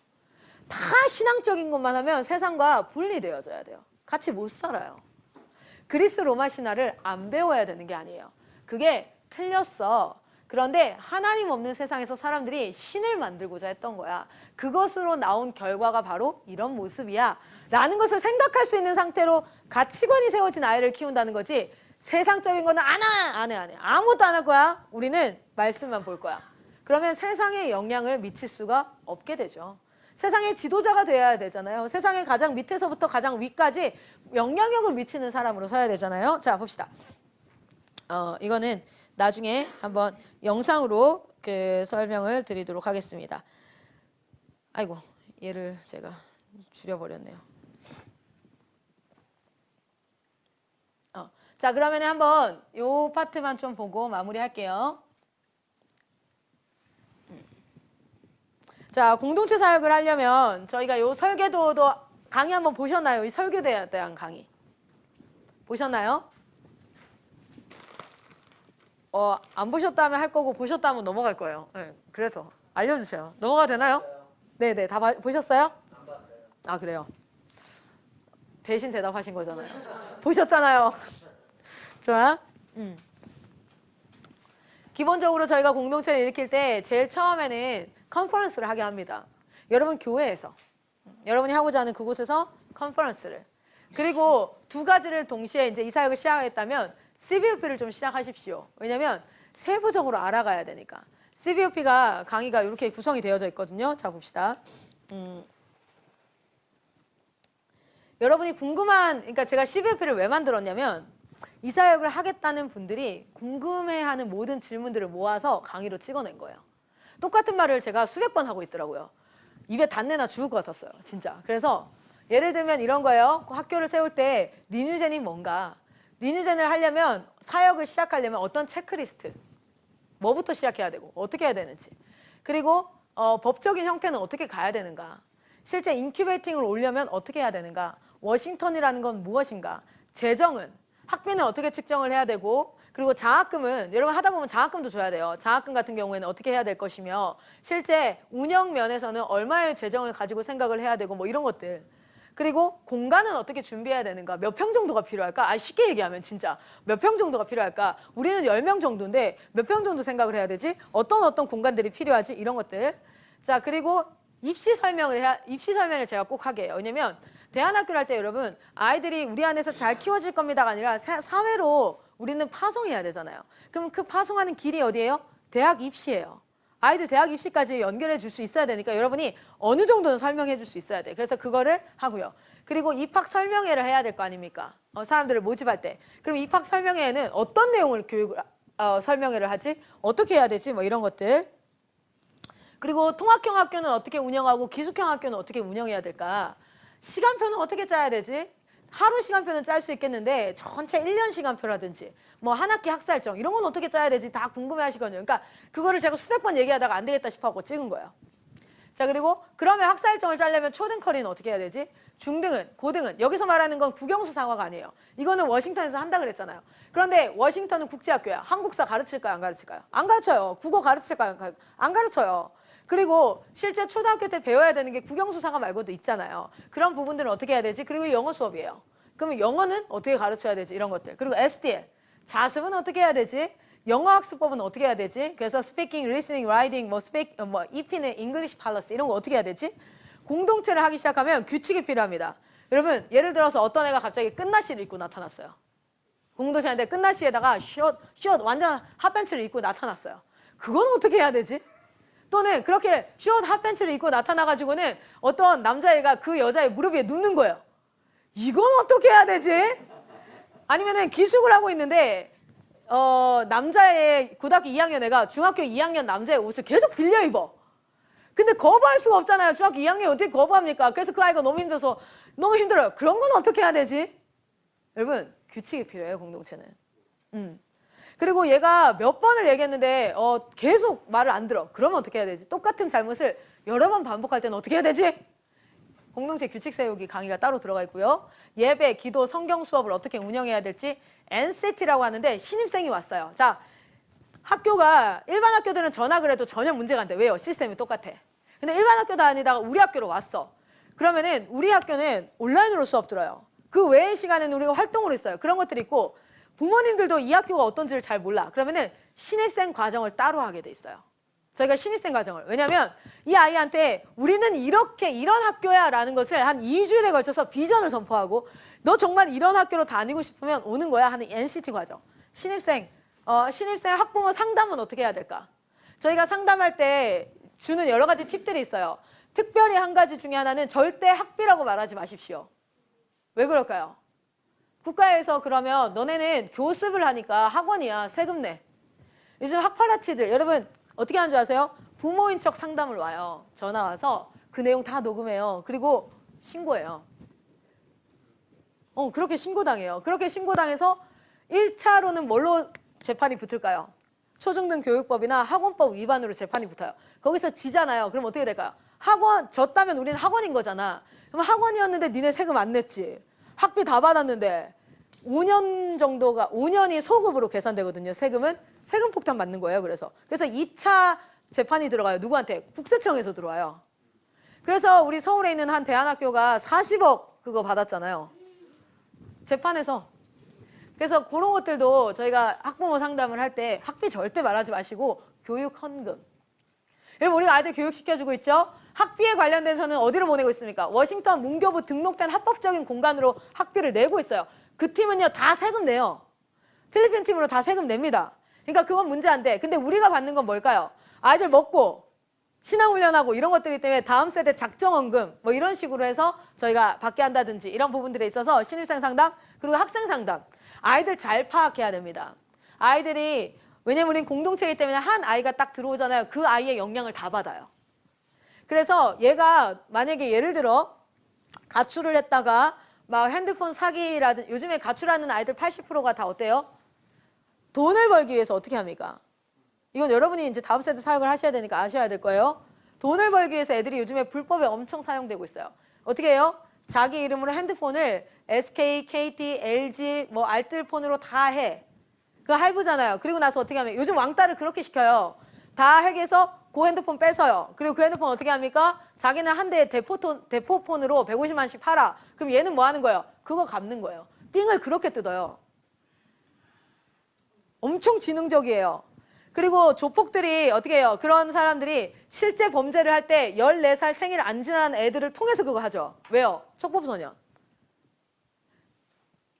다 신앙적인 것만 하면 세상과 분리되어져야 돼요. 같이 못 살아요. 그리스 로마 신화를 안 배워야 되는 게 아니에요. 그게 틀렸어. 그런데 하나님 없는 세상에서 사람들이 신을 만들고자 했던 거야. 그것으로 나온 결과가 바로 이런 모습이야. 라는 것을 생각할 수 있는 상태로 가치관이 세워진 아이를 키운다는 거지. 세상적인 거는 안 해. 아무것도 안 할 거야. 우리는 말씀만 볼 거야. 그러면 세상에 영향을 미칠 수가 없게 되죠. 세상의 지도자가 돼야 되잖아요. 세상의 가장 밑에서부터 가장 위까지 영향력을 미치는 사람으로 서야 되잖아요. 자, 봅시다. 이거는 나중에 한번 영상으로 설명을 드리도록 하겠습니다. 아이고, 얘를 제가 줄여버렸네요. 자, 그러면 한번 요 파트만 좀 보고 마무리할게요. 자, 공동체 사역을 하려면 저희가 요 설계도도 강의 한번 보셨나요? 이 설교대에 대한 강의. 보셨나요? 안 보셨다면 할 거고 보셨다면 넘어갈 거예요. 네, 그래서 알려주세요. 넘어가도 되나요? 네네, 다 보셨어요?
안 봤어요.
아, 그래요. 대신 대답하신 거잖아요. 보셨잖아요. 좋아? 기본적으로 저희가 공동체를 일으킬 때 제일 처음에는 컨퍼런스를 하게 합니다. 여러분 교회에서, 여러분이 하고자 하는 그곳에서 컨퍼런스를. 그리고 두 가지를 동시에 이제 이 사역을 시작했다면 CBUP를 좀 시작하십시오. 왜냐면 세부적으로 알아가야 되니까. CBUP가 강의가 이렇게 구성이 되어져 있거든요. 자, 봅시다. 여러분이 그러니까 제가 CBUP를 왜 만들었냐면 이 사역을 하겠다는 분들이 궁금해하는 모든 질문들을 모아서 강의로 찍어낸 거예요. 똑같은 말을 제가 수백 번 하고 있더라고요. 입에 단내나 죽을 것 같았어요. 진짜. 그래서 예를 들면 이런 거예요. 학교를 세울 때 리뉴젠이 뭔가. 리뉴젠을 하려면 사역을 시작하려면 어떤 체크리스트. 뭐부터 시작해야 되고 어떻게 해야 되는지. 그리고 법적인 형태는 어떻게 가야 되는가. 실제 인큐베이팅을 오려면 어떻게 해야 되는가. 워싱턴이라는 건 무엇인가. 재정은 학비는 어떻게 측정을 해야 되고 그리고 장학금은 여러분 하다 보면 장학금도 줘야 돼요. 장학금 같은 경우에는 어떻게 해야 될 것이며 실제 운영 면에서는 얼마의 재정을 가지고 생각을 해야 되고 뭐 이런 것들. 그리고 공간은 어떻게 준비해야 되는가. 몇 평 정도가 필요할까? 쉽게 얘기하면 진짜 몇 평 정도가 필요할까? 우리는 10명 정도인데 몇 평 정도 생각을 해야 되지? 어떤 공간들이 필요하지? 이런 것들. 자, 그리고 입시 설명을 제가 꼭 하게 해요. 왜냐면 대안학교를 할 때 여러분 아이들이 우리 안에서 잘 키워질 겁니다가 아니라 사회로 우리는 파송해야 되잖아요. 그럼 그 파송하는 길이 어디예요? 대학 입시예요. 아이들 대학 입시까지 연결해 줄 수 있어야 되니까 여러분이 어느 정도는 설명해 줄 수 있어야 돼요. 그래서 그거를 하고요. 그리고 입학 설명회를 해야 될 거 아닙니까? 사람들을 모집할 때. 그럼 입학 설명회에는 어떤 내용을 설명회를 하지? 어떻게 해야 되지? 뭐 이런 것들. 그리고 통합형 학교는 어떻게 운영하고 기숙형 학교는 어떻게 운영해야 될까? 시간표는 어떻게 짜야 되지? 하루 시간표는 짤 수 있겠는데 전체 1년 시간표라든지 뭐 한 학기 학사일정 이런 건 어떻게 짜야 되지 다 궁금해 하시거든요. 그러니까 그거를 제가 수백 번 얘기하다가 안 되겠다 싶어서 찍은 거예요. 자, 그리고 그러면 학사일정을 짜려면 초등커리는 어떻게 해야 되지? 중등은, 고등은 여기서 말하는 건 국영수 상화가 아니에요. 이거는 워싱턴에서 한다 그랬잖아요. 그런데 워싱턴은 국제학교야. 한국사 가르칠까요? 안 가르칠까요? 안 가르쳐요. 국어 가르칠까요? 안 가르쳐요. 그리고 실제 초등학교 때 배워야 되는 게 국영수 상화 말고도 있잖아요. 그런 부분들은 어떻게 해야 되지? 그리고 영어 수업이에요. 그러면 영어는 어떻게 가르쳐야 되지? 이런 것들. 그리고 SDL, 자습은 어떻게 해야 되지? 영어 학습법은 어떻게 해야 되지? 그래서 speaking, listening, writing, EP는 English Policy 이런 거 어떻게 해야 되지? 공동체를 하기 시작하면 규칙이 필요합니다. 여러분, 예를 들어서 어떤 애가 갑자기 끝나시를 입고 나타났어요. 공동체인데 끝나시에다가 숏 완전 핫팬츠를 입고 나타났어요. 그건 어떻게 해야 되지? 또는 그렇게 숏 핫팬츠를 입고 나타나가지고는 어떤 남자애가 그 여자의 무릎 위에 눕는 거예요. 이건 어떻게 해야 되지? 아니면은 기숙을 하고 있는데 남자의 고등학교 2학년 애가 중학교 2학년 남자의 옷을 계속 빌려 입어. 근데 거부할 수가 없잖아요. 중학교 2학년이 어떻게 거부합니까? 그래서 그 아이가 너무 힘들어서 너무 힘들어요. 그런 건 어떻게 해야 되지? 여러분, 규칙이 필요해요, 공동체는. 그리고 얘가 몇 번을 얘기했는데 계속 말을 안 들어. 그러면 어떻게 해야 되지? 똑같은 잘못을 여러 번 반복할 때는 어떻게 해야 되지? 공동체 규칙 세우기 강의가 따로 들어가 있고요. 예배, 기도, 성경 수업을 어떻게 운영해야 될지 NCT라고 하는데 신입생이 왔어요. 자, 학교가 일반 학교들은 전학을 해도 전혀 문제가 안 돼. 왜요? 시스템이 똑같아. 근데 일반 학교 다니다가 우리 학교로 왔어. 그러면은 우리 학교는 온라인으로 수업 들어요. 그 외의 시간에는 우리가 활동을 했어요. 그런 것들이 있고 부모님들도 이 학교가 어떤지를 잘 몰라. 그러면은 신입생 과정을 따로 하게 돼 있어요. 저희가 신입생 과정을. 왜냐하면 이 아이한테 우리는 이렇게 이런 학교야 라는 것을 한 2주일에 걸쳐서 비전을 선포하고 너 정말 이런 학교로 다니고 싶으면 오는 거야 하는 NCT 과정. 신입생 학부모 상담은 어떻게 해야 될까? 저희가 상담할 때 주는 여러 가지 팁들이 있어요. 특별히 한 가지 중에 하나는 절대 학비라고 말하지 마십시오. 왜 그럴까요? 국가에서 그러면 너네는 교습을 하니까 학원이야. 세금 내. 요즘 학파라치들 여러분 어떻게 하는 줄 아세요? 부모인 척 상담을 와요. 전화 와서 그 내용 다 녹음해요. 그리고 신고해요. 그렇게 신고당해요. 그렇게 신고당해서 1차로는 뭘로 재판이 붙을까요? 초중등 교육법이나 학원법 위반으로 재판이 붙어요. 거기서 지잖아요. 그럼 어떻게 될까요? 학원 졌다면 우리는 학원인 거잖아. 그럼 학원이었는데 니네 세금 안 냈지. 학비 다 받았는데 5년이 소급으로 계산되거든요. 세금은 세금 폭탄 맞는 거예요. 그래서 2차 재판이 들어가요. 누구한테? 국세청에서 들어와요. 그래서 우리 서울에 있는 한 대안학교가 40억 그거 받았잖아요. 재판에서. 그래서 그런 것들도 저희가 학부모 상담을 할 때 학비 절대 말하지 마시고 교육 헌금. 여러분 우리가 아이들 교육시켜주고 있죠? 학비에 관련돼서는 어디로 보내고 있습니까? 워싱턴 문교부 등록된 합법적인 공간으로 학비를 내고 있어요. 그 팀은요 다 세금 내요. 필리핀 팀으로 다 세금 냅니다. 그러니까 그건 문제 안 돼. 근데 우리가 받는 건 뭘까요? 아이들 먹고 신앙훈련하고 이런 것들이기 때문에 다음 세대 작정원금 뭐 이런 식으로 해서 저희가 받게 한다든지 이런 부분들에 있어서 신입생 상담 그리고 학생 상담 아이들 잘 파악해야 됩니다. 아이들이 왜냐면 우린 공동체이기 때문에 한 아이가 딱 들어오잖아요. 그 아이의 영향을 다 받아요. 그래서 얘가 만약에 예를 들어 가출을 했다가 막 핸드폰 사기라든 요즘에 가출하는 아이들 80%가 다 어때요? 돈을 벌기 위해서 어떻게 합니까? 이건 여러분이 이제 다음 세대 사역을 하셔야 되니까 아셔야 될 거예요. 돈을 벌기 위해서 애들이 요즘에 불법에 엄청 사용되고 있어요. 어떻게 해요? 자기 이름으로 핸드폰을 SK, KT, LG 뭐 알뜰폰으로 다 해. 그거 할부잖아요. 그리고 나서 어떻게 하면 요즘 왕따를 그렇게 시켜요. 다 핵해서 그 핸드폰 뺏어요. 그리고 그 핸드폰 어떻게 합니까? 자기는 한 대에 대포폰으로 150만씩 팔아. 그럼 얘는 뭐 하는 거예요? 그거 갚는 거예요. 삥을 그렇게 뜯어요. 엄청 지능적이에요. 그리고 조폭들이 어떻게 해요? 그런 사람들이 실제 범죄를 할 때 14살 생일 안 지난 애들을 통해서 그거 하죠. 왜요? 촉법소년.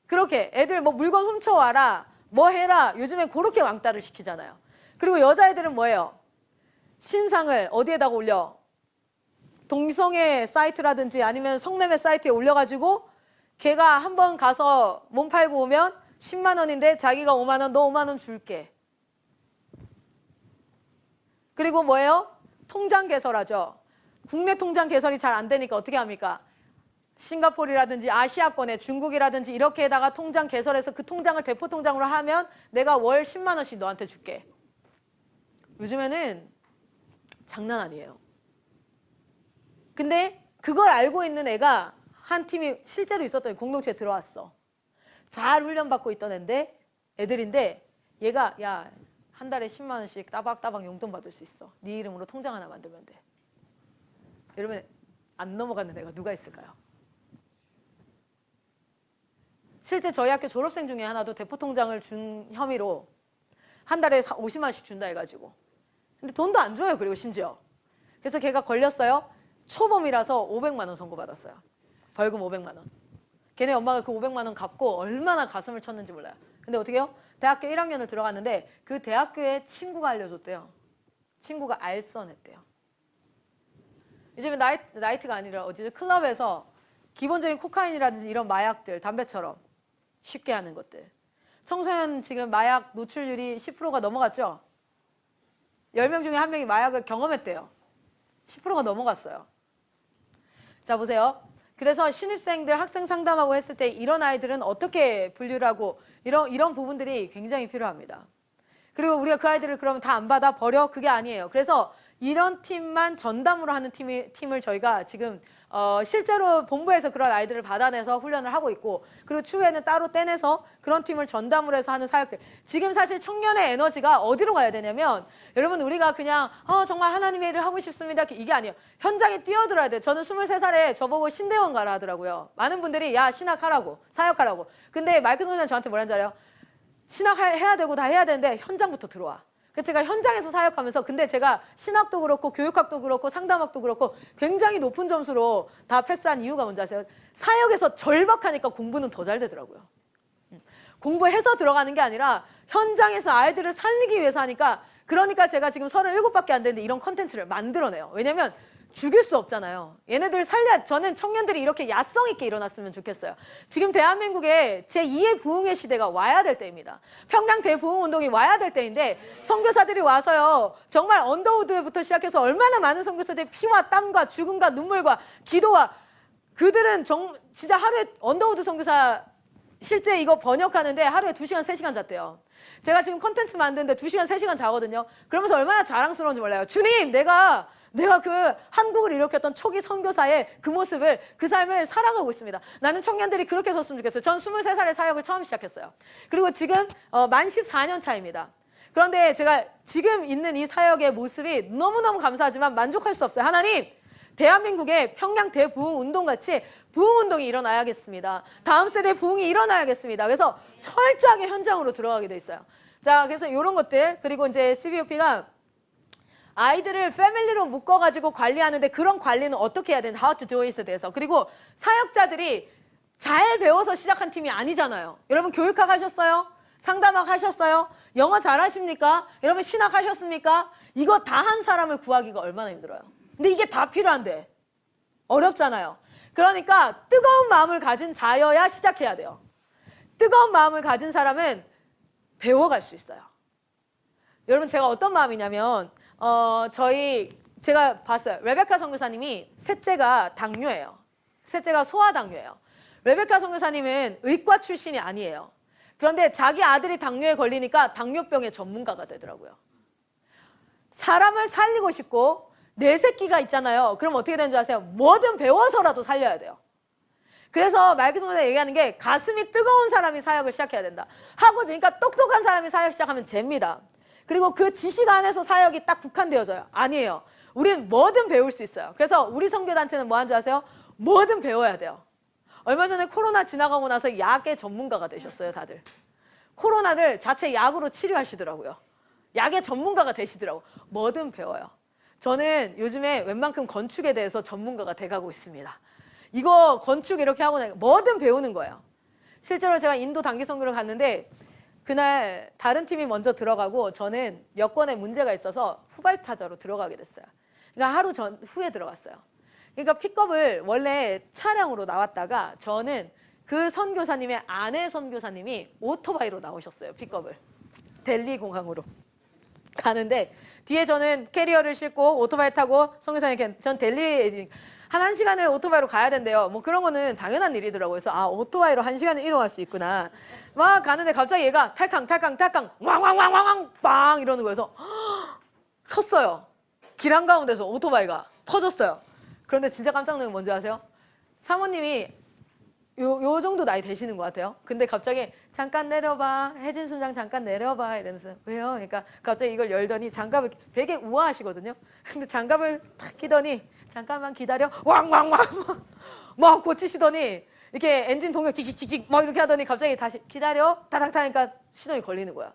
그렇게 애들 뭐 물건 훔쳐와라. 뭐 해라. 요즘엔 그렇게 왕따를 시키잖아요. 그리고 여자애들은 뭐예요? 신상을 어디에다가 올려? 동성애 사이트라든지 아니면 성매매 사이트에 올려가지고 걔가 한번 가서 몸 팔고 오면 10만 원인데 자기가 5만 원, 너 5만 원 줄게. 그리고 뭐예요? 통장 개설하죠. 국내 통장 개설이 잘 안 되니까 어떻게 합니까? 싱가포르라든지 아시아권에 중국이라든지 이렇게다가 통장 개설해서 그 통장을 대포 통장으로 하면 내가 월 10만 원씩 너한테 줄게. 요즘에는 장난 아니에요. 근데 그걸 알고 있는 애가 한 팀이 실제로 있었더니 공동체에 들어왔어. 잘 훈련받고 있던 애들인데 얘가 야, 한 달에 10만 원씩 따박따박 용돈 받을 수 있어. 네 이름으로 통장 하나 만들면 돼. 여러분 안 넘어가는 애가 누가 있을까요? 실제 저희 학교 졸업생 중에 하나도 대포 통장을 준 혐의로 한 달에 50만 원씩 준다 해가지고. 근데 돈도 안 줘요. 그리고 심지어. 그래서 걔가 걸렸어요. 초범이라서 500만 원 선고받았어요. 벌금 500만 원. 걔네 엄마가 그 500만 원 갚고 얼마나 가슴을 쳤는지 몰라요. 근데 어떻게 해요? 대학교 1학년을 들어갔는데 그 대학교에 친구가 알려줬대요. 친구가 알선했대요. 요즘에 나이트가 아니라 어디 클럽에서 기본적인 코카인이라든지 이런 마약들, 담배처럼 쉽게 하는 것들. 청소년 지금 마약 노출률이 10%가 넘어갔죠? 10명 중에 1명이 마약을 경험했대요. 10%가 넘어갔어요. 자, 보세요. 그래서 신입생들 학생 상담하고 했을 때 이런 아이들은 어떻게 분류를 하고 이런 부분들이 굉장히 필요합니다. 그리고 우리가 그 아이들을 그러면 다 안 받아 버려? 그게 아니에요. 그래서 이런 팀만 전담으로 하는 팀을 저희가 지금 실제로 본부에서 그런 아이들을 받아내서 훈련을 하고 있고, 그리고 추후에는 따로 떼내서 그런 팀을 전담으로 해서 하는 사역들. 지금 사실 청년의 에너지가 어디로 가야 되냐면, 여러분 우리가 그냥 정말 하나님의 일을 하고 싶습니다 이게 아니에요. 현장에 뛰어들어야 돼요. 저는 23살에 저보고 신대원 가라 하더라고요. 많은 분들이 야 신학하라고, 사역하라고. 근데 마이크 선생님 저한테 뭐라는지 알아요? 신학해야 되고 다 해야 되는데 현장부터 들어와. 그래서 제가 현장에서 사역하면서, 근데 제가 신학도 그렇고 교육학도 그렇고 상담학도 그렇고 굉장히 높은 점수로 다 패스한 이유가 뭔지 아세요? 사역에서 절박하니까 공부는 더 잘 되더라고요. 공부해서 들어가는 게 아니라 현장에서 아이들을 살리기 위해서 하니까, 그러니까 제가 지금 37밖에 안 되는데 이런 컨텐츠를 만들어내요. 왜냐면 죽일 수 없잖아요. 얘네들 저는 청년들이 이렇게 야성 있게 일어났으면 좋겠어요. 지금 대한민국에 제2의 부흥의 시대가 와야 될 때입니다. 평양 대부흥운동이 와야 될 때인데, 선교사들이 와서요, 정말 언더우드부터 시작해서 얼마나 많은 선교사들이 피와 땀과 죽음과 눈물과 기도와, 그들은 진짜 하루에 언더우드 선교사 실제 이거 번역하는데 하루에 2시간, 3시간 잤대요. 제가 지금 컨텐츠 만드는데 2시간, 3시간 자거든요. 그러면서 얼마나 자랑스러운지 몰라요. 주님, 내가 그 한국을 일으켰던 초기 선교사의 그 모습을, 그 삶을 살아가고 있습니다. 나는 청년들이 그렇게 섰으면 좋겠어요. 전 23살에 사역을 처음 시작했어요. 그리고 지금 만 14년 차입니다. 그런데 제가 지금 있는 이 사역의 모습이 너무너무 감사하지만 만족할 수 없어요. 하나님, 대한민국에 평양 대부흥운동같이 부흥운동이 일어나야겠습니다. 다음 세대 부흥이 일어나야겠습니다. 그래서 철저하게 현장으로 들어가게 돼 있어요. 자, 그래서 이런 것들, 그리고 이제 CBOP가 아이들을 패밀리로 묶어가지고 관리하는데, 그런 관리는 어떻게 해야 되는지, how to do it에 대해서. 그리고 사역자들이 잘 배워서 시작한 팀이 아니잖아요. 여러분 교육학 하셨어요? 상담학 하셨어요? 영어 잘하십니까? 여러분 신학 하셨습니까? 이거 다 한 사람을 구하기가 얼마나 힘들어요. 근데 이게 다 필요한데 어렵잖아요. 그러니까 뜨거운 마음을 가진 자여야 시작해야 돼요. 뜨거운 마음을 가진 사람은 배워갈 수 있어요. 여러분 제가 어떤 마음이냐면, 제가 봤어요. 레베카 선교사님이 셋째가 당뇨예요. 셋째가 소아당뇨예요. 레베카 선교사님은 의과 출신이 아니에요. 그런데 자기 아들이 당뇨에 걸리니까 당뇨병의 전문가가 되더라고요. 사람을 살리고 싶고 내 새끼가 있잖아요. 그럼 어떻게 되는 줄 아세요? 뭐든 배워서라도 살려야 돼요. 그래서 마이크 선교사 얘기하는 게, 가슴이 뜨거운 사람이 사역을 시작해야 된다. 하고 그러니까 똑똑한 사람이 사역 시작하면 됩니다. 그리고 그 지식 안에서 사역이 딱 국한되어져요. 아니에요. 우린 뭐든 배울 수 있어요. 그래서 우리 선교단체는 뭐 하는 줄 아세요? 뭐든 배워야 돼요. 얼마 전에 코로나 지나가고 나서 약의 전문가가 되셨어요, 다들. 코로나를 자체 약으로 치료하시더라고요. 약의 전문가가 되시더라고요. 뭐든 배워요. 저는 요즘에 웬만큼 건축에 대해서 전문가가 돼가고 있습니다. 이거 건축 이렇게 하고 나니까 뭐든 배우는 거예요. 실제로 제가 인도 단기 선교를 갔는데, 그날 다른 팀이 먼저 들어가고 저는 여권에 문제가 있어서 후발타자로 들어가게 됐어요. 그러니까 하루 후에 들어갔어요. 그러니까 픽업을 원래 차량으로 나왔다가, 저는 그 선교사님의 아내 선교사님이 오토바이로 나오셨어요. 픽업을 델리 공항으로. 가는데 뒤에 저는 캐리어를 싣고 오토바이 타고 성교사님 전 델리 한 시간을 오토바이로 가야 된대요. 뭐 그런 거는 당연한 일이더라고요. 그래서 아 오토바이로 1시간을 이동할 수 있구나. 막 가는데 갑자기 얘가 탈캉 왕왕왕왕왕 빵 이러는 거여서 섰어요. 길 한가운데서 오토바이가 퍼졌어요. 그런데 진짜 깜짝 놀란 게 뭔지 아세요? 사모님이 요 정도 나이 되시는 것 같아요. 근데 갑자기 잠깐 내려봐. 혜진 순장 잠깐 내려봐. 이러면서 왜요? 그러니까 갑자기 이걸 열더니 장갑을 되게 우아하시거든요. 근데 장갑을 탁 끼더니 잠깐만 기다려. 왕왕왕 막 고치시더니 이렇게 엔진 동력 칙칙칙칙 막 이렇게 하더니 갑자기 다시 기다려. 타닥 하니까 시동이 걸리는 거야.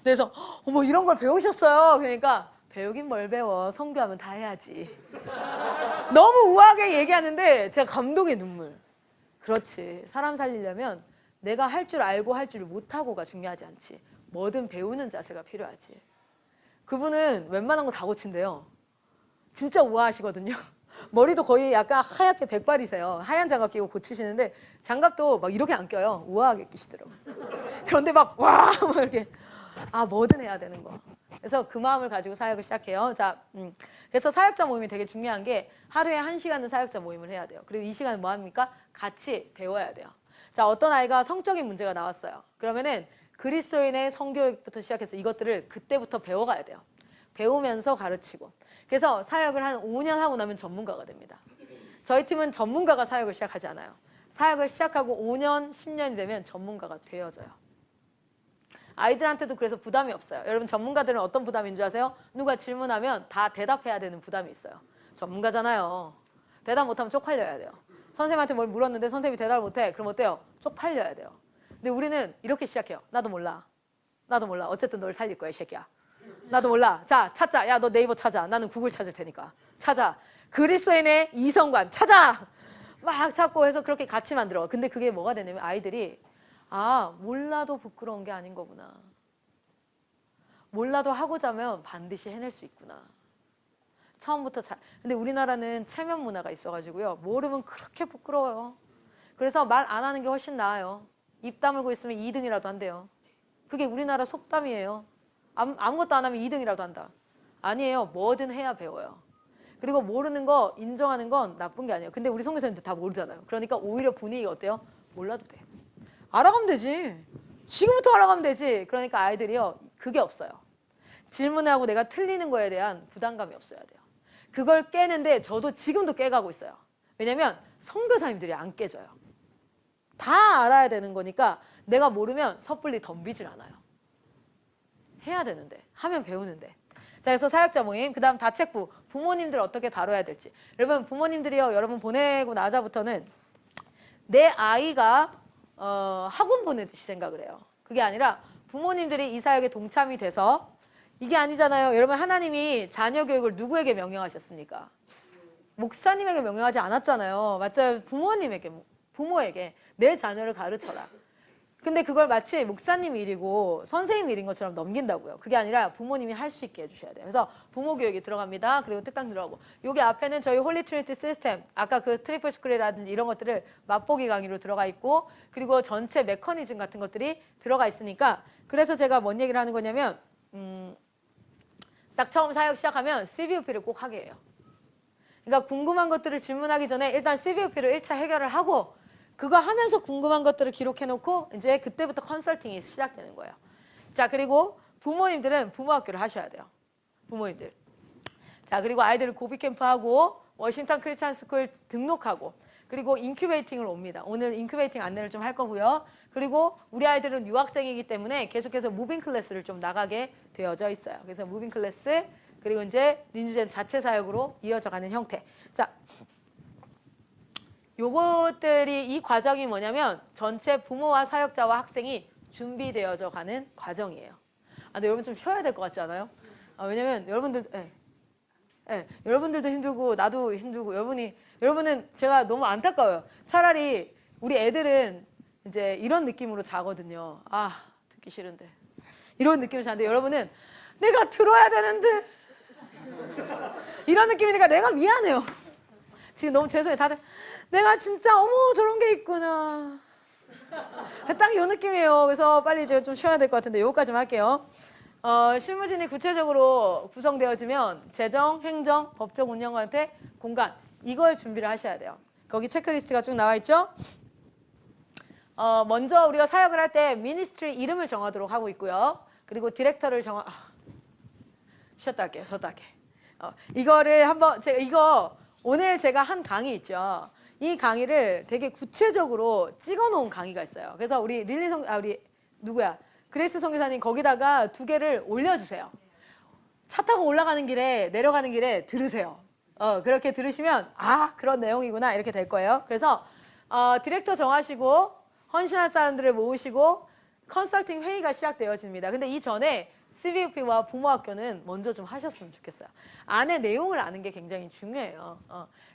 그래서 어머 이런 걸 배우셨어요. 그러니까 배우긴 뭘 배워. 성교하면 다 해야지. 너무 우아하게 얘기하는데 제가 감동의 눈물. 그렇지. 사람 살리려면 내가 할 줄 알고 할 줄 못하고가 중요하지 않지. 뭐든 배우는 자세가 필요하지. 그분은 웬만한 거 다 고친대요. 진짜 우아하시거든요. 머리도 거의 약간 하얗게 백발이세요. 하얀 장갑 끼고 고치시는데 장갑도 막 이렇게 안 껴요. 우아하게 끼시더라고요. 그런데 막 와! 막 이렇게 뭐든 해야 되는 거. 그래서 그 마음을 가지고 사역을 시작해요. 자, 그래서 사역자 모임이 되게 중요한 게 하루에 1시간은 사역자 모임을 해야 돼요. 그리고 이 시간은 뭐 합니까? 같이 배워야 돼요. 자, 어떤 아이가 성적인 문제가 나왔어요. 그러면은 그리스도인의 성교육부터 시작해서 이것들을 그때부터 배워가야 돼요. 배우면서 가르치고. 그래서 사역을 한 5년 하고 나면 전문가가 됩니다. 저희 팀은 전문가가 사역을 시작하지 않아요. 사역을 시작하고 5년, 10년이 되면 전문가가 되어져요. 아이들한테도 그래서 부담이 없어요. 여러분 전문가들은 어떤 부담인 줄 아세요? 누가 질문하면 다 대답해야 되는 부담이 있어요. 전문가잖아요. 대답 못하면 쪽팔려야 돼요. 선생님한테 뭘 물었는데 선생님이 대답을 못해. 그럼 어때요? 쪽팔려야 돼요. 근데 우리는 이렇게 시작해요. 나도 몰라. 나도 몰라. 어쨌든 널 살릴 거야, 이 새끼야. 나도 몰라. 자, 찾자. 야, 너 네이버 찾아. 나는 구글 찾을 테니까. 찾아. 그리스도인의 이성관 찾아. 막 찾고 해서 그렇게 같이 만들어. 근데 그게 뭐가 되냐면 아이들이 몰라도 부끄러운 게 아닌 거구나. 몰라도 하고자 하면 반드시 해낼 수 있구나. 처음부터 근데 우리나라는 체면 문화가 있어가지고요. 모르면 그렇게 부끄러워요. 그래서 말 안 하는 게 훨씬 나아요. 입 다물고 있으면 2등이라도 한대요. 그게 우리나라 속담이에요. 아무것도 안 하면 2등이라도 한다. 아니에요. 뭐든 해야 배워요. 그리고 모르는 거 인정하는 건 나쁜 게 아니에요. 근데 우리 선교사님들 다 모르잖아요. 그러니까 오히려 분위기가 어때요? 몰라도 돼. 알아가면 되지. 지금부터 알아가면 되지. 그러니까 아이들이요. 그게 없어요. 질문하고 내가 틀리는 거에 대한 부담감이 없어야 돼요. 그걸 깨는데 저도 지금도 깨가고 있어요. 왜냐면 선교사님들이 안 깨져요. 다 알아야 되는 거니까 내가 모르면 섣불리 덤비질 않아요. 해야 되는데. 하면 배우는데. 자, 그래서 사역자 모임, 그 다음 다책부, 부모님들 어떻게 다뤄야 될지. 여러분 부모님들이요. 여러분 보내고 나자부터는 내 아이가 학원 보내듯이 생각을 해요. 그게 아니라 부모님들이 이 사역에 동참이 돼서 이게 아니잖아요. 여러분 하나님이 자녀 교육을 누구에게 명령하셨습니까? 목사님에게 명령하지 않았잖아요. 맞아요. 부모에게 내 자녀를 가르쳐라. 근데 그걸 마치 목사님 일이고 선생님 일인 것처럼 넘긴다고요. 그게 아니라 부모님이 할 수 있게 해주셔야 돼요. 그래서 부모 교육이 들어갑니다. 그리고 특강 들어가고. 여기 앞에는 저희 홀리 트리니티 시스템, 아까 그 트리플 스쿨이라든지 이런 것들을 맛보기 강의로 들어가 있고, 그리고 전체 메커니즘 같은 것들이 들어가 있으니까, 그래서 제가 뭔 얘기를 하는 거냐면 딱 처음 사역 시작하면 CVOP를 꼭 하게 해요. 그러니까 궁금한 것들을 질문하기 전에 일단 CVOP를 1차 해결을 하고, 그거 하면서 궁금한 것들을 기록해놓고 이제 그때부터 컨설팅이 시작되는 거예요. 자, 그리고 부모님들은 부모학교를 하셔야 돼요. 부모님들. 자, 그리고 아이들을 고비 캠프하고 워싱턴 크리스찬 스쿨 등록하고, 그리고 인큐베이팅을 옵니다. 오늘 인큐베이팅 안내를 좀 할 거고요. 그리고 우리 아이들은 유학생이기 때문에 계속해서 무빙 클래스를 좀 나가게 되어져 있어요. 그래서 무빙 클래스, 그리고 이제 린주젠 자체 사역으로 이어져 가는 형태. 자, 요것들이, 이 과정이 뭐냐면 전체 부모와 사역자와 학생이 준비되어져 가는 과정이에요. 근데 여러분 좀 쉬어야 될 것 같지 않아요? 왜냐면 여러분들, 여러분들도 힘들고 나도 힘들고, 여러분은 제가 너무 안타까워요. 차라리 우리 애들은 이제 이런 느낌으로 자거든요. 듣기 싫은데. 이런 느낌으로 자는데 여러분은 내가 들어야 되는데. 이런 느낌이니까 내가 미안해요. 지금 너무 죄송해요. 다들 내가 진짜 어머 저런 게 있구나. 딱 이 느낌이에요. 그래서 빨리 이제 좀 쉬어야 될 것 같은데 여기까지만 할게요. 실무진이 구체적으로 구성되어지면 재정, 행정, 법적 운영한테 공간 이걸 준비를 하셔야 돼요. 거기 체크리스트가 쭉 나와 있죠. 먼저 우리가 사역을 할 때 미니스트리 이름을 정하도록 하고 있고요. 그리고 디렉터를 쉬었다 할게요. 이거를 한번 이거 오늘 제가 한 강의 있죠. 이 강의를 되게 구체적으로 찍어놓은 강의가 있어요. 그래서 우리 그레이스 선교사님 거기다가 2개를 올려주세요. 차 타고 올라가는 길에 내려가는 길에 들으세요. 그렇게 들으시면 그런 내용이구나 이렇게 될 거예요. 그래서 디렉터 정하시고 헌신할 사람들을 모으시고 컨설팅 회의가 시작되어집니다. 근데 이전에 CVUP와 부모학교는 먼저 좀 하셨으면 좋겠어요. 안에 내용을 아는 게 굉장히 중요해요.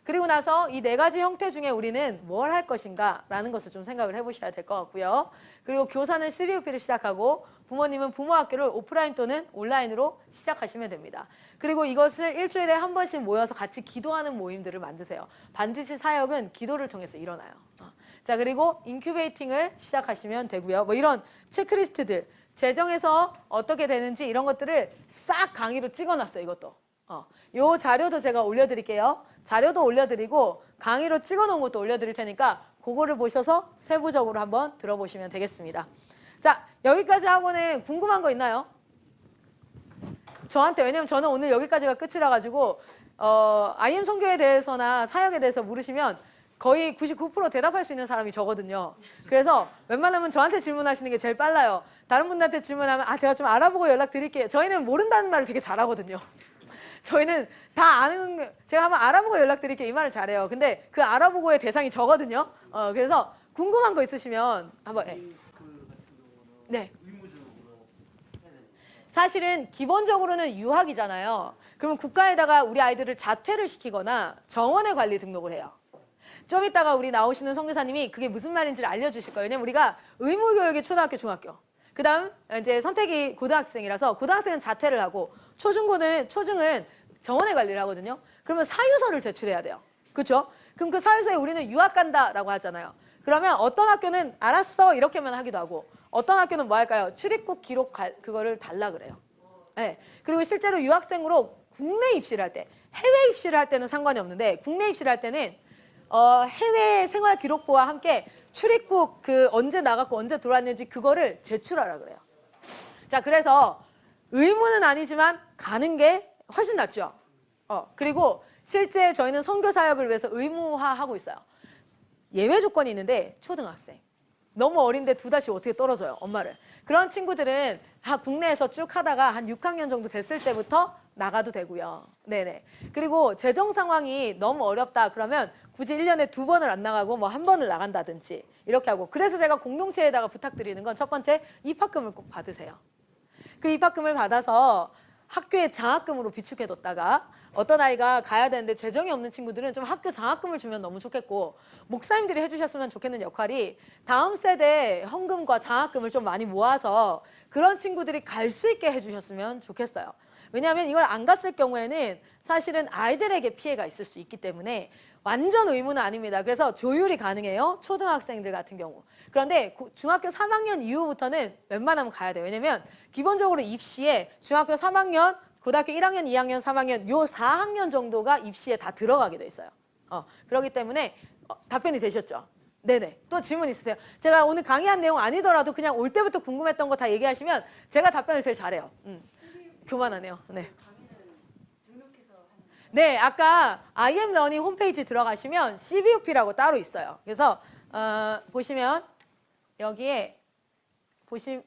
그리고 나서 이 4가지 형태 중에 우리는 뭘 할 것인가 라는 것을 좀 생각을 해보셔야 될 것 같고요. 그리고 교사는 CVUP를 시작하고 부모님은 부모학교를 오프라인 또는 온라인으로 시작하시면 됩니다. 그리고 이것을 일주일에 한 번씩 모여서 같이 기도하는 모임들을 만드세요. 반드시 사역은 기도를 통해서 일어나요. 자, 그리고 인큐베이팅을 시작하시면 되고요. 뭐 이런 체크리스트들, 재정에서 어떻게 되는지 이런 것들을 싹 강의로 찍어놨어요. 이것도. 요 자료도 제가 올려드릴게요. 자료도 올려드리고 강의로 찍어놓은 것도 올려드릴 테니까 그거를 보셔서 세부적으로 한번 들어보시면 되겠습니다. 자, 여기까지 하고는 궁금한 거 있나요? 저한테, 왜냐면 저는 오늘 여기까지가 끝이라 가지고 IM 선교에 대해서나 사역에 대해서 물으시면 거의 99% 대답할 수 있는 사람이 저거든요. 그래서 웬만하면 저한테 질문하시는 게 제일 빨라요. 다른 분들한테 질문하면 제가 좀 알아보고 연락드릴게요. 저희는 모른다는 말을 되게 잘하거든요. 저희는 다 아는, 제가 한번 알아보고 연락드릴게요. 이 말을 잘해요. 근데 그 알아보고의 대상이 저거든요. 그래서 궁금한 거 있으시면 한번. 네. 사실은 기본적으로는 유학이잖아요. 그러면 국가에다가 우리 아이들을 자퇴를 시키거나 정원에 관리 등록을 해요. 좀 이따가 우리 나오시는 선교사님이 그게 무슨 말인지를 알려주실 거예요. 왜냐면 우리가 의무교육이 초등학교, 중학교. 그 다음 이제 선택이 고등학생이라서 고등학생은 자퇴를 하고 초중은 정원에 관리를 하거든요. 그러면 사유서를 제출해야 돼요. 그렇죠? 그럼 그 사유서에 우리는 유학 간다라고 하잖아요. 그러면 어떤 학교는 알았어 이렇게만 하기도 하고 어떤 학교는 뭐 할까요? 출입국 기록 그거를 달라 그래요. 네. 그리고 실제로 유학생으로 국내 입시를 할 때, 해외 입시를 할 때는 상관이 없는데 국내 입시를 할 때는 해외 생활 기록부와 함께 출입국 언제 나갔고 언제 들어왔는지 그거를 제출하라 그래요. 자, 그래서 의무는 아니지만 가는 게 훨씬 낫죠. 그리고 실제 저희는 선교 사역을 위해서 의무화하고 있어요. 예외 조건이 있는데 초등학생. 너무 어린데 2달씩 어떻게 떨어져요, 엄마를. 그런 친구들은 국내에서 쭉 하다가 한 6학년 정도 됐을 때부터 나가도 되고요. 네네. 그리고 재정 상황이 너무 어렵다 그러면 굳이 1년에 2번을 안 나가고 뭐 1번을 나간다든지 이렇게 하고. 그래서 제가 공동체에다가 부탁드리는 건 첫 번째 입학금을 꼭 받으세요. 그 입학금을 받아서 학교에 장학금으로 비축해뒀다가 어떤 아이가 가야 되는데 재정이 없는 친구들은 좀 학교 장학금을 주면 너무 좋겠고 목사님들이 해주셨으면 좋겠는 역할이 다음 세대 헌금과 장학금을 좀 많이 모아서 그런 친구들이 갈 수 있게 해주셨으면 좋겠어요. 왜냐하면 이걸 안 갔을 경우에는 사실은 아이들에게 피해가 있을 수 있기 때문에 완전 의무는 아닙니다. 그래서 조율이 가능해요. 초등학생들 같은 경우. 그런데 중학교 3학년 이후부터는 웬만하면 가야 돼요. 왜냐면 기본적으로 입시에 중학교 3학년, 고등학교 1학년, 2학년, 3학년 요 4학년 정도가 입시에 다 들어가게 돼 있어요. 그렇기 때문에 답변이 되셨죠? 네네. 또 질문 있으세요? 제가 오늘 강의한 내용 아니더라도 그냥 올 때부터 궁금했던 거 다 얘기하시면 제가 답변을 제일 잘해요. 교만하네요. 네. 네, 아까 IM 러닝 홈페이지 들어가시면 CVUP라고 따로 있어요. 그래서 보시면 여기에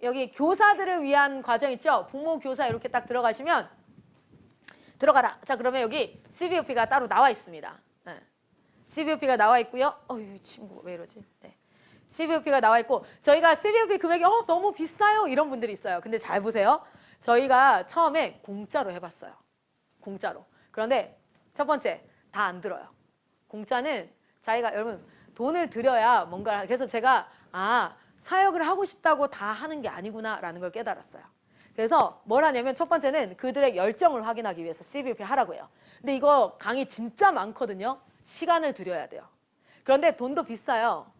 여기 교사들을 위한 과정 있죠? 부모 교사 이렇게 딱 들어가시면 들어가라. 자, 그러면 여기 CVUP가 따로 나와 있습니다. 네. CVUP가 나와 있고요. 이 친구가 왜 이러지? 네. CVUP가 나와 있고 저희가 CVUP 금액이 너무 비싸요. 이런 분들이 있어요. 근데 잘 보세요. 저희가 처음에 공짜로 해봤어요. 공짜로. 그런데 첫 번째, 다 안 들어요. 공짜는 자기가 여러분 돈을 들여야 뭔가 그래서 제가 사역을 하고 싶다고 다 하는 게 아니구나라는 걸 깨달았어요. 그래서 뭘 하냐면 첫 번째는 그들의 열정을 확인하기 위해서 CVUP 하라고 해요. 근데 이거 강의 진짜 많거든요. 시간을 들여야 돼요. 그런데 돈도 비싸요.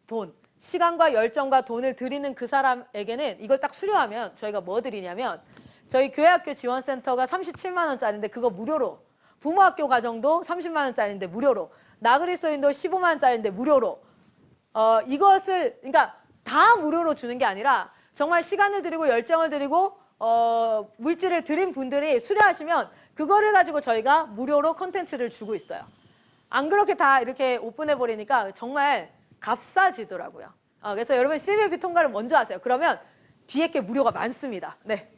돈. 시간과 열정과 돈을 들이는 그 사람에게는 이걸 딱 수료하면 저희가 뭐 드리냐면 저희 교회학교 지원센터가 37만 원짜리인데 그거 무료로, 부모학교 과정도 30만 원짜리인데 무료로, 나그리스도인도 15만 원짜리인데 무료로, 이것을 그러니까 다 무료로 주는 게 아니라 정말 시간을 들이고 열정을 들이고 물질을 들인 분들이 수료하시면 그거를 가지고 저희가 무료로 콘텐츠를 주고 있어요. 안 그렇게 다 이렇게 오픈해 버리니까 정말 값싸지더라고요. 그래서 여러분 CVFP 통과를 먼저 하세요. 그러면 뒤에 게 무료가 많습니다. 네.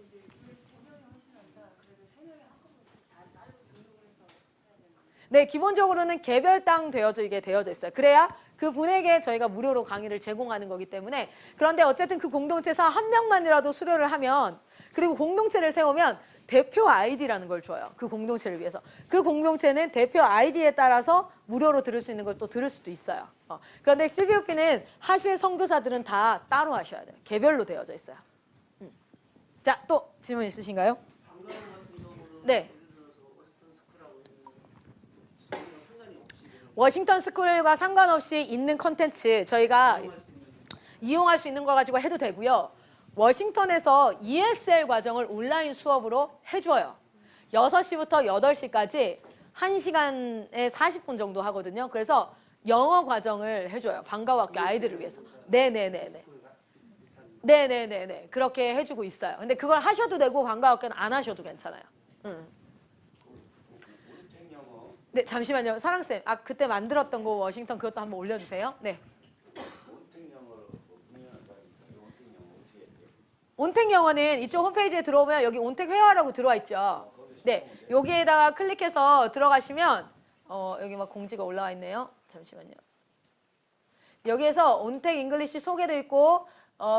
네, 기본적으로는 개별당 되어지게 되어져 있어요. 그래야 그 분에게 저희가 무료로 강의를 제공하는 거기 때문에. 그런데 어쨌든 그 공동체에서 한 명만이라도 수료를 하면, 그리고 공동체를 세우면 대표 아이디라는 걸 줘요. 그 공동체를 위해서. 그 공동체는 대표 아이디에 따라서 무료로 들을 수 있는 걸 또 들을 수도 있어요. 그런데 CVOP는 하실 선교사들은 다 따로 하셔야 돼요. 개별로 되어져 있어요. 자, 또 질문 있으신가요? 네. 워싱턴 스쿨과 상관없이 있는 컨텐츠 저희가 이용할 수 있는 거 가지고 해도 되고요. 워싱턴에서 ESL 과정을 온라인 수업으로 해줘요. 6시부터 8시까지 1시간에 40분 정도 하거든요. 그래서 영어 과정을 해줘요. 방과후학교 아이들을 위해서. 네네네네. 네네네네. 그렇게 해주고 있어요. 근데 그걸 하셔도 되고 방과후학교는 안 하셔도 괜찮아요. 네, 잠시만요. 사랑쌤, 그때 만들었던 거 워싱턴 그것도 한번 올려주세요. 네. 온택 영어는 이쪽 홈페이지에 들어오면 여기 온택 회화라고 들어와 있죠. 네, 여기에다가 클릭해서 들어가시면 여기 막 공지가 올라와 있네요. 잠시만요. 여기에서 온택 잉글리시 소개도 있고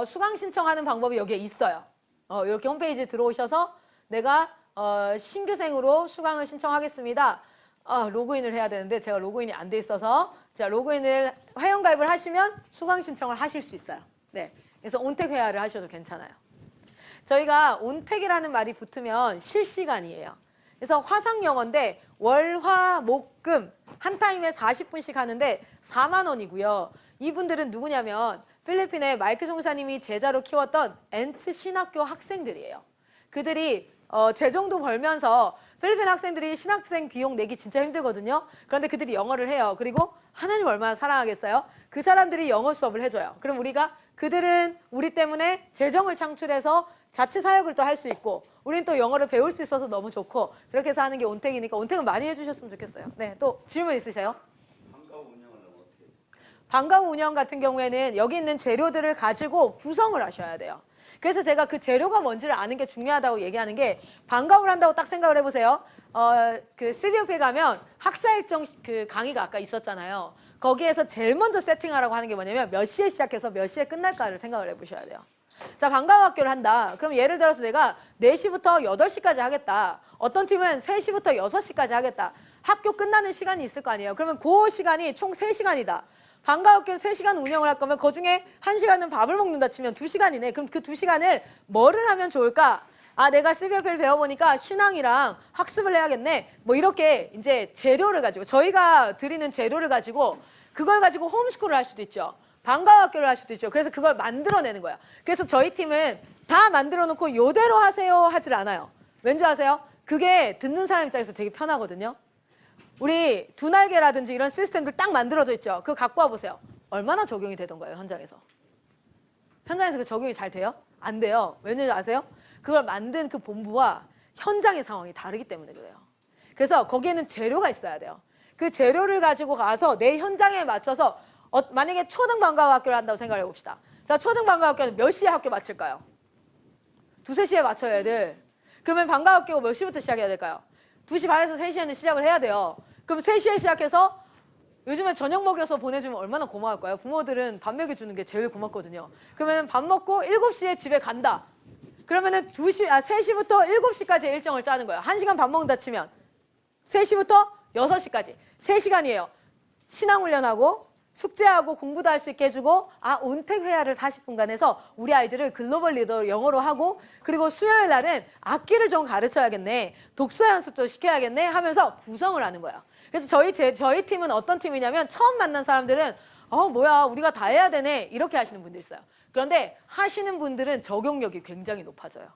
수강 신청하는 방법이 여기에 있어요. 이렇게 홈페이지에 들어오셔서 내가 신규생으로 수강을 신청하겠습니다. 로그인을 해야 되는데 제가 로그인이 안 돼 있어서 자 로그인을 회원가입을 하시면 수강 신청을 하실 수 있어요. 네, 그래서 온택 회화를 하셔도 괜찮아요. 저희가 온택이라는 말이 붙으면 실시간이에요. 그래서 화상 영어인데 월, 화, 목, 금 한 타임에 40분씩 하는데 4만 원이고요. 이분들은 누구냐면 필리핀의 마이크 종사님이 제자로 키웠던 엔츠 신학교 학생들이에요. 그들이 재정도 벌면서 필리핀 학생들이 신학생 비용 내기 진짜 힘들거든요. 그런데 그들이 영어를 해요. 그리고 하나님 얼마나 사랑하겠어요? 그 사람들이 영어 수업을 해줘요. 그럼 우리가 그들은 우리 때문에 재정을 창출해서 자체 사역을 또 할 수 있고 우리는 또 영어를 배울 수 있어서 너무 좋고 그렇게 해서 하는 게 온택이니까 온택은 많이 해주셨으면 좋겠어요. 네, 또 질문 있으세요? 방과후 운영 같은 경우에는 여기 있는 재료들을 가지고 구성을 하셔야 돼요. 그래서 제가 그 재료가 뭔지를 아는 게 중요하다고 얘기하는 게 방과후를 한다고 딱 생각을 해보세요. 그 CVOP에 가면 학사 일정 그 강의가 아까 있었잖아요. 거기에서 제일 먼저 세팅하라고 하는 게 뭐냐면 몇 시에 시작해서 몇 시에 끝날까를 생각을 해보셔야 돼요. 자, 방과후 학교를 한다. 그럼 예를 들어서 내가 4시부터 8시까지 하겠다. 어떤 팀은 3시부터 6시까지 하겠다. 학교 끝나는 시간이 있을 거 아니에요. 그러면 그 시간이 총 3시간이다. 방과후학교 3시간 운영을 할 거면 그중에 1시간은 밥을 먹는다 치면 2시간이네. 그럼 그 2시간을 뭐를 하면 좋을까? 내가 CVF를 배워보니까 신앙이랑 학습을 해야겠네. 뭐 이렇게 이제 재료를 가지고 저희가 드리는 재료를 가지고 그걸 가지고 홈스쿨을 할 수도 있죠. 방과후학교를 할 수도 있죠. 그래서 그걸 만들어내는 거야. 그래서 저희 팀은 다 만들어 놓고 이대로 하세요 하질 않아요. 왠지 아세요? 그게 듣는 사람 입장에서 되게 편하거든요. 우리 두 날개라든지 이런 시스템들 딱 만들어져 있죠. 그거 갖고 와보세요. 얼마나 적용이 되던 거예요, 현장에서. 현장에서 그 적용이 잘 돼요? 안 돼요. 왠지 아세요? 그걸 만든 그 본부와 현장의 상황이 다르기 때문에 그래요. 그래서 거기에는 재료가 있어야 돼요. 그 재료를 가지고 가서 내 현장에 맞춰서 만약에 초등 방과후 학교를 한다고 생각해 봅시다. 자, 초등 방과후 학교는 몇 시에 학교 마칠까요? 2, 3시에 맞춰야 돼. 그러면 방과후 학교가 몇 시부터 시작해야 될까요? 2시 반에서 3시에는 시작을 해야 돼요. 그럼 3시에 시작해서 요즘에 저녁 먹여서 보내주면 얼마나 고마울까요? 부모들은 밥 먹여주는 게 제일 고맙거든요. 그러면 밥 먹고 7시에 집에 간다. 그러면은 3시부터 7시까지 일정을 짜는 거예요. 1시간 밥 먹는다 치면 3시부터 6시까지 3시간이에요. 신앙훈련하고 숙제하고 공부도 할 수 있게 해주고 온택 회화를 40분간 해서 우리 아이들을 글로벌 리더 영어로 하고 그리고 수요일 날은 악기를 좀 가르쳐야겠네. 독서 연습도 시켜야겠네 하면서 구성을 하는 거예요. 그래서 저희 팀은 어떤 팀이냐면 처음 만난 사람들은 뭐야 우리가 다 해야 되네 이렇게 하시는 분들 있어요. 그런데 하시는 분들은 적용력이 굉장히 높아져요.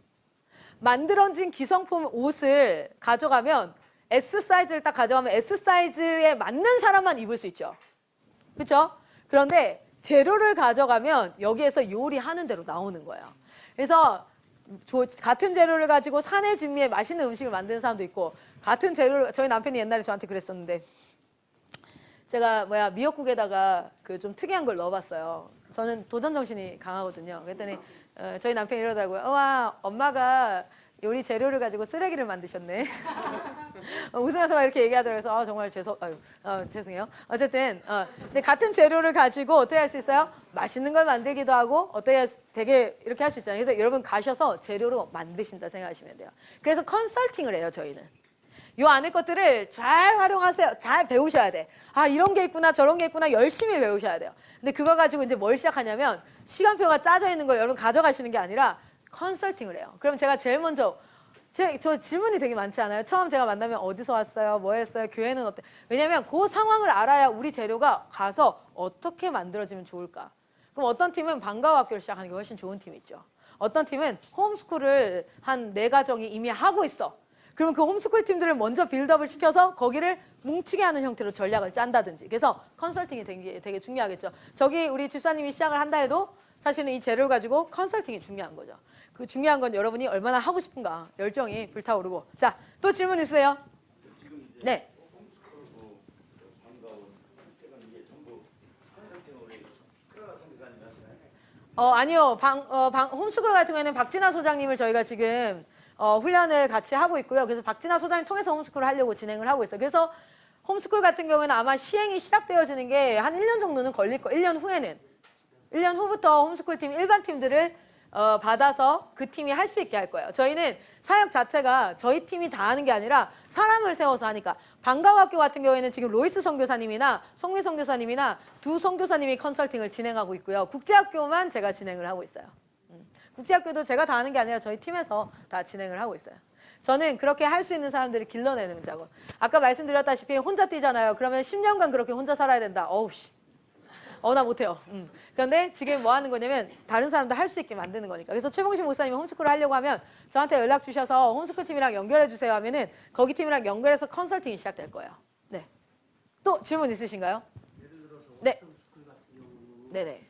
만들어진 기성품 옷을 가져가면 S 사이즈를 딱 가져가면 S 사이즈에 맞는 사람만 입을 수 있죠. 그렇죠? 그런데 재료를 가져가면 여기에서 요리하는 대로 나오는 거예요. 그래서 같은 재료를 가지고 산의 진미에 맛있는 음식을 만드는 사람도 있고 같은 재료를 저희 남편이 옛날에 저한테 그랬었는데 제가 미역국에다가 그 좀 특이한 걸 넣어봤어요. 저는 도전 정신이 강하거든요. 그랬더니 저희 남편이 이러더라고요. 와 엄마가 요리 재료를 가지고 쓰레기를 만드셨네. 웃으면서 막 이렇게 얘기하더라고요. 정말 죄송해요. 어쨌든 근데 같은 재료를 가지고 어떻게 할 수 있어요? 맛있는 걸 만들기도 하고 어떻게 되게 이렇게 할 수 있잖아요. 그래서 여러분 가셔서 재료로 만드신다 생각하시면 돼요. 그래서 컨설팅을 해요 저희는. 요 안에 것들을 잘 활용하세요. 잘 배우셔야 돼. 이런 게 있구나 저런 게 있구나 열심히 배우셔야 돼요. 근데 그거 가지고 이제 뭘 시작하냐면 시간표가 짜져 있는 걸 여러분 가져가시는 게 아니라 컨설팅을 해요. 그럼 제가 제일 먼저 저 질문이 되게 많지 않아요? 처음 제가 만나면 어디서 왔어요? 뭐 했어요? 교회는 어때? 왜냐면 그 상황을 알아야 우리 재료가 가서 어떻게 만들어지면 좋을까? 그럼 어떤 팀은 방과후 학교를 시작하는 게 훨씬 좋은 팀이 있죠. 어떤 팀은 홈스쿨을 한 4가정이 이미 하고 있어. 그러면 그 홈스쿨 팀들을 먼저 빌드업을 시켜서 거기를 뭉치게 하는 형태로 전략을 짠다든지. 그래서 컨설팅이 되게 중요하겠죠. 저기 우리 집사님이 시작을 한다 해도 사실은 이 재료를 가지고 컨설팅이 중요한 거죠. 그 중요한 건 여러분이 얼마나 하고 싶은가 열정이 불타오르고. 자, 또 질문 있으세요? 네. 아니요. 홈스쿨 같은 경우에는 박진아 소장님을 저희가 지금 훈련을 같이 하고 있고요. 그래서 박진아 소장님 통해서 홈스쿨을 하려고 진행을 하고 있어요. 그래서 홈스쿨 같은 경우에는 아마 시행이 시작되어지는 게 한 1년 정도는 걸릴 거예요. 1년 후에는. 1년 후부터 홈스쿨 팀 일반 팀들을 받아서 그 팀이 할 수 있게 할 거예요. 저희는 사역 자체가 저희 팀이 다 하는 게 아니라 사람을 세워서 하니까 방과후 학교 같은 경우에는 지금 로이스 선교사님이나 송미 선교사님이나 두 선교사님이 컨설팅을 진행하고 있고요. 국제학교만 제가 진행을 하고 있어요. 국제학교도 제가 다 하는 게 아니라 저희 팀에서 다 진행을 하고 있어요. 저는 그렇게 할 수 있는 사람들을 길러내는 작업. 아까 말씀드렸다시피 혼자 뛰잖아요. 그러면 10년간 그렇게 혼자 살아야 된다. 나 못해요. 그런데 지금 뭐 하는 거냐면 다른 사람도 할 수 있게 만드는 거니까. 그래서 최봉신 목사님이 홈스쿨을 하려고 하면 저한테 연락 주셔서 홈스쿨 팀이랑 연결해 주세요 하면은 거기 팀이랑 연결해서 컨설팅이 시작될 거예요. 네. 또 질문 있으신가요? 네. 네네.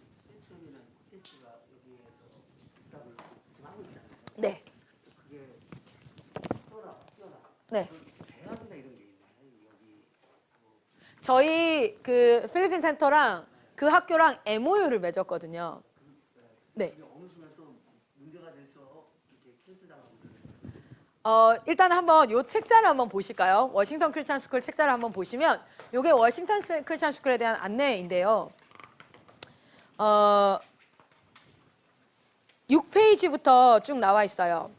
네. 네. 저희 그 필리핀 센터랑 그 학교랑 MOU를 맺었거든요. 네. 일단 한번 요 책자를 한번 보실까요? 워싱턴 크리스찬 스쿨 책자를 한번 보시면 요게 워싱턴 크리스찬 스쿨에 대한 안내인데요. 6페이지부터 쭉 나와 있어요.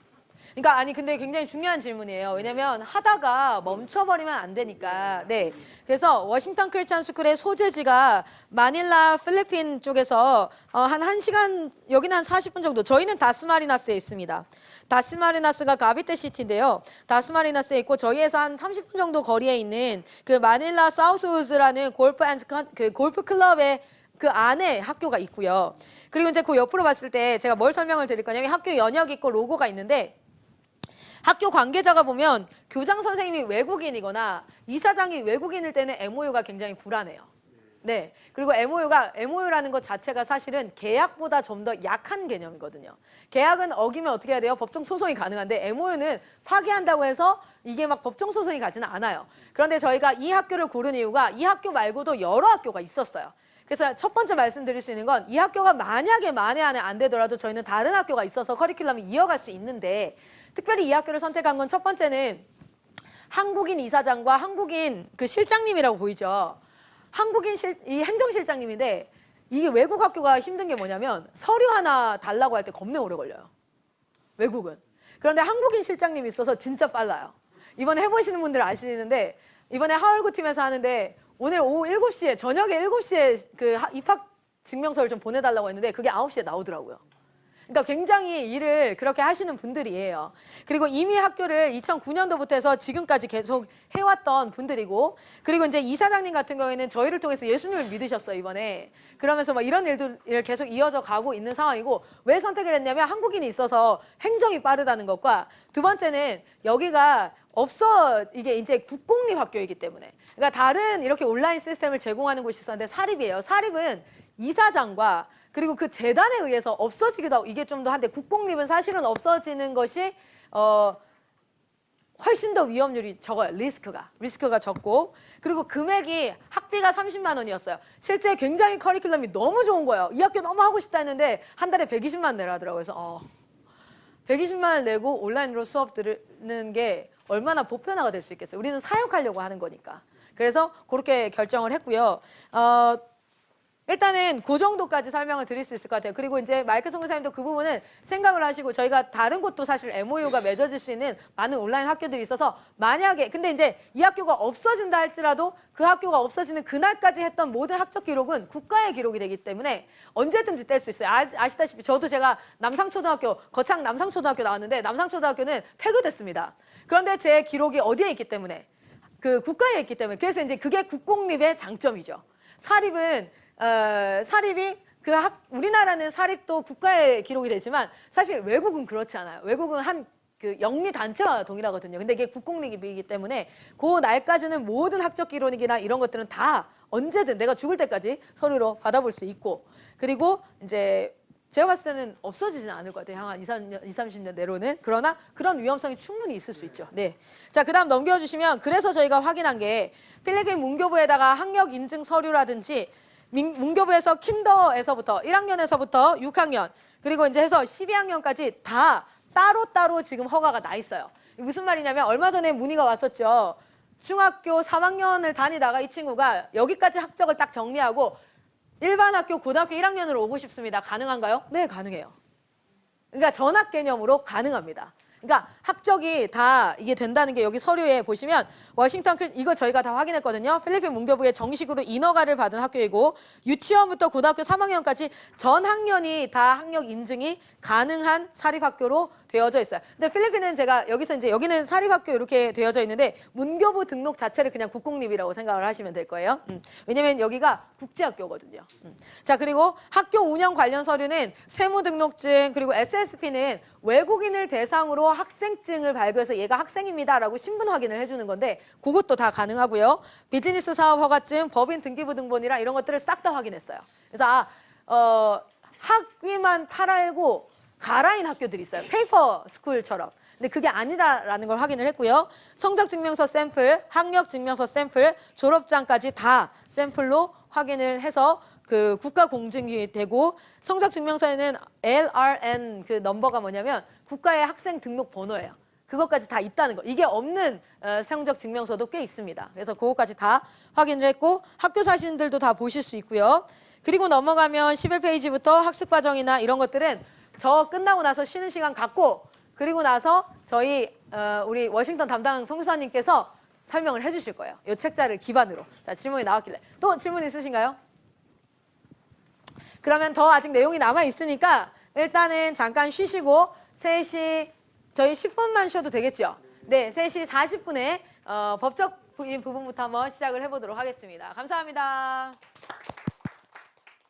그러니까 근데 굉장히 중요한 질문이에요. 왜냐면 하다가 멈춰버리면 안 되니까. 네. 그래서 워싱턴 크리스찬 스쿨의 소재지가 마닐라 필리핀 쪽에서 한 1시간, 여기는 한 40분 정도. 저희는 다스마리나스에 있습니다. 다스마리나스가 가비테 시티인데요. 다스마리나스에 있고 저희에서 한 30분 정도 거리에 있는 그 마닐라 사우스우즈라는 골프 클럽의 그 안에 학교가 있고요. 그리고 이제 그 옆으로 봤을 때 제가 뭘 설명을 드릴 거냐면 학교 연역이 있고 로고가 있는데 학교 관계자가 보면 교장 선생님이 외국인이거나 이사장이 외국인일 때는 MOU가 굉장히 불안해요. 네. 그리고 MOU라는 것 자체가 사실은 계약보다 좀 더 약한 개념이거든요. 계약은 어기면 어떻게 해야 돼요? 법정 소송이 가능한데 MOU는 파기한다고 해서 이게 막 법정 소송이 가지는 않아요. 그런데 저희가 이 학교를 고른 이유가 이 학교 말고도 여러 학교가 있었어요. 그래서 첫 번째 말씀드릴 수 있는 건 이 학교가 만약에 만에 안에 안 되더라도 저희는 다른 학교가 있어서 커리큘럼을 이어갈 수 있는데 특별히 이 학교를 선택한 건 첫 번째는 한국인 이사장과 한국인 그 실장님이라고 보이죠. 한국인 이 행정실장님인데 이게 외국 학교가 힘든 게 뭐냐면 서류 하나 달라고 할 때 겁내 오래 걸려요. 외국은. 그런데 한국인 실장님이 있어서 진짜 빨라요. 이번에 해보시는 분들 아시는데 이번에 하얼구 팀에서 하는데 오늘 오후 7시에 저녁에 7시에 그 입학 증명서를 좀 보내달라고 했는데 그게 9시에 나오더라고요. 그러니까 굉장히 일을 그렇게 하시는 분들이에요. 그리고 이미 학교를 2009년도부터 해서 지금까지 계속 해왔던 분들이고, 그리고 이제 이사장님 같은 경우에는 저희를 통해서 예수님을 믿으셨어요, 이번에. 그러면서 막 이런 일을 계속 이어져 가고 있는 상황이고, 왜 선택을 했냐면 한국인이 있어서 행정이 빠르다는 것과, 두 번째는 여기가 이게 이제 국공립 학교이기 때문에. 그러니까 다른 이렇게 온라인 시스템을 제공하는 곳이 있었는데 사립이에요. 사립은 이사장과 그리고 그 재단에 의해서 없어지기도 하고, 이게 좀 더 한데, 국공립은 사실은 없어지는 것이 훨씬 더 위험률이 적어요. 리스크가 적고, 그리고 금액이 학비가 30만 원이었어요. 실제 굉장히 커리큘럼이 너무 좋은 거예요. 이 학교 너무 하고 싶다 했는데 한 달에 120만 원 내라더라고요. 그래서 120만 원 내고 온라인으로 수업 들으는 게 얼마나 보편화가 될 수 있겠어요. 우리는 사역하려고 하는 거니까. 그래서 그렇게 결정을 했고요. 일단은 그 정도까지 설명을 드릴 수 있을 것 같아요. 그리고 이제 마이크 선교사님도 그 부분은 생각을 하시고, 저희가 다른 곳도 사실 MOU가 맺어질 수 있는 많은 온라인 학교들이 있어서, 만약에 근데 이제 이 학교가 없어진다 할지라도 그 학교가 없어지는 그날까지 했던 모든 학적 기록은 국가의 기록이 되기 때문에 언제든지 뗄 수 있어요. 아시다시피 저도 제가 거창 남상초등학교 나왔는데, 남상초등학교는 폐교됐습니다. 그런데 제 기록이 어디에 있기 때문에? 그 국가에 있기 때문에. 그래서 이제 그게 국공립의 장점이죠. 사립이 우리나라는 사립도 국가의 기록이 되지만 사실 외국은 그렇지 않아요. 외국은 그 영리 단체와 동일하거든요. 근데 이게 국공립이기 때문에 그 날까지는 모든 학적 기록이나 이런 것들은 다 언제든 내가 죽을 때까지 서류로 받아볼 수 있고, 그리고 이제 제가 봤을 때는 없어지진 않을 것 같아요. 한 20-30년 내로는. 그러나 그런 위험성이 충분히 있을 수 있죠. 네. 자, 그 다음 넘겨주시면, 그래서 저희가 확인한 게 필리핀 문교부에다가 학력 인증 서류라든지 문교부에서 킨더에서부터 1학년에서부터 6학년, 그리고 이제 해서 12학년까지 다 따로따로 지금 허가가 나 있어요. 무슨 말이냐면, 얼마 전에 문의가 왔었죠. 중학교 3학년을 다니다가 이 친구가 여기까지 학적을 딱 정리하고 일반 학교 고등학교 1학년으로 오고 싶습니다. 가능한가요? 네, 가능해요. 그러니까 전학 개념으로 가능합니다. 그러니까 학적이 다 이게 된다는 게 여기 서류에 보시면, 이거 저희가 다 확인했거든요. 필리핀 문교부에 정식으로 인허가를 받은 학교이고, 유치원부터 고등학교 3학년까지 전 학년이 다 학력 인증이 가능한 사립학교로 되어져 있어요. 근데 필리핀은 제가 여기서 이제 여기는 사립학교 이렇게 되어져 있는데, 문교부 등록 자체를 그냥 국공립이라고 생각을 하시면 될 거예요. 왜냐면 여기가 국제학교거든요. 자, 그리고 학교 운영 관련 서류는 세무등록증, 그리고 SSP는 외국인을 대상으로 학생증을 발급해서 얘가 학생입니다라고 신분 확인을 해주는 건데, 그것도 다 가능하고요. 비즈니스 사업 허가증, 법인 등기부 등본이랑 이런 것들을 싹 다 확인했어요. 그래서 학위만 탈알고 가라인 학교들이 있어요. 페이퍼 스쿨처럼. 근데 그게 아니다라는 걸 확인을 했고요. 성적증명서 샘플, 학력증명서 샘플, 졸업장까지 다 샘플로 확인을 해서 그 국가 공증이 되고, 성적증명서에는 LRN 그 넘버가 뭐냐면 국가의 학생 등록 번호예요. 그것까지 다 있다는 거. 이게 없는 성적증명서도 꽤 있습니다. 그래서 그것까지 다 확인을 했고, 학교 사진들도 다 보실 수 있고요. 그리고 넘어가면 11페이지부터 학습 과정이나 이런 것들은 저 끝나고 나서 쉬는 시간 갖고, 그리고 나서 저희 우리 워싱턴 담당 송수사님께서 설명을 해주실 거예요. 이 책자를 기반으로. 자, 질문이 나왔길래. 또 질문 있으신가요? 그러면 더 아직 내용이 남아 있으니까 일단은 잠깐 쉬시고 3시 저희 10분만 쉬어도 되겠죠? 네, 3시 40분에 법적 부분부터 한번 시작을 해보도록 하겠습니다. 감사합니다.